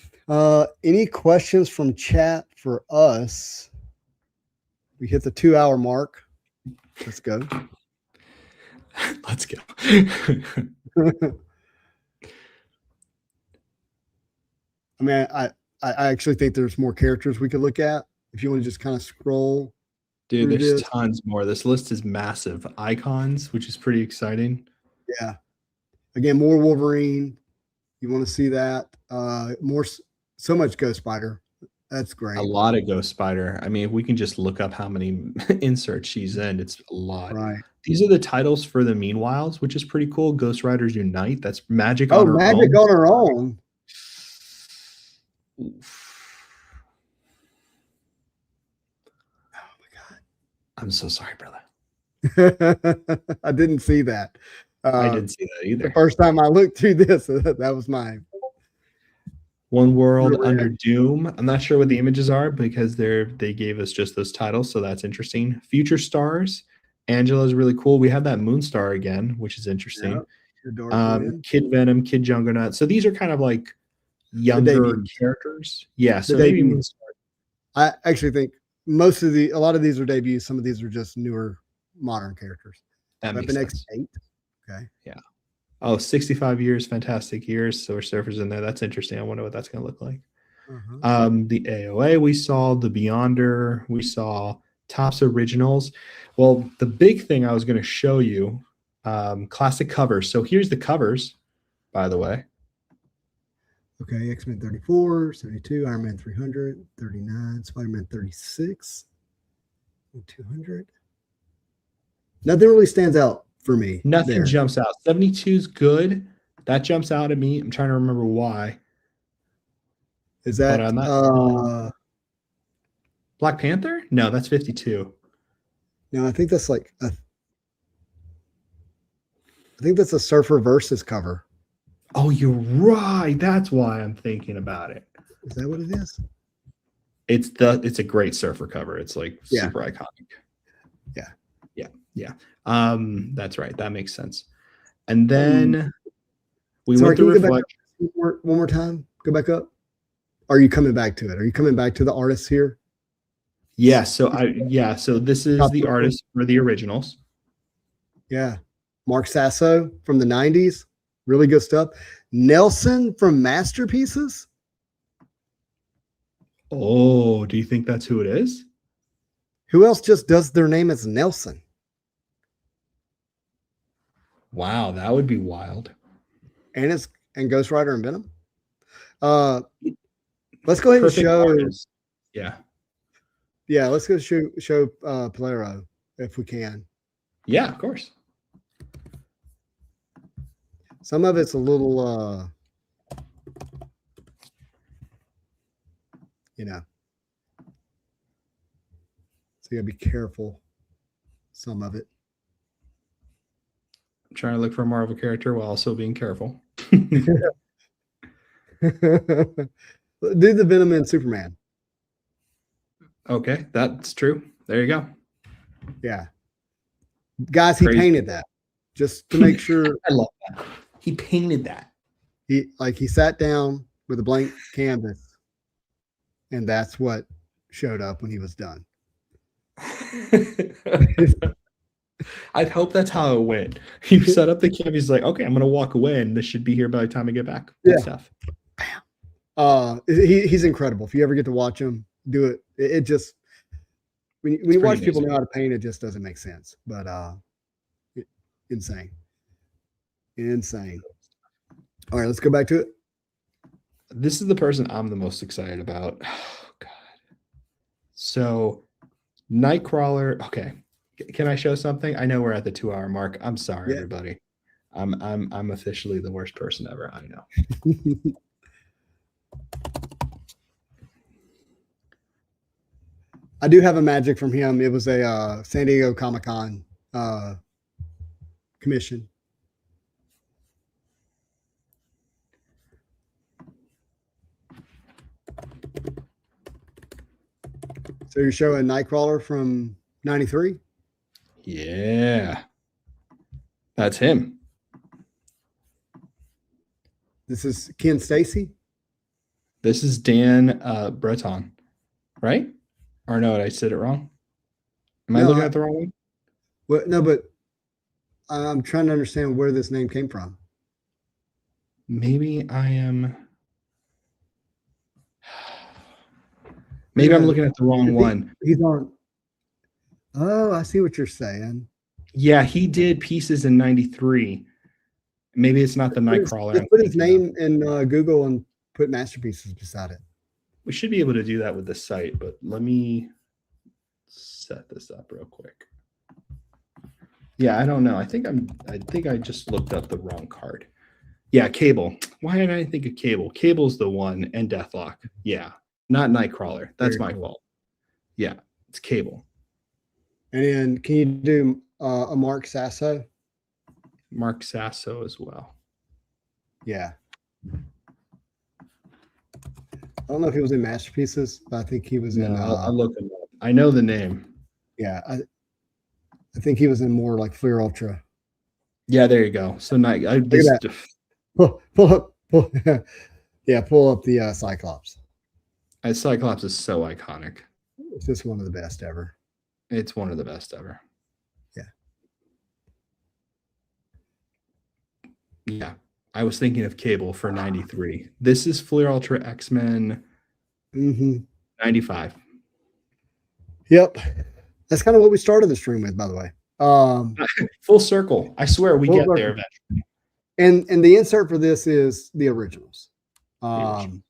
Any questions from chat for us? We hit the 2-hour mark. Let's go. Let's go. I mean, I actually think there's more characters we could look at if you want to just kind of scroll. Dude, there's tons more. This list is massive. Icons, which is pretty exciting. Yeah. Again, more Wolverine. You want to see that. So much Ghost Spider. That's great. A lot of Ghost Spider. I mean, if we can just look up how many inserts she's in, it's a lot. Right. These are the titles for the Meanwhiles, which is pretty cool. Ghost Riders Unite. That's Magic on her own. Oh, Magic on her own. Oof. Oh my God. I'm so sorry, brother. I didn't see that. I didn't see that either. The first time I looked through this, that was mine. One World Under Doom. I'm not sure what the images are because they gave us just those titles, so that's interesting. Future Stars. Angela's really cool. We have that Moonstar again, which is interesting. Yeah. Kid Venom, Kid Juggernaut. So these are kind of like younger characters. Yeah, so maybe Moonstar. I actually think a lot of these are debuts. Some of these are just newer modern characters. That makes sense. X8. Okay. Yeah. Oh, 65 years, fantastic years. So Surfer's in there. That's interesting. I wonder what that's going to look like. The AOA we saw, the Beyonder, we saw Topps Originals. Well, the big thing I was going to show you, classic covers. So here's the covers, by the way. Okay, X-Men 34, 72, Iron Man 300, 39, Spider-Man 36, 200. Nothing really stands out for me. Nothing jumps out. 72 is good. That jumps out at me. I'm trying to remember why. Is that Black Panther? No, that's 52. No, I think that's like I think that's a Surfer Versus cover. Oh, you're right. That's why I'm thinking about it. Is that what it is? It's a great Surfer cover. It's like super iconic. Yeah. That's right. That makes sense. And then we went through one more time. Go back up. Are you coming back to it? Are you coming back to the artists here? Yeah. So this is the artist for the originals. Yeah. Mark Sasso from the 90s. Really good stuff. Nelson from Masterpieces. Oh, do you think that's who it is? Who else just does their name as Nelson? Wow, that would be wild. And Ghost Rider and Venom. Let's go ahead and show. Artist. Yeah. Yeah, let's go show Polero if we can. Yeah, of course. Some of it's a little, you know, so you gotta be careful. Some of it. I'm trying to look for a Marvel character while also being careful. Do the Venom and Superman. Okay, that's true. There you go. Yeah. Guys, he Crazy. painted that just to make sure. I love that. He painted that. He sat down with a blank canvas, and that's what showed up when he was done. I hope that's how it went. He set up the camp. He's like, okay, I'm gonna walk away, and this should be here by the time I get back. Good stuff. He's incredible. If you ever get to watch him do it, it just when you watch amazing. people know how to paint, it just doesn't make sense. But insane. All right, let's go back to it. This is the person I'm the most excited about. Oh God. So Nightcrawler. Okay. Can I show something? I know we're at the 2-hour mark. I'm sorry, everybody. I'm officially the worst person ever. I know. I do have a magic from him. It was a San Diego Comic-Con commission. So you're showing Nightcrawler from 93? Yeah. That's him. This is Ken Stacy? This is Dan Breton, right? Or no, I said it wrong. Am I looking at the wrong one? Well, no, but I'm trying to understand where this name came from. Maybe I am. Maybe I'm looking at the wrong one. He's on. Oh, I see what you're saying. Yeah, he did Pieces in 93. Maybe it's not the Nightcrawler. Just put his name in Google and put Masterpieces beside it. We should be able to do that with the site, but let me set this up real quick. Yeah, I don't know. I think I just looked up the wrong card. Yeah, Cable. Why did I think of Cable? Cable's the one, and Deathlock. Yeah, not Nightcrawler. That's my fault. Yeah, it's Cable. And then can you do a Mark Sasso? Mark Sasso as well. Yeah. I don't know if he was in Masterpieces, but I think he was in. I'll look him up. I know the name. Yeah, I think he was in more like Fleer Ultra. Yeah, there you go. So nice. Pull up the Cyclops. Cyclops is so iconic. It's just one of the best ever. It's one of the best ever. Yeah. Yeah. I was thinking of Cable for 93. This is Fleer Ultra X-Men 95. Yep. That's kind of what we started the stream with, by the way. Full circle. I swear we get there eventually. And the insert for this is the originals. Man.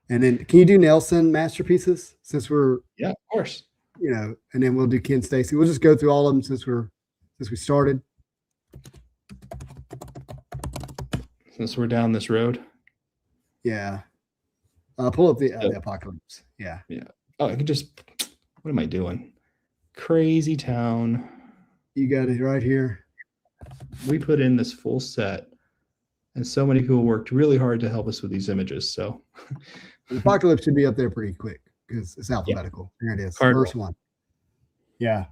And then can you do Nelson Masterpieces since we're of course. You know, and then we'll do Ken Stacy. We'll just go through all of them since we started. Since we're down this road. Yeah. Pull up the Apocalypse. Yeah. Yeah. Oh, I can just. What am I doing? Crazy Town. You got it right here. We put in this full set, and so many people worked really hard to help us with these images. So, Apocalypse should be up there pretty quick because it's alphabetical. Yeah. There it is. First one. Yeah.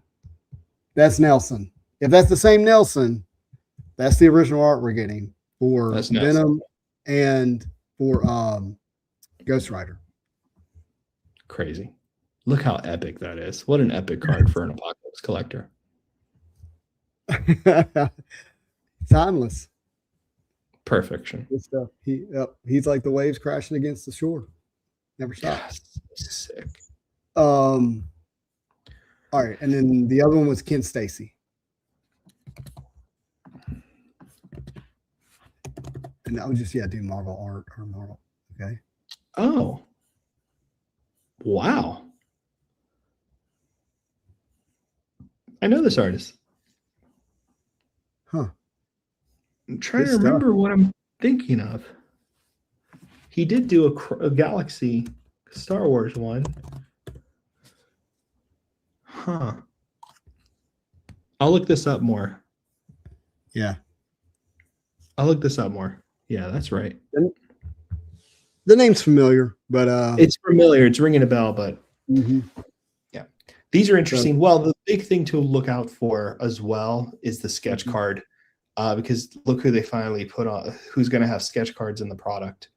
That's Nelson. If that's the same Nelson, that's the original art we're getting for Venom and for Ghost Rider. Crazy. Look how epic that is. What an epic card for an Apocalypse collector. Timeless. Perfection. Good stuff. He's like the waves crashing against the shore. Never stops. Yes. Sick. All right. And then the other one was Ken Stacy. And I would just, do Marvel art or Marvel. Okay. Oh. Wow. I know this artist. I'm trying Good to stuff. remember what I'm thinking of. He did do a Galaxy Star Wars one. Huh. I'll look this up more. Yeah. I'll look this up more. Yeah, that's right. The name's familiar, but It's familiar. It's ringing a bell, but mhm. yeah. These are interesting. Well, the big thing to look out for as well is the sketch card. Because look who they finally put on, who's going to have sketch cards in the product,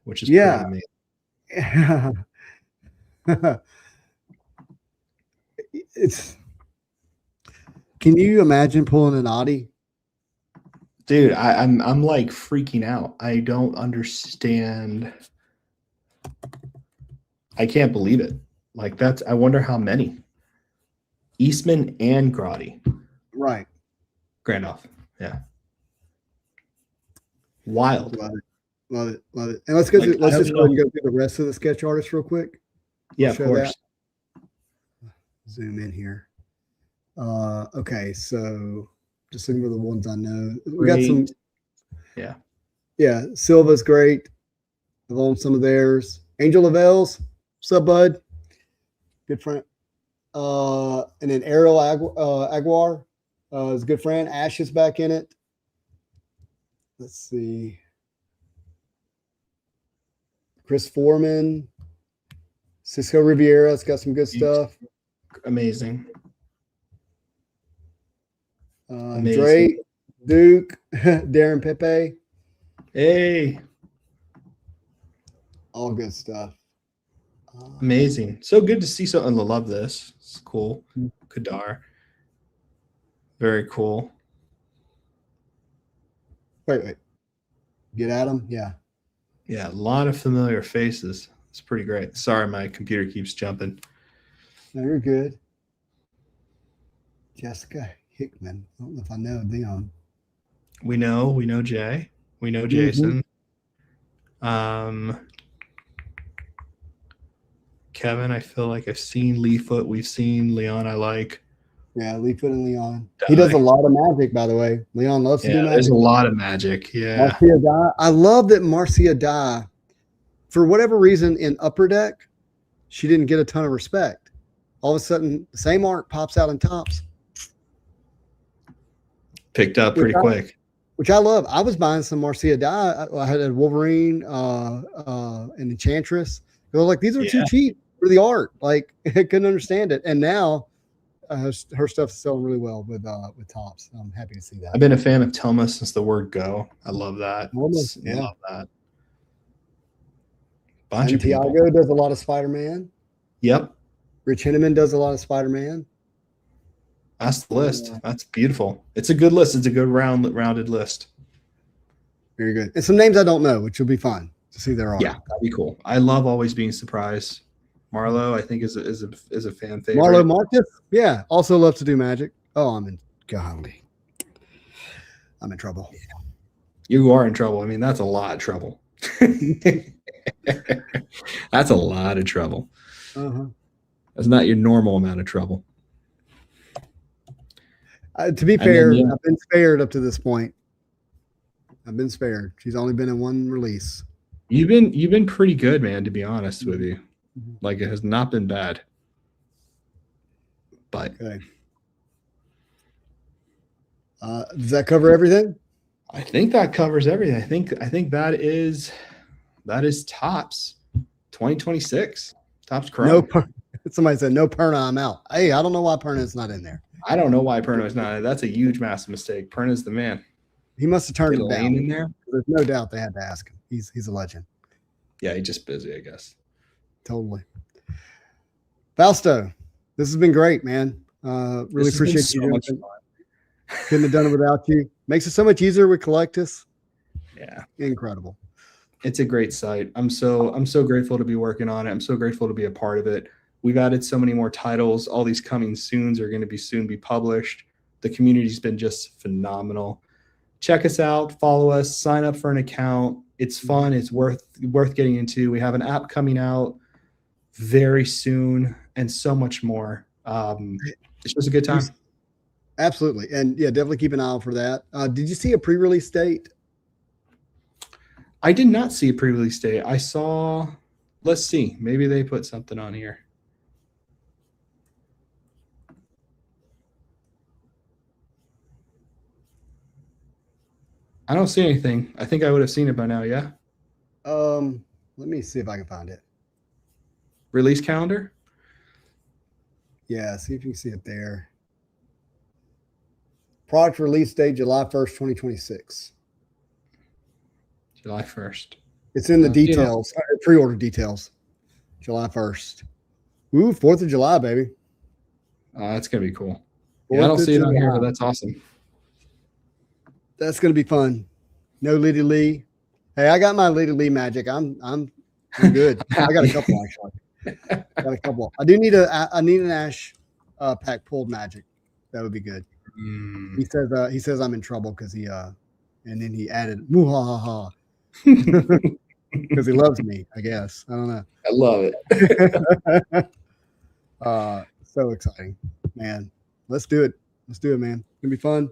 which is pretty amazing. It's. Can you imagine pulling an Audi? Dude, I'm like freaking out. I don't understand. I can't believe it. Like I wonder how many. Eastman and Grotti. Right. Grandolph. Yeah. Wild. Love it. Love it. Love it. And let's just go ahead and go through the rest of the sketch artists real quick. Yeah, of course. That. Zoom in here. Okay, so just looking for the ones I know. We got some. Yeah. Yeah, Silva's great. I've owned some of theirs. Angel Lavelle's, what's up, bud? Good friend. And then Ariel Aguar is a good friend. Ash is back in it. Let's see. Chris Foreman. Cisco Riviera's got some good stuff. Amazing. Drake, Duke, Darren Pepe. Hey. All good stuff. Amazing. So good to see something. I love this. It's cool. Kadar. Very cool. Wait. Get at him? Yeah. Yeah, a lot of familiar faces. It's pretty great. Sorry, my computer keeps jumping. No, you're good. Jessica Hickman. I don't know if I know them. We know Jay. We know Jason. Kevin, I feel like I've seen Leefoot. We've seen Leon. I like. Yeah, Leefoot and Leon. He does a lot of magic, by the way. Leon loves to do magic. There's a lot of magic. Yeah. Marcia Dye. I love that Marcia Dye, for whatever reason, in Upper Deck, she didn't get a ton of respect. All of a sudden, the same art pops out in Tops. Picked up pretty quick. Which I love. I was buying some Marcia Dye. I had a Wolverine and Enchantress. I was like, these are too cheap for the art. Like, I couldn't understand it. And now her stuff's selling really well with Tops. I'm happy to see that. I've been a fan of Telma since the word go. I love that. I love that. Santiago does a lot of Spider-Man. Yep. Rich Henneman does a lot of Spider-Man. That's the list. That's beautiful. It's a good list. It's a good rounded list. Very good. And some names I don't know, which will be fun to see their art. Yeah, that'd be cool. I love always being surprised. Marlo, I think, is a fan favorite. Marlo Marcus, yeah, also loves to do magic. Oh, I'm in trouble. Yeah. You are in trouble. I mean, that's a lot of trouble. That's a lot of trouble. That's not your normal amount of trouble. To be fair, I've been spared up to this point. I've been spared. She's only been in one release. You've been pretty good, man, to be honest with you. Like, it has not been bad. But okay. Does that cover everything? I think that covers everything. I think that is Tops 2026. Tops Chrome. Somebody said no Perna, I'm out. Hey, I don't know why Perna's not in there. I don't know why Perna is not. That's a huge, massive mistake. Perna's the man. He must have turned it down. In there. There's no doubt they had to ask him. He's a legend. Yeah, he's just busy, I guess. Totally. Fausto, this has been great, man. Really appreciate you doing it. Couldn't have done it without you. Makes it so much easier with Collectus. Yeah. Incredible. It's a great site. I'm so grateful to be working on it. I'm so grateful to be a part of it. We've added so many more titles. All these coming soons are going to be soon be published. The community's been just phenomenal. Check us out, follow us, sign up for an account. It's fun. It's worth getting into. We have an app coming out very soon and so much more. It's just a good time. Absolutely. And yeah, definitely keep an eye out for that. Did you see a pre-release date? I did not see a pre-release date. I saw, let's see, maybe they put something on here. I don't see anything. I think I would have seen it by now. Yeah. Let me see if I can find it. Release calendar. Yeah, see if you can see it there. Product release date July 1st, 2026. July 1st. It's in the details, pre-order details. July 1st. Ooh, 4th of July, baby. That's going to be cool. Yeah, I don't see it on here, but that's awesome. That's going to be fun. No Liddy Lee. Hey, I got my Liddy Lee magic. I'm good. I got a couple actually. Got a couple. I need an Ash pack pulled magic. That would be good. He says I'm in trouble because he and then he added muhahaha because he loves me, I guess. I don't know. I love it. So exciting, man. Let's do it, man. It's gonna be fun.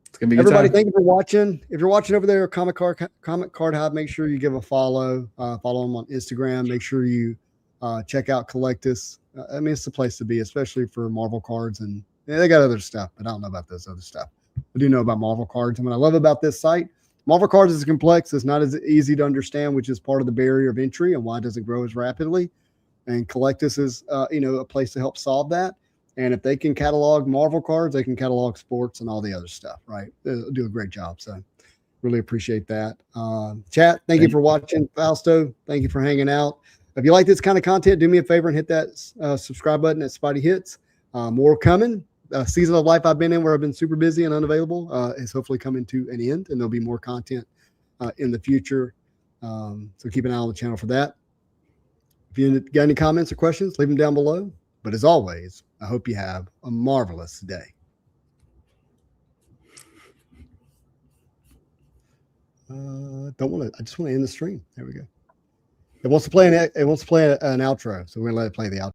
It's gonna be everybody. Thank you for watching. If you're watching over there, Comic Card Hub, make sure you give a follow. Follow them on Instagram. Make sure you check out Collectus. I mean, it's the place to be, especially for Marvel cards, and they got other stuff, but I don't know about this other stuff. I do know about Marvel cards, and what I love about this site, Marvel cards is complex. It's not as easy to understand, which is part of the barrier of entry and why it doesn't grow as rapidly. And Collectus is, a place to help solve that. And if they can catalog Marvel cards, they can catalog sports and all the other stuff, right? They'll do a great job. So really appreciate that. Chat, thank you for watching. Fausto, thank you for hanging out. If you like this kind of content, do me a favor and hit that subscribe button at SpideyHits. More coming. Season of life I've been in where I've been super busy and unavailable is hopefully coming to an end, and there'll be more content in the future. So keep an eye on the channel for that. If you got any comments or questions, leave them down below. But as always, I hope you have a marvelous day. I just want to end the stream. There we go. It wants to play an outro, so we're gonna let it play the outro.